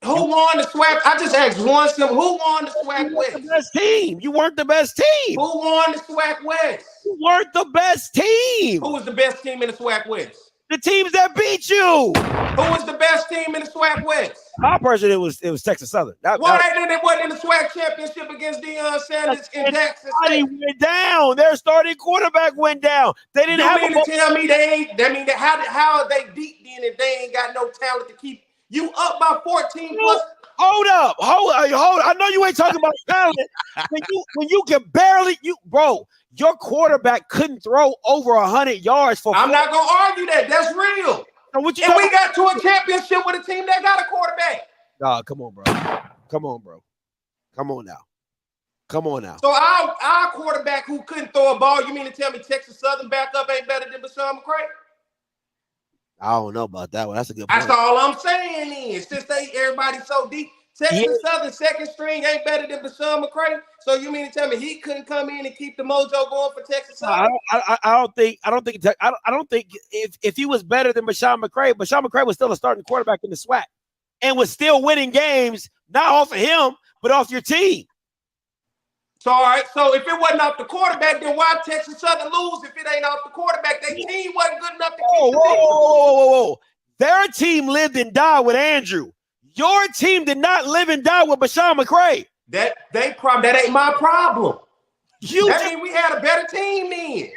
Who won the SWAC? I just asked one simple. Who won the SWAC West? The best team. You weren't the best team. Who won the SWAC West? You weren't the best team. Who was the best team in the SWAC West? The teams that beat you. Who was the best team in the SWAC West? My person, it was Texas Southern. Why they wasn't in the SWAC championship against Deion Sanders in Jackson State? Went down. Their starting quarterback went down. They didn't have. You mean to tell me they ain't? That mean how are they deep then if they ain't got no talent to keep you up by 14 plus? Hold up. I know you ain't talking about talent. When you can barely bro, your quarterback couldn't throw over 100 yards for. I'm not gonna argue that. That's real. And we got to a championship with a team that got a quarterback. Nah, come on, bro. Come on, bro. Come on now. Come on now. So our quarterback who couldn't throw a ball, you mean to tell me Texas Southern backup ain't better than Bashawn McCray? I don't know about that one. That's a good point. That's all I'm saying is since everybody's so deep, Texas Southern second string ain't better than Bashawn McCray. So you mean to tell me he couldn't come in and keep the mojo going for Texas Southern? I don't think if he was better than Bashawn McCray was still a starting quarterback in the SWAC and was still winning games, not off of him, but off your team. So all right, so if it wasn't off the quarterback, then why Texas Southern lose if it ain't off the quarterback? Their team wasn't good enough to keep the team. Whoa. Their team lived and died with Andrew. Your team did not live and die with Bashawn McCray. That ain't my problem. That mean we had a better team then.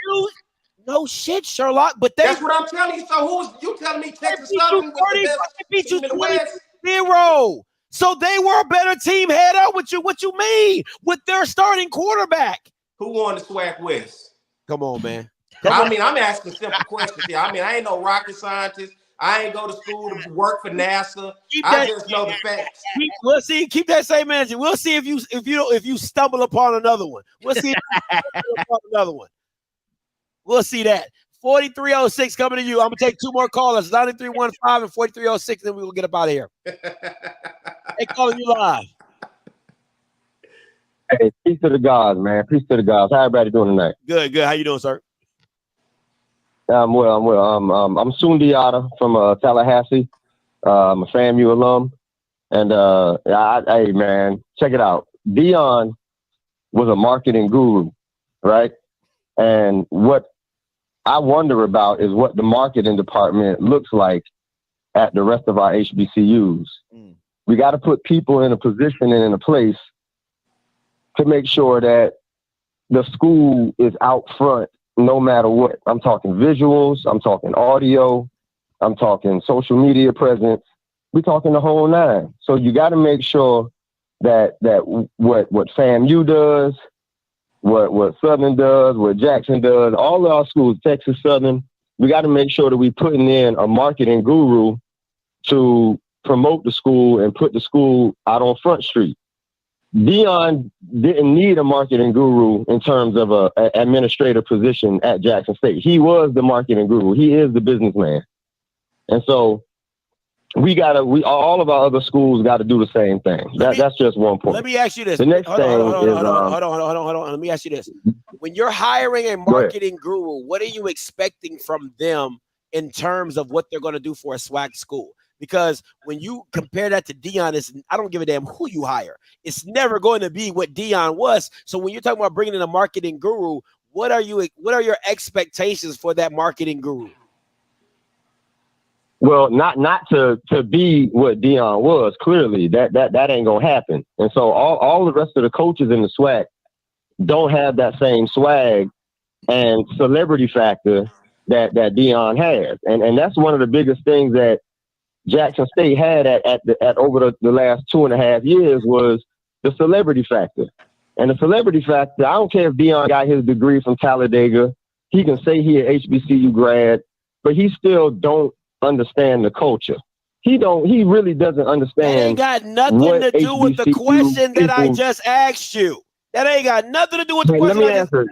No shit, Sherlock. But that's what I'm telling you. So you telling me Texas Southern was the best team in the West? 0. So they were a better team head up with you. What you mean? With their starting quarterback. Who won the SWAC West? Come on, man. I'm asking simple questions here. I ain't no rocket scientist. I ain't go to school to work for NASA. I just know the facts. We'll see. Keep that same energy. We'll see if you stumble upon another one. We'll see if you stumble upon another one. We'll see that. 4306 coming to you. I'm gonna take 2 more callers. 9315 and 4306. Then we will get up out of here. Hey, calling you live. Hey, peace to the gods, man. Peace to the gods. How everybody doing tonight? Good. How you doing, sir? I'm well. I'm Sundiata from Tallahassee. I'm a FAMU alum. And hey, man, check it out. Deion was a marketing guru, right? And what I wonder about is what the marketing department looks like at the rest of our HBCUs. We got to put people in a position and in a place to make sure that the school is out front no matter what. I'm talking visuals, I'm talking audio, I'm talking social media presence. We're talking the whole 9. So you got to make sure that what FAMU does, what Southern does, what Jackson does, all of our schools, Texas Southern, we got to make sure that we're putting in a marketing guru to promote the school and put the school out on Front Street. Deion didn't need a marketing guru in terms of an administrative position at Jackson State. He was the marketing guru. He is the businessman. And so all of our other schools got to do the same thing. That's just one point. Let me ask you this. The next thing is hold on. Let me ask you this. When you're hiring a marketing guru, what are you expecting from them in terms of what they're going to do for a SWAC school? Because when you compare that to Deion, I don't give a damn who you hire. It's never going to be what Deion was. So when you're talking about bringing in a marketing guru, what are your expectations for that marketing guru? Well, not to be what Deion was. Clearly, that ain't gonna happen. And so all the rest of the coaches in the SWAC don't have that same swag and celebrity factor that Deion has. And that's one of the biggest things that Jackson State had at over the last 2.5 years was the celebrity factor. And the celebrity factor, I don't care if Deion got his degree from Talladega, he can say he an HBCU grad, but he still don't understand the culture. He really doesn't understand. That ain't got nothing to do with the question that I just asked you. That ain't got nothing to do with the question. Let me answer.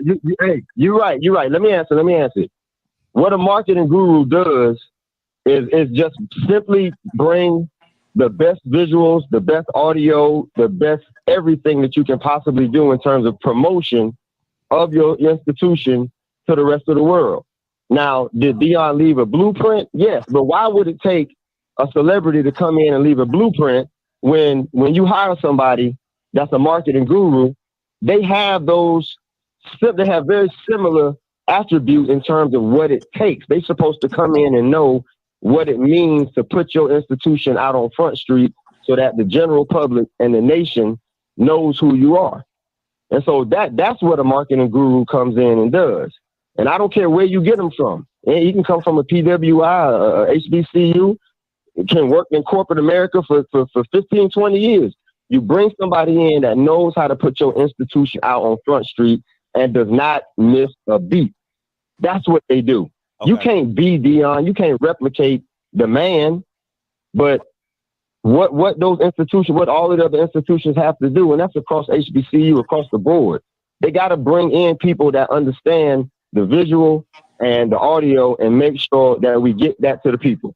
You're right. Let me answer. What a marketing guru does is just simply bring the best visuals, the best audio, the best everything that you can possibly do in terms of promotion of your institution to the rest of the world. Now, did Deion leave a blueprint? Yes, but why would it take a celebrity to come in and leave a blueprint when you hire somebody that's a marketing guru? They have very similar attributes in terms of what it takes. They're supposed to come in and know what it means to put your institution out on Front Street so that the general public and the nation knows who you are. And so that's what a marketing guru comes in and does. And I don't care where you get them from. You can come from a PWI, a HBCU. It can work in corporate America for 15, 20 years. You bring somebody in that knows how to put your institution out on Front Street and does not miss a beat. That's what they do. Okay. You can't be Deion. You can't replicate the man. But what those institutions, what all of the other institutions have to do, and that's across HBCU, across the board, they got to bring in people that understand the visual and the audio and make sure that we get that to the people.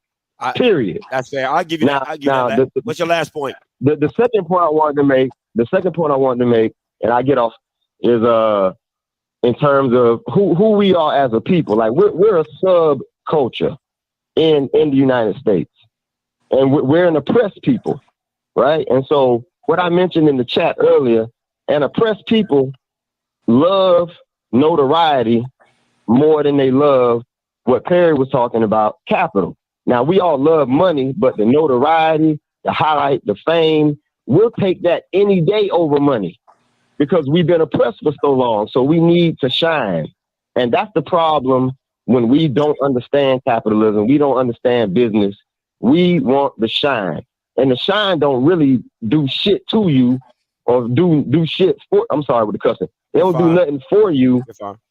Period. That's fair. I'll give you that. What's your last point? The second point I wanted to make, and I get off, is in terms of who we are as a people. Like we're a subculture in the United States, and we're an oppressed people, right? And so what I mentioned in the chat earlier, an oppressed people love notoriety more than they love what Perry was talking about, capital. Now, we all love money, but the notoriety, the highlight, the fame, we'll take that any day over money because we've been oppressed for so long. So we need to shine. And that's the problem when we don't understand capitalism. We don't understand business. We want the shine. And the shine don't really do shit to you or do shit for, I'm sorry with the cussing. They don't do nothing for you,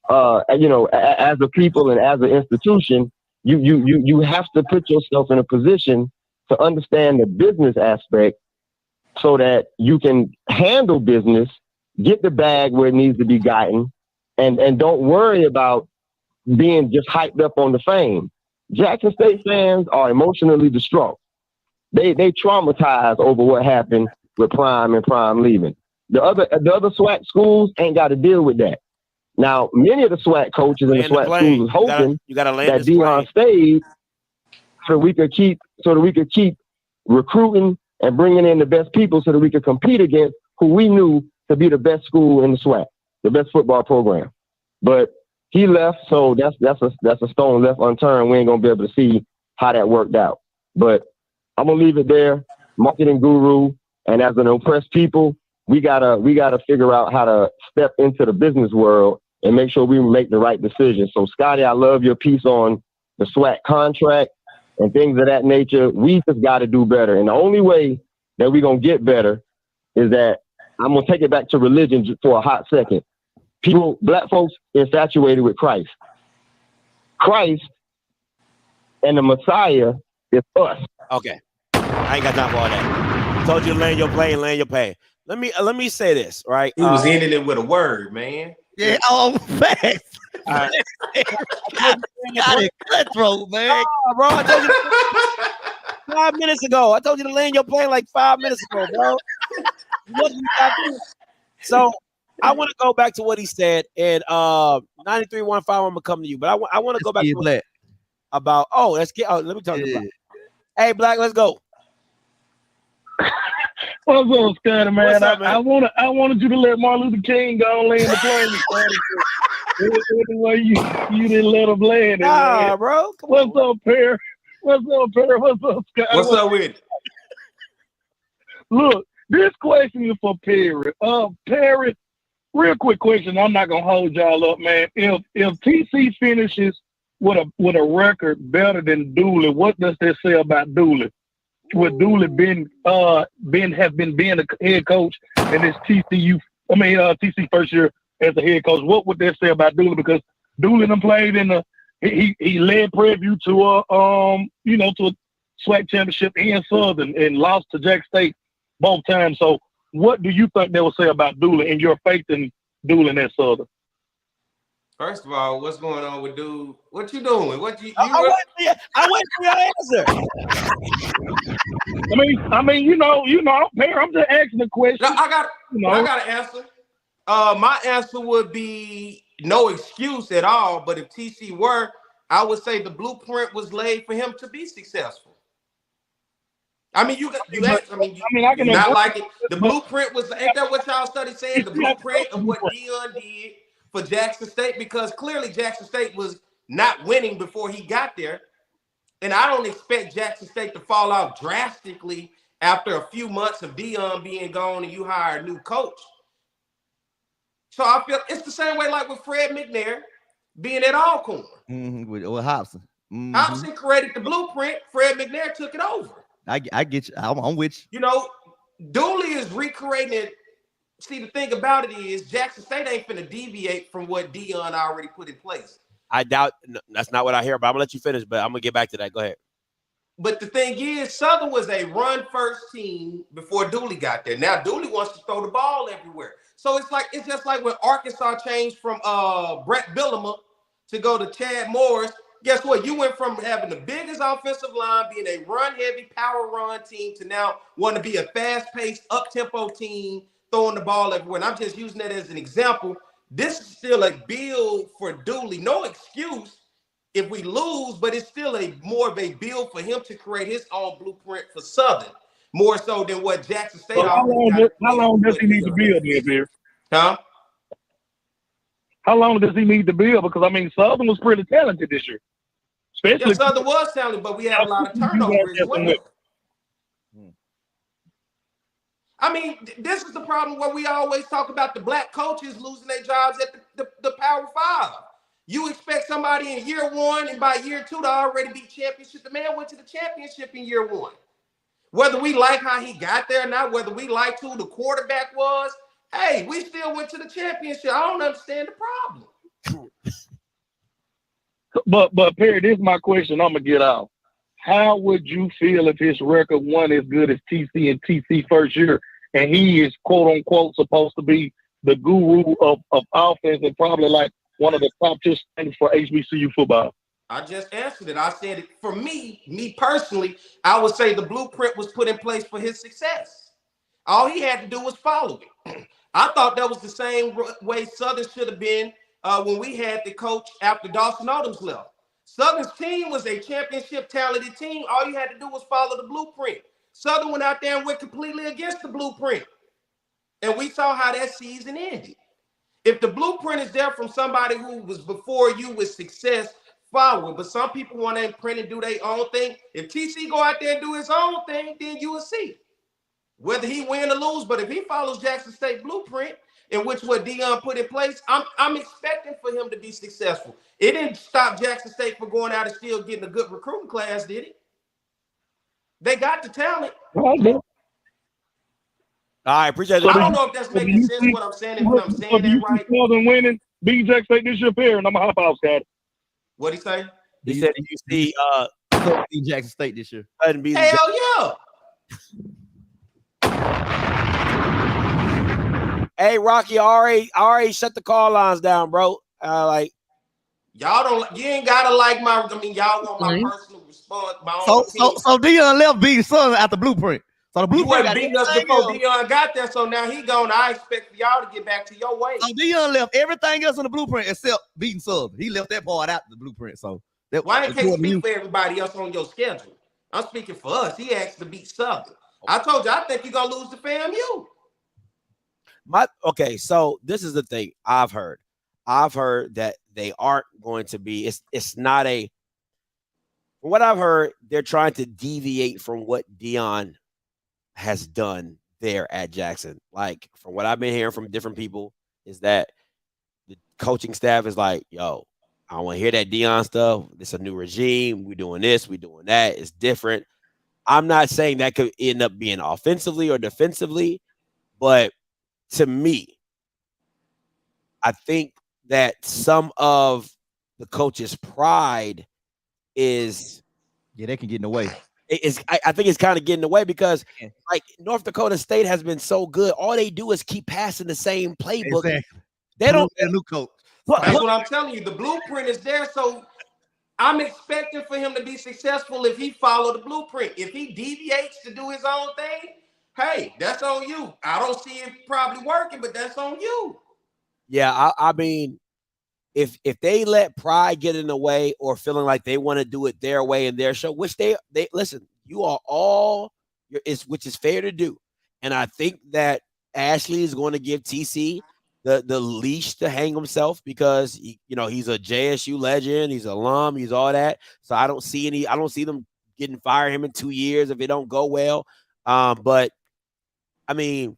as a people and as an institution. You have to put yourself in a position to understand the business aspect so that you can handle business, get the bag where it needs to be gotten, and don't worry about being just hyped up on the fame. Jackson State fans are emotionally distraught. They traumatized over what happened with Prime and Prime leaving. The other SWAC schools ain't got to deal with that. Now, many of the SWAC coaches and the SWAC schools was hoping that Deion stayed so we could keep recruiting and bringing in the best people so that we could compete against who we knew to be the best school in the SWAC, the best football program. But he left, so that's a stone left unturned. We ain't gonna be able to see how that worked out. But I'm gonna leave it there. Marketing guru, and as an oppressed people, we gotta figure out how to step into the business world and make sure we make the right decision. So, Scotty, I love your piece on the SWAC contract and things of that nature. We just got to do better. And the only way that we're going to get better is that I'm going to take it back to religion for a hot second. Black folks infatuated with Christ. Christ and the Messiah is us. Okay. I ain't got time for all that. Told you to land your plane, land your pay. Let me say this, right? He was ending it with a word, man. Yeah, facts. Right. Cutthroat, man. Oh, bro, I told you 5 minutes ago. I told you to land your plane like 5 minutes ago, bro. So I want to go back to what he said, and 9315. I'm gonna come to you, but I want to go back to about. Oh, let me talk about. Hey, Black, let's go. What's up, Scotty, man? What's up, man? I wanted you to let Martin Luther King go and land the plane. Anyway, you didn't let him land it, Nah, man. bro. What's up, Perry? What's up, Perry? What's up, Scotty? What's up with it? Look, this question is for Perry. Perry, real quick question. I'm not gonna hold y'all up, man. If TC finishes with a record better than Dooley, what does that say about Dooley? Would Dooley been being a head coach and this TC first year as a head coach? What would that say about Dooley? Because Dooley done played in he led Prairie View to a SWAC championship in Southern and lost to Jack State both times. So what do you think they will say about Dooley and your faith in Dooley at Southern? First of all, what's going on with dude? What you doing? What you? I wait for your answer. I mean, Perry, I'm just asking the question. No, I got an answer. My answer would be no excuse at all. But if TC were, I would say the blueprint was laid for him to be successful. I mean, you not like it. The blueprint was, ain't that what y'all study saying? The blueprint of what Deion did for Jackson State, because clearly Jackson State was not winning before he got there. And I don't expect Jackson State to fall off drastically after a few months of Deion being gone and you hire a new coach. So I feel it's the same way like with Fred McNair being at Alcorn. With Hobson. Hobson created the blueprint. Fred McNair took it over. I get you. I'm with you. You know, Dooley is recreating it. See, the thing about it is Jackson State ain't finna deviate from what Deion already put in place. I doubt that's not what I hear, but I'm gonna let you finish. But I'm gonna get back to that. Go ahead. But the thing is, Southern was a run-first team before Dooley got there. Now Dooley wants to throw the ball everywhere. So it's just like when Arkansas changed from Brett Bielema to go to Chad Morris. Guess what? You went from having the biggest offensive line, being a run-heavy, power-run team, to now wanting to be a fast-paced, up-tempo team, throwing the ball everywhere. And I'm just using that as an example. This is still a build for Dooley. No excuse if we lose, but it's still more of a build for him to create his own blueprint for Southern, more so than what Jackson State. Well, how long does he need to build here? Huh? How long does he need to build? Because I mean, Southern was pretty talented this year. Especially Southern was talented, but we had a lot of turnover as well. I mean, this is the problem where we always talk about the black coaches losing their jobs at the Power 5. You expect somebody in year one and by year two to already be championship. The man went to the championship in year one. Whether we like how he got there or not, whether we liked who the quarterback was, hey, we still went to the championship. I don't understand the problem. But Perry, this is my question. I'm gonna get out. How would you feel if his record wasn't as good as TC and TC first year, and he is quote unquote supposed to be the guru of offense and probably like one of the top 10 things for HBCU football? I just answered it. I said it for me personally, I would say the blueprint was put in place for his success. All he had to do was follow it. I thought that was the same way Southern should have been when we had the coach after Dawson Odoms left. Southern's team was a championship talented team. All you had to do was follow the blueprint. Southern went out there and went completely against the blueprint. And we saw how that season ended. If the blueprint is there from somebody who was before you with success, follow it. But some people want to imprint and do their own thing. If TC go out there and do his own thing, then you will see. Whether he win or lose, but if he follows Jackson State blueprint, in which what Deion put in place, I'm expecting for him to be successful. It didn't stop Jackson State from going out and still getting a good recruiting class, did it? They got the talent. All right, appreciate it. I don't know if that's making sense what I'm saying, if I'm saying that right. Southern winning, beat Jackson State this year, Perry, and I'm a hop out, Scott. What'd he say? He said you see beat Jackson State this year. Hell yeah. Hey, Rocky, already shut the call lines down, bro. Y'all don't. You ain't gotta like my. I mean, y'all want my personal response. So Deion left beating Southern at the blueprint. So the blueprint. You wasn't beating us before Deion got there, so now he gone. I expect for y'all to get back to your way. So Deion left everything else in the blueprint except beating Southern. He left that part out of the blueprint. So why can't speak for everybody else on your schedule? I'm speaking for us. He asked to beat Southern. I told you, I think you're gonna lose to FAMU. Okay, so this is the thing I've heard. I've heard that they aren't going to be. It's not a. From what I've heard, they're trying to deviate from what Deion has done there at Jackson. Like from what I've been hearing from different people, is that the coaching staff is like, "Yo, I don't want to hear that Deion stuff. It's a new regime. We're doing this. We're doing that. It's different." I'm not saying that could end up being offensively or defensively, but to me, I think that some of the coach's pride is they can get in the way. I think it's kind of getting away because like North Dakota State has been so good. All they do is keep passing the same playbook. Exactly. They don't a new coach. That's what I'm telling you. The blueprint is there, so I'm expecting for him to be successful if he follow the blueprint. If he deviates to do his own thing, hey, that's on you. I don't see it probably working, but that's on you. Yeah, I mean, if they let pride get in the way or feeling like they want to do it their way in their show, which they listen, you are all which is fair to do. And I think that Ashley is going to give TC the leash to hang himself because he's a JSU legend, he's an alum, he's all that. So I don't see them getting fired him in 2 years if it don't go well. But I mean,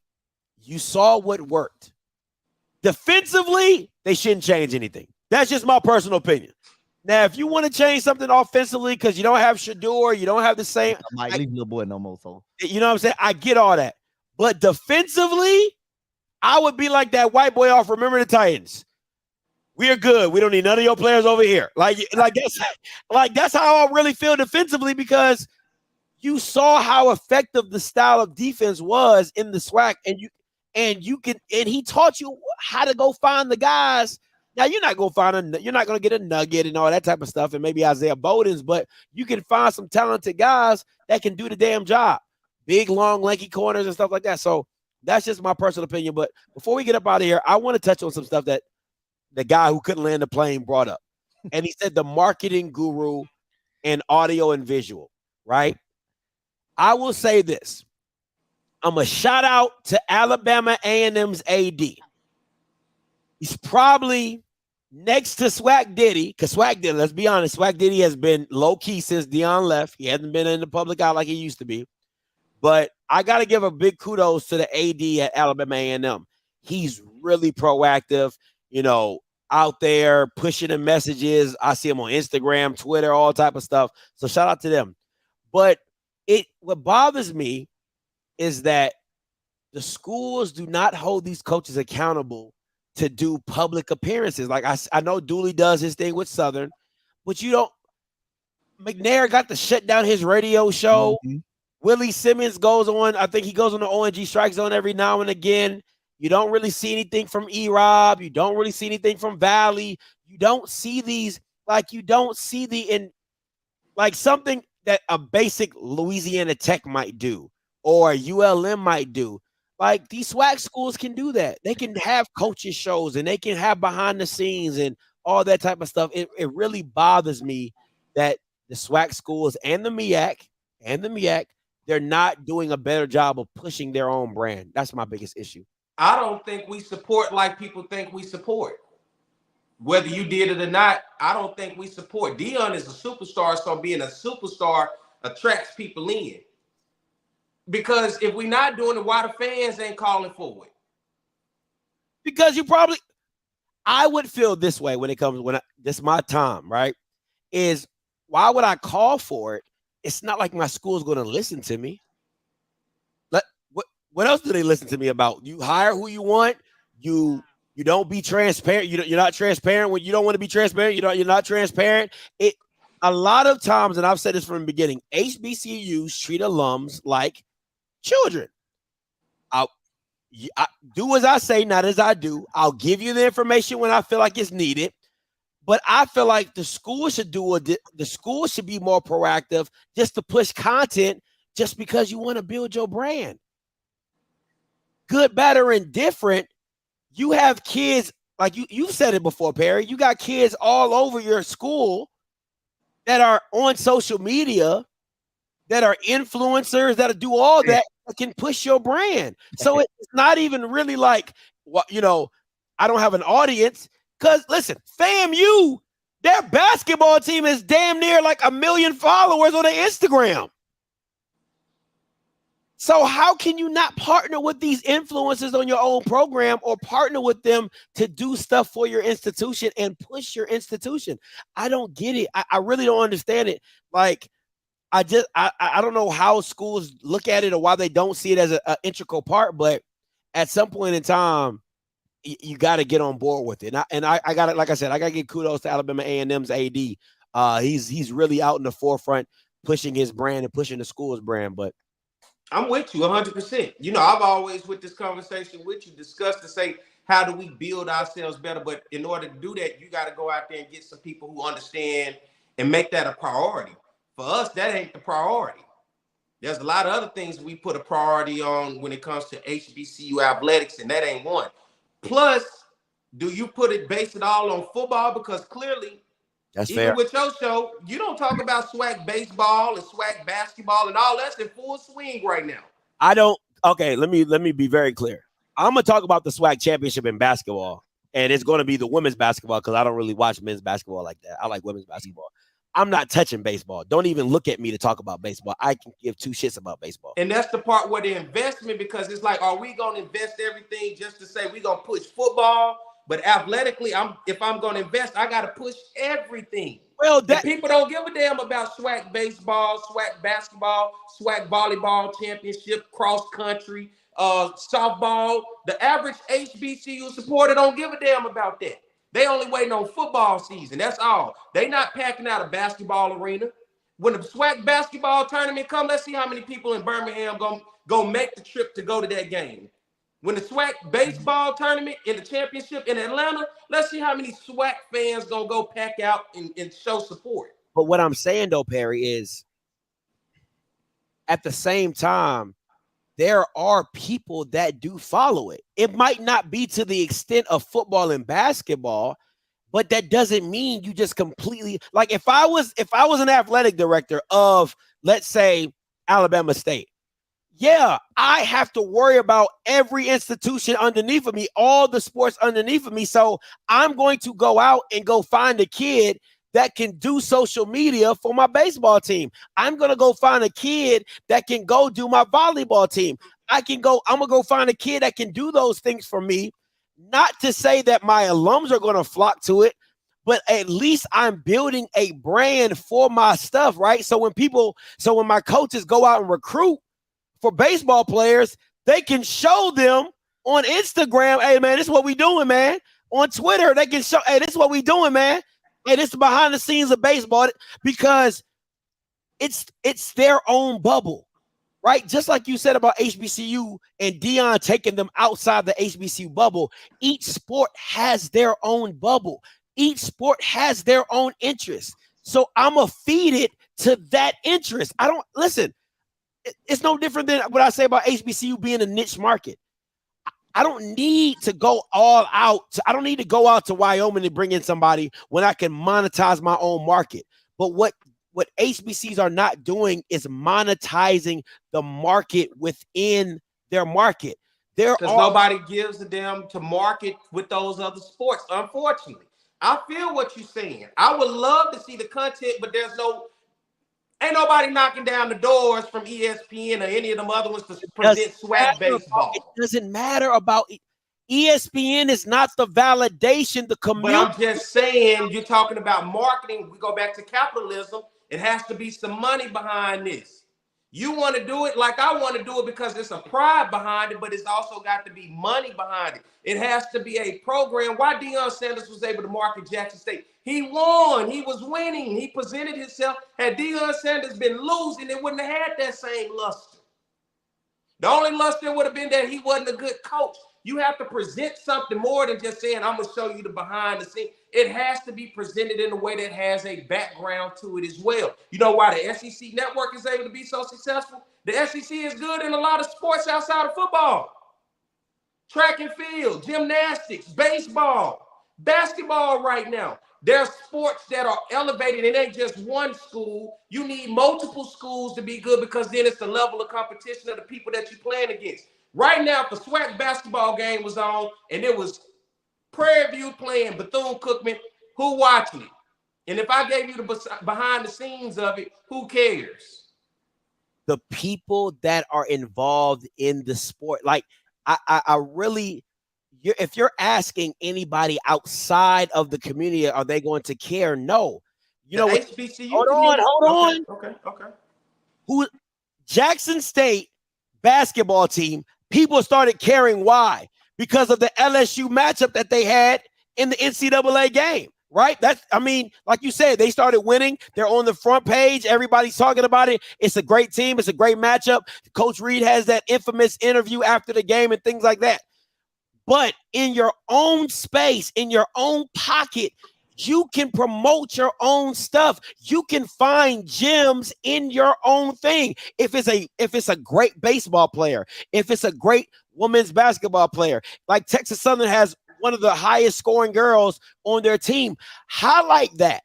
you saw what worked. Defensively, they shouldn't change anything. That's just my personal opinion. Now, if you want to change something offensively because you don't have Shador, you don't have the same. I might leave little boy no more. So you know what I'm saying? I get all that. But defensively, I would be like that white boy off Remember the Titans. We are good. We don't need none of your players over here. Like that's how I really feel defensively because you saw how effective the style of defense was in the SWAC, and he taught you how to go find the guys. Now you're not going to get a Nugget and all that type of stuff, and maybe Isaiah Bowden's, but you can find some talented guys that can do the damn job. Big, long, lanky corners and stuff like that. So that's just my personal opinion. But before we get up out of here, I want to touch on some stuff that the guy who couldn't land the plane brought up. And he said the marketing guru and audio and visual, right? I will say this. I'm a shout out to Alabama A&M's AD. He's probably next to Swag Diddy, because Swag Diddy, let's be honest, Swag Diddy has been low-key since Deion left. He hasn't been in the public eye like he used to be. But I got to give a big kudos to the AD at Alabama A&M. He's really proactive, out there pushing the messages. I see him on Instagram, Twitter, all type of stuff. So shout out to them. But what bothers me is that the schools do not hold these coaches accountable to do public appearances. Like I know Dooley does his thing with Southern, but McNair got to shut down his radio show. Mm-hmm. Willie Simmons goes on. I think he goes on the ONG Strike Zone every now and again. You don't really see anything from E-Rob. You don't really see anything from Valley. You don't see these, something that a basic Louisiana Tech might do or ULM might do. Like these SWAC schools can do that. They can have coaches shows and they can have behind the scenes and all that type of stuff. It really bothers me that the SWAC schools and the MEAC, they're not doing a better job of pushing their own brand. That's my biggest issue. I don't think we support like people think we support. Whether you did it or not, I don't think we support. Deion is a superstar, so being a superstar attracts people in. Because if we're not doing it, why the fans ain't calling for it? Because I would feel this way when this is my time, right? Is why would I call for it? It's not like my school is going to listen to me. What else do they listen to me about? You hire who you want. You don't be transparent. You're not transparent when you don't want to be transparent. You're not transparent. A lot of times, and I've said this from the beginning, HBCUs treat alums like children. I do as I say, not as I do. I'll give you the information when I feel like it's needed. But I feel like the school should be more proactive just to push content just because you want to build your brand. Good, bad, or indifferent, you have kids, like you've said it before, Perry. You got kids all over your school that are on social media that are influencers that do all that can push your brand. So it's not even really like, you know, I don't have an audience. Because listen, FAMU, their basketball team is damn near like 1 million followers on their Instagram. So how can you not partner with these influencers on your own program or partner with them to do stuff for your institution and push your institution? I don't get it. I really don't understand it. Like, I don't know how schools look at it or why they don't see it as an integral part, but at some point in time, you got to get on board with it. And I got it. Like I said, I got to give kudos to Alabama A&M's AD. He's really out in the forefront, pushing his brand and pushing the school's brand. But I'm with you 100%. You know, I've always, with this conversation with you, discussed to say, how do we build ourselves better? But in order to do that, you got to go out there and get some people who understand and make that a priority. For us, that ain't the priority. There's a lot of other things we put a priority on when it comes to HBCU athletics, and that ain't one. Plus, do you base it all on football? Because clearly, that's even fair. with your show, you don't talk about swag baseball and swag basketball and all that's in full swing right now. I don't. Okay, let me be very clear. I'm gonna talk about the swag championship in basketball, and it's going to be the women's basketball because I don't really watch men's basketball like that. I like women's basketball. I'm not touching baseball. Don't even look at me to talk about baseball. I can give two shits about baseball. And that's the part where the investment, because it's like, are we going to invest everything just to say we're going to push football? But athletically, if I'm going to invest, I got to push everything. Well, people don't give a damn about swag baseball, swag basketball, swag volleyball championship, cross country, softball. The average HBCU supporter don't give a damn about that. They only waiting on football season. That's all. They not packing out a basketball arena. When the swag basketball tournament come, let's see how many people in Birmingham go make the trip to go to that game. When the swag baseball tournament in the championship in Atlanta, let's see how many swag fans gonna go pack out and show support. But what I'm saying though, Perry, is at the same time, there are people that do follow it. It might not be to the extent of football and basketball, but that doesn't mean you just completely, like if I was an athletic director of, let's say, Alabama State, yeah, I have to worry about every institution underneath of me, all the sports underneath of me. So I'm going to go out and go find a kid that can do social media for my baseball team. I'm going to go find a kid that can go do my volleyball team. I'm going to go find a kid that can do those things for me. Not to say that my alums are going to flock to it, but at least I'm building a brand for my stuff, right? So when my coaches go out and recruit for baseball players, they can show them on Instagram, hey, man, this is what we doing, man. On Twitter, they can show, hey, this is what we doing, man. Hey, this is behind the scenes of baseball, because it's their own bubble, right? Just like you said about HBCU and Deion taking them outside the HBCU bubble, each sport has their own bubble. Each sport has their own interest. So I'm going to feed it to that interest. It's no different than what I say about HBCU being a niche market. I don't need to go all out. I don't need to go out to Wyoming to bring in somebody when I can monetize my own market. But what HBCs are not doing is monetizing the market within their market. Because nobody gives a damn to market with those other sports, unfortunately. I feel what you're saying. I would love to see the content, but ain't nobody knocking down the doors from ESPN or any of them other ones to present swag baseball. It doesn't matter about ESPN. Is not the validation, the community. But I'm just saying, you're talking about marketing. We go back to capitalism. It has to be some money behind this. You want to do it like I want to do it because there's a pride behind it, but it's also got to be money behind it. It has to be a program. Why Deion Sanders was able to market Jackson State? He won. He was winning. He presented himself. Had Deion Sanders been losing, it wouldn't have had that same luster. The only luster would have been that he wasn't a good coach. You have to present something more than just saying, I'm going to show you the behind the scenes. It has to be presented in a way that has a background to it as well. You know why the SEC network is able to be so successful? The SEC is good in a lot of sports outside of football. Track and field, gymnastics, baseball, basketball right now. There's sports that are elevated. It ain't just one school. You need multiple schools to be good because then it's the level of competition of the people that you're playing against. Right now, if the SWAC basketball game was on and it was Prairie View playing Bethune-Cookman, who watching it? And if I gave you the behind the scenes of it, who cares? The people that are involved in the sport. Like, I really, if you're asking anybody outside of the community, are they going to care? No. You know what? HBCU Hold on. Okay. Who Jackson State basketball team, people started caring. Why? Because of the LSU matchup that they had in the NCAA game. Right? I mean, like you said, they started winning. They're on the front page. Everybody's talking about it. It's a great team. It's a great matchup. Coach Reed has that infamous interview after the game and things like that. But in your own space, in your own pocket, you can promote your own stuff. You can find gems in your own thing. If it's a great baseball player, if it's a great women's basketball player, like Texas Southern has one of the highest scoring girls on their team. Highlight that.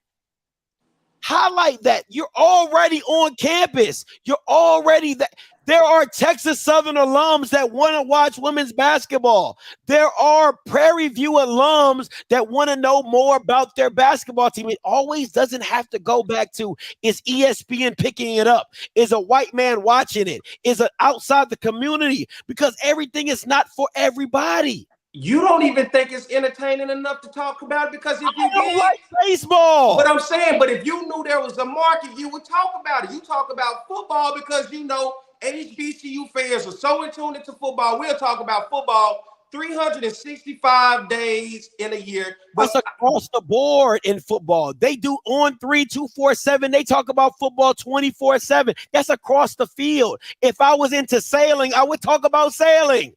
You're already on campus. You're already that. There are Texas Southern alums that want to watch women's basketball. There are Prairie View alums that want to know more about their basketball team. It always doesn't have to go back to, is ESPN picking it up? Is a white man watching it? Is it outside the community? Because everything is not for everybody. You don't even think it's entertaining enough to talk about it because if you did like baseball. But I'm saying, but if you knew there was a market, you would talk about it. You talk about football because you know HBCU fans are so in tune into football. We'll talk about football 365 days in a year. But that's across the board in football. They do on 3, 247. They talk about football 24/7. That's across the field. If I was into sailing, I would talk about sailing.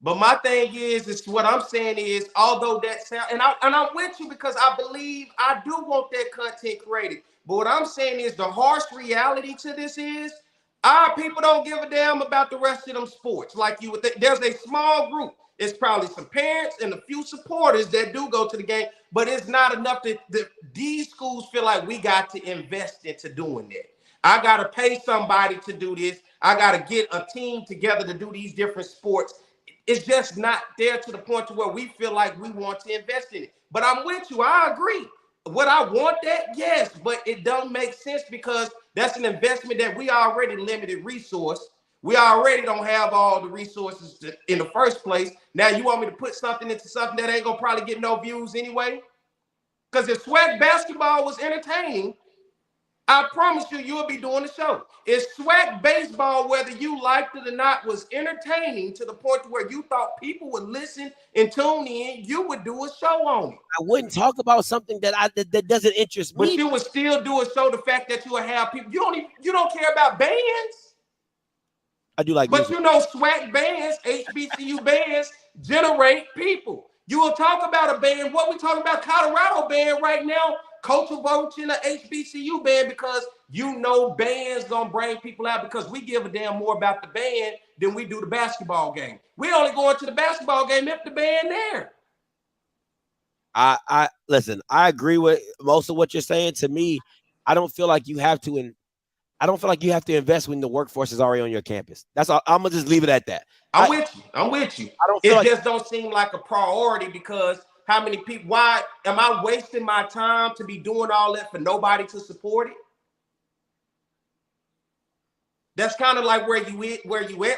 But my thing is what I'm saying is, although that sound, and I'm with you because I believe I do want that content created. But what I'm saying is the harsh reality to this is our people don't give a damn about the rest of them sports. Like you would think, there's a small group. It's probably some parents and a few supporters that do go to the game, but it's not enough that these schools feel like we got to invest into doing that. I got to pay somebody to do this. I got to get a team together to do these different sports. It's just not there to the point to where we feel like we want to invest in it. But I'm with you. I agree. Would I want that? Yes, but it doesn't make sense because that's an investment that we already limited resource. We already don't have all the resources in the first place. Now you want me to put something into something that ain't gonna probably get no views anyway? Because if SWAC basketball was entertaining, I promise you, you'll be doing the show. If SWAC baseball, whether you liked it or not, was entertaining to the point where you thought people would listen and tune in, you would do a show on it. I wouldn't talk about something that doesn't interest me. But you would still do a show. The fact that you would have people, you don't care about bands. I do like, but music. You know, SWAC bands, HBCU bands generate people. You will talk about a band. What we talking about, Colorado band right now. Coach Vulture in an HBCU band because you know bands gonna bring people out because we give a damn more about the band than we do the basketball game. We only go into the basketball game if the band there. I listen, I agree with most of what you're saying. To me, I don't feel like you have to invest when the workforce is already on your campus. That's all. I'm gonna just leave it at that. I'm with you. It just don't seem like a priority because how many people? Why am I wasting my time to be doing all that for nobody to support it? That's kind of like where you at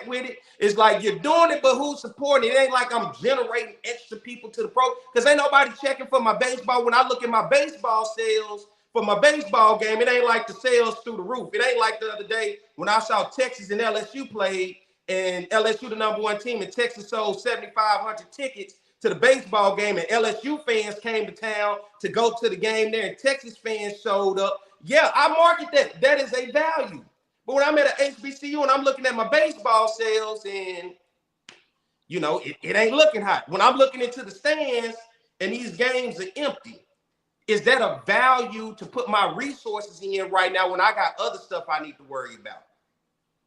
with it. It's like you're doing it, but who's supporting it? It ain't like I'm generating extra people to the pro because ain't nobody checking for my baseball. When I look at my baseball sales for my baseball game, it ain't like the sales through the roof. It ain't like the other day when I saw Texas and LSU played and LSU the #1 team and Texas sold 7,500 tickets to the baseball game and LSU fans came to town to go to the game there and Texas fans showed up. Yeah, I market that. That is a value. But when I'm at an HBCU and I'm looking at my baseball sales and, you know, it ain't looking hot. When I'm looking into the stands and these games are empty, is that a value to put my resources in right now when I got other stuff I need to worry about?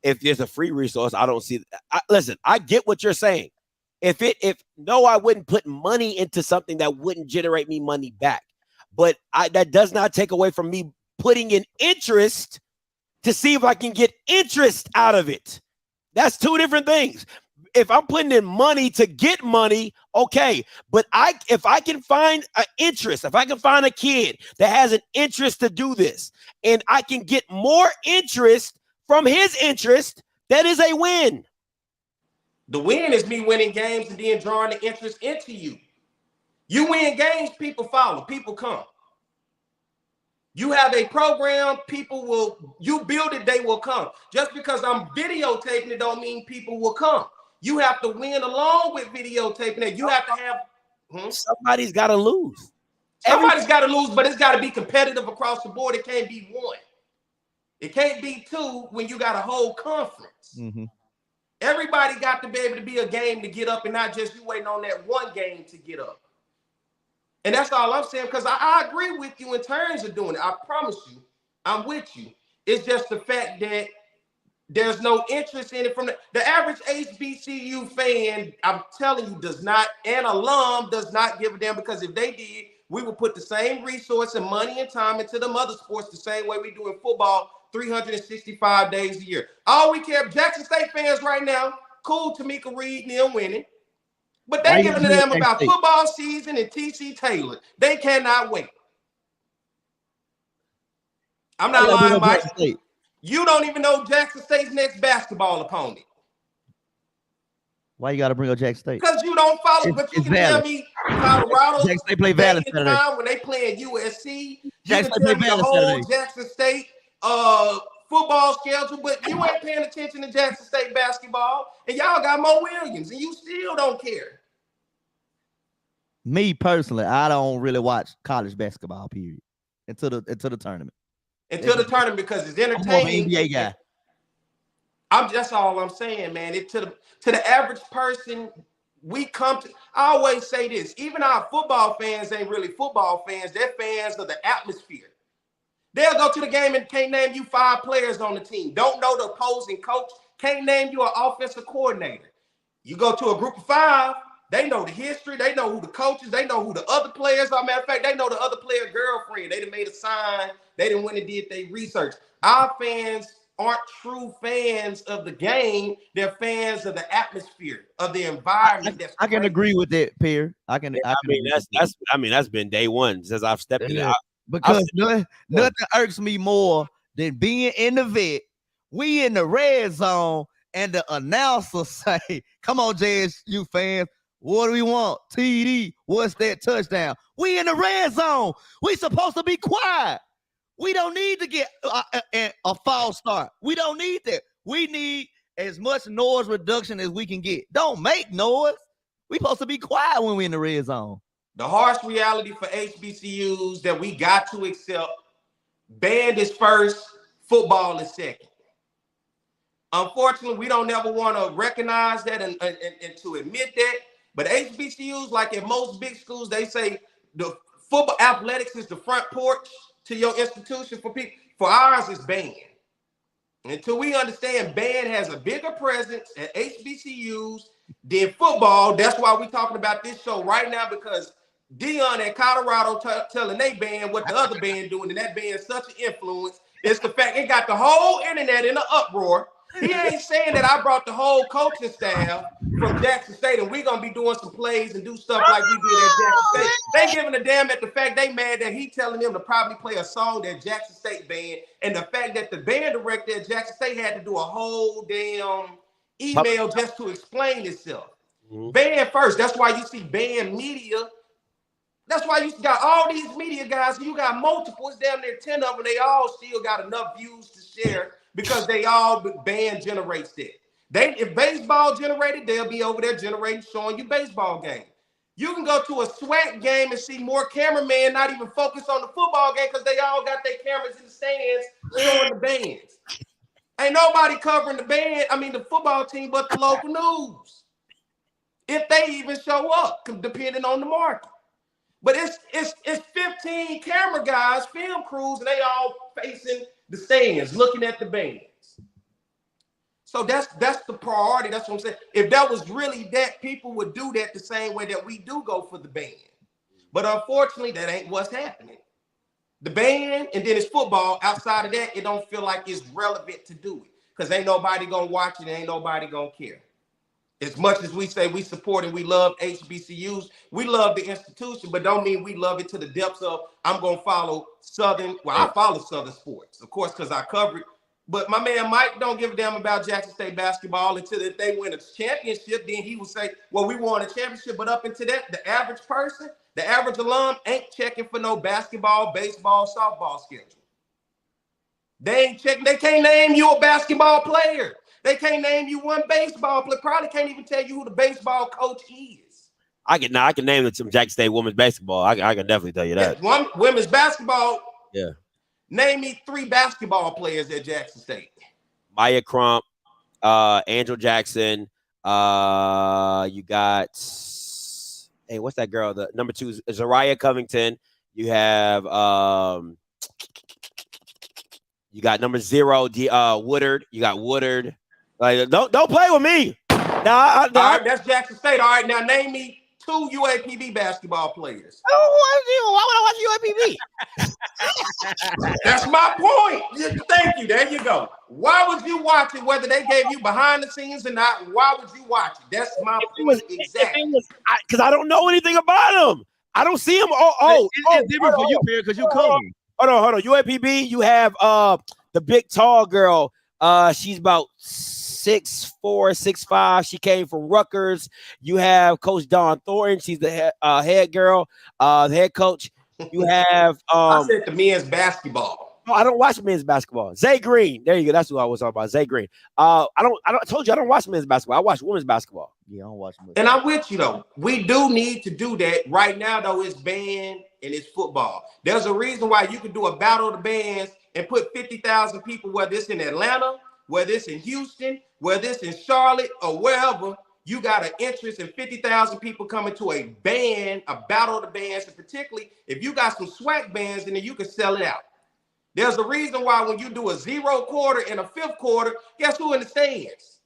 If there's a free resource, I don't see. Listen, I get what you're saying. I wouldn't put money into something that wouldn't generate me money back. but that does not take away from me putting in interest to see if I can get interest out of it. That's two different things. If I'm putting in money to get money, okay. But if I can find an interest, if I can find a kid that has an interest to do this, and I can get more interest from his interest, that is a win. The win is me winning games and then drawing the interest into you. You win games, people follow, people come. You have a program, people will, you build it, they will come. Just because I'm videotaping it don't mean people will come. You have to win along with videotaping it. You have to have... Somebody's got to lose. Somebody's got to lose, but it's got to be competitive across the board. It can't be one. It can't be two when you got a whole conference. Mm-hmm. Everybody got to be able to be a game to get up and not just you waiting on that one game to get up. And that's all I'm saying, because I agree with you in terms of doing it. I promise you, I'm with you. It's just the fact that there's no interest in it from the average HBCU fan. I'm telling you, does not, and alum does not give a damn, because if they did, we would put the same resource and money and time into them other sports the same way we do in football 365 days a year. All we care, Jackson State fans right now, cool, Tamika Reed and them winning. But they giving a damn about football season and TC Taylor. They cannot wait. I'm not lying, Mike. You don't even know Jackson State's next basketball opponent. Why you got to bring up Jackson State? Because you don't follow, but you can tell me Colorado. Jackson State play Valid Saturday. When they play at USC, you Jackson can tell me the Valid whole Saturday. Jackson State football schedule, but you ain't paying attention to Jackson State basketball, and y'all got Mo Williams, and you still don't care. Me personally, I don't really watch college basketball, period, until the tournament. Until the tournament, because it's entertaining. I'm more of an NBA guy. That's all I'm saying, man. To the average person, we come to. I always say this: even our football fans ain't really football fans. They're fans of the atmosphere. They'll go to the game and can't name you 5 players on the team. Don't know the opposing coach. Can't name you an offensive coordinator. You go to a group of 5. They know the history. They know who the coaches. They know who the other players are. Matter of fact, they know the other player girlfriend. They done made a sign. They done went and did their research. Our fans aren't true fans of the game. They're fans of the atmosphere, of the environment. I can agree with that, Pierre. I mean, that's been day one since I've stepped in. Because nothing irks me more than being in the vet. We in the red zone, and the announcer say, "Come on, JSU fans. What do we want? TD. What's that touchdown?" We in the red zone. We supposed to be quiet. We don't need to get a false start. We don't need that. We need as much noise reduction as we can get. Don't make noise. We supposed to be quiet when we're in the red zone. The harsh reality for HBCUs that we got to accept: band is first, football is second. Unfortunately, we don't never want to recognize that and to admit that. But HBCUs, like in most big schools, they say the football athletics is the front porch to your institution for people. For ours, it's band. Until we understand band has a bigger presence at HBCUs than football. That's why we're talking about this show right now, because Deion at Colorado telling they band what the other band doing, and that band is such an influence. It's the fact it got the whole internet in an uproar. He ain't saying that I brought the whole coaching staff from Jackson State and we're going to be doing some plays and do stuff like we did at Jackson State. They giving a damn at the fact they mad that he telling them to probably play a song that Jackson State band, and the fact that the band director at Jackson State had to do a whole damn email just to explain itself. Band first. That's why you see band media. That's why you got all these media guys. You got multiple. It's damn near 10 of them. They all still got enough views to share because they all band generates that. If baseball generated, they'll be over there generating, showing you baseball game. You can go to a SWAC game and see more cameramen not even focused on the football game because they all got their cameras in the stands showing the bands. Ain't nobody covering the football team, but the local news. If they even show up, depending on the market. But it's 15 camera guys, film crews, and they all facing the stands, looking at the bands. So that's the priority. That's what I'm saying. If that was really that, people would do that the same way that we do go for the band. But unfortunately, that ain't what's happening. the band, and then it's football. Outside of that, it don't feel like it's relevant to do it because ain't nobody gonna watch it, ain't nobody gonna care. As much as we say we support and we love HBCUs, we love the institution, but don't mean we love it to the depths of I'm gonna follow Southern. Well, I follow Southern sports, of course, because I cover it. But my man Mike don't give a damn about Jackson State basketball until if they win a championship. Then he would say, "Well, we won a championship." But up until that, the average person, the average alum, ain't checking for no basketball, baseball, softball schedule. They ain't checking. They can't name you a basketball player. They can't name you one baseball player. Probably can't even tell you who the baseball coach is. I can name some Jackson State women's basketball. I can definitely tell you that. One women's basketball. Yeah. Name me 3 basketball players at Jackson State. Maya Crump, Angel Jackson. You got what's that girl? The number 2 is Zariah Covington. You have you got number 0, Woodard. You got Woodard. Like, don't play with me. All right, that's Jackson State. All right, now name me 2 UAPB basketball players. Why would I watch UAPB? That's my point. Thank you. There you go. Why would you watch it, whether they gave you behind the scenes or not? Why would you watch it? That's my point. Exactly. Because I don't know anything about them. I don't see them. It's different for you, Pierre, because you cover them. Hold on. UAPB, you have the big tall girl. She's about 6'4", 6'5". She came from Rutgers. You have Coach Dawn Thornton. She's the head girl, the head coach. You have I said the men's basketball. No, I don't watch men's basketball. Zay Green. There you go. That's who I was talking about. Zay Green. I told you I don't watch men's basketball. I watch women's basketball. Yeah, I don't watch men's And I'm with you though. We do need to do that. Right now, though, it's band and it's football. There's a reason why you can do a battle of the bands and put 50,000 people, whether it's in Atlanta, whether it's in Houston, whether it's in Charlotte, or wherever. You got an interest in 50,000 people coming to a band, a battle of the bands, and particularly if you got some swag bands in there, you can sell it out. There's a reason why when you do a 0 quarter and a 5th quarter, guess who in the stands?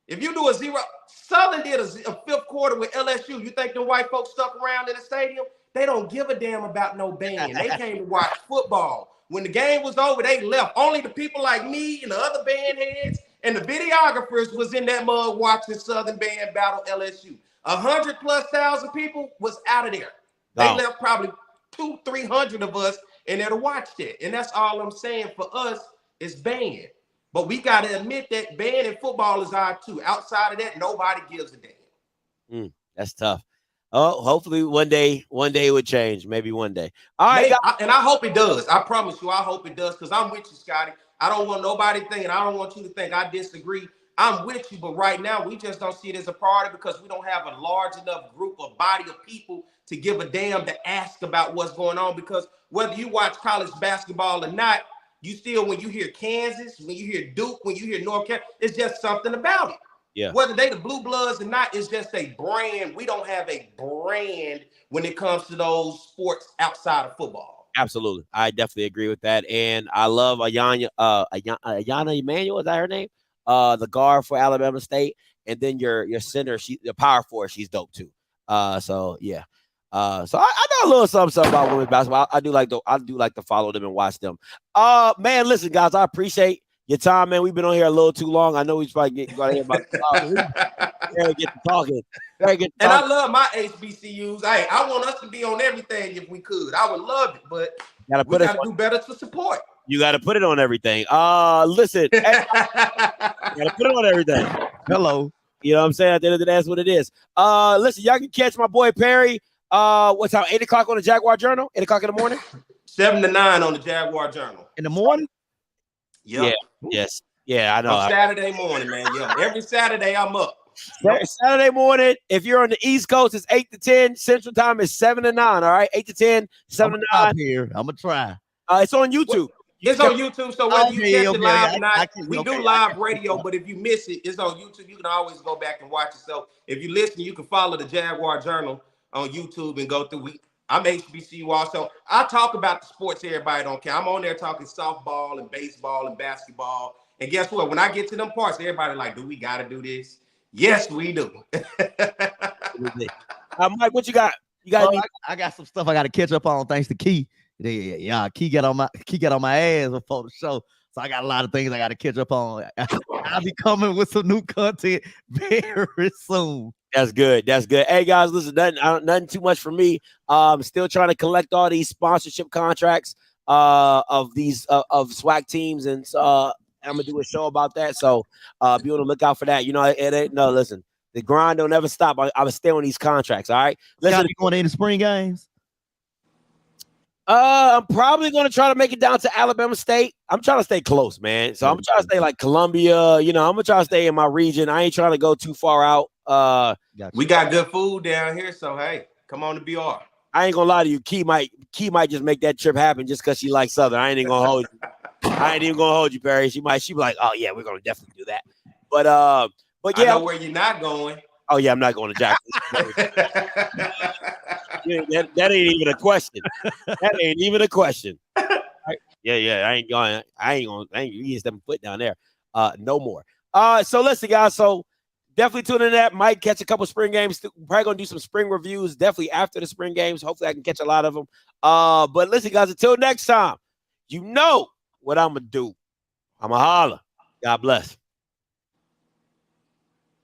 If you do a 0, Southern did a 5th quarter with LSU. You think the white folks stuck around in the stadium? They don't give a damn about no band. They came to watch football. When the game was over, they left. Only the people like me and the other band heads and the videographers was in that mug watching Southern band battle LSU. 100,000+ people was out of there. They left probably 200-300 of us in there to watch that. And that's all I'm saying for us is band. But we got to admit that band and football is our too. Outside of that, nobody gives a damn. That's tough. Oh, hopefully one day it would change. Maybe one day. All right. And I hope it does. I promise you, I hope it does, because I'm with you, Scotty. I don't want nobody thinking, I don't want you to think I disagree. I'm with you, but right now we just don't see it as a priority because we don't have a large enough group or body of people to give a damn to ask about what's going on. Because whether you watch college basketball or not, you still, when you hear Kansas, when you hear Duke, when you hear North Carolina, it's just something about it. Yeah. Whether they the Blue Bloods or not, it's just a brand. We don't have a brand when it comes to those sports outside of football. Absolutely. I definitely agree with that. And I love Ayana Emanuel, is that her name? The guard for Alabama State. And then your center, the power forward, she's dope too. So yeah. So I know a little something about women's basketball. I do like to follow them and watch them. Man, listen, guys, I appreciate your time, man. We've been on here a little too long. I know we probably going to hear about get to talking. And I love my HBCUs. Hey, I want us to be on everything if we could. I would love it, but we got to do better to support. You got to put it on everything. Listen, you got to put it on everything. Hello. You know what I'm saying? At the end of the day, that's what it is. Listen, y'all can catch my boy Perry. What's time? 8 o'clock on the Jaguar Journal? 8 o'clock in the morning? 7 to 9 on the Jaguar Journal. In the morning? Yep. Yeah. Yes. Yeah, I know. On Saturday morning, man. Yeah. Every Saturday I'm up. Saturday morning, if you're on the East Coast, it's 8 to 10. Central time is 7 to 9. All right, 8 to 10, 7 to 9. Here, I'm gonna try. It's on YouTube. It's on YouTube, so whether you catch it live or not, we do live radio, but if you miss it, it's on YouTube. You can always go back and watch it. So if you listen, you can follow the Jaguar Journal on YouTube and go through. I'm HBCU also. I talk about the sports everybody don't care. I'm on there talking softball and baseball and basketball. And guess what? When I get to them parts, everybody like, do we got to do this? Yes, we do. Mike, what you got? You got? I got some stuff I got to catch up on thanks to Key. Yeah. Key got on my ass before the show. So I got a lot of things I got to catch up on. I'll be coming with some new content very soon. That's good. Hey guys, listen, nothing too much for me. Still trying to collect all these sponsorship contracts of these of SWAC teams, and I'm gonna do a show about that. So be on the lookout for that. You know, listen, the grind don't ever stop. I will stay on these contracts. All right. Listen, you going to any spring games? I'm probably gonna try to make it down to Alabama State. I'm trying to stay close, man. So I'm trying to stay like Columbia. You know, I'm gonna try to stay in my region. I ain't trying to go too far out. We got good food down here, so hey, come on to BR. I ain't gonna lie to you. Key might just make that trip happen just because she likes Southern. I ain't even gonna hold you. I ain't even gonna hold you, Perry. She be like, oh yeah, we're gonna definitely do that. But yeah, I know where you're not going. Oh yeah, I'm not going to Jackson. that ain't even a question. That ain't even a question. Yeah, I ain't going. You ain't stepping foot down there. No more. So listen, guys. So definitely tune in to that. Might catch a couple spring games. Probably gonna do some spring reviews. Definitely after the spring games. Hopefully I can catch a lot of them. But listen, guys. Until next time, you know what I'm gonna do. I'ma holler. God bless.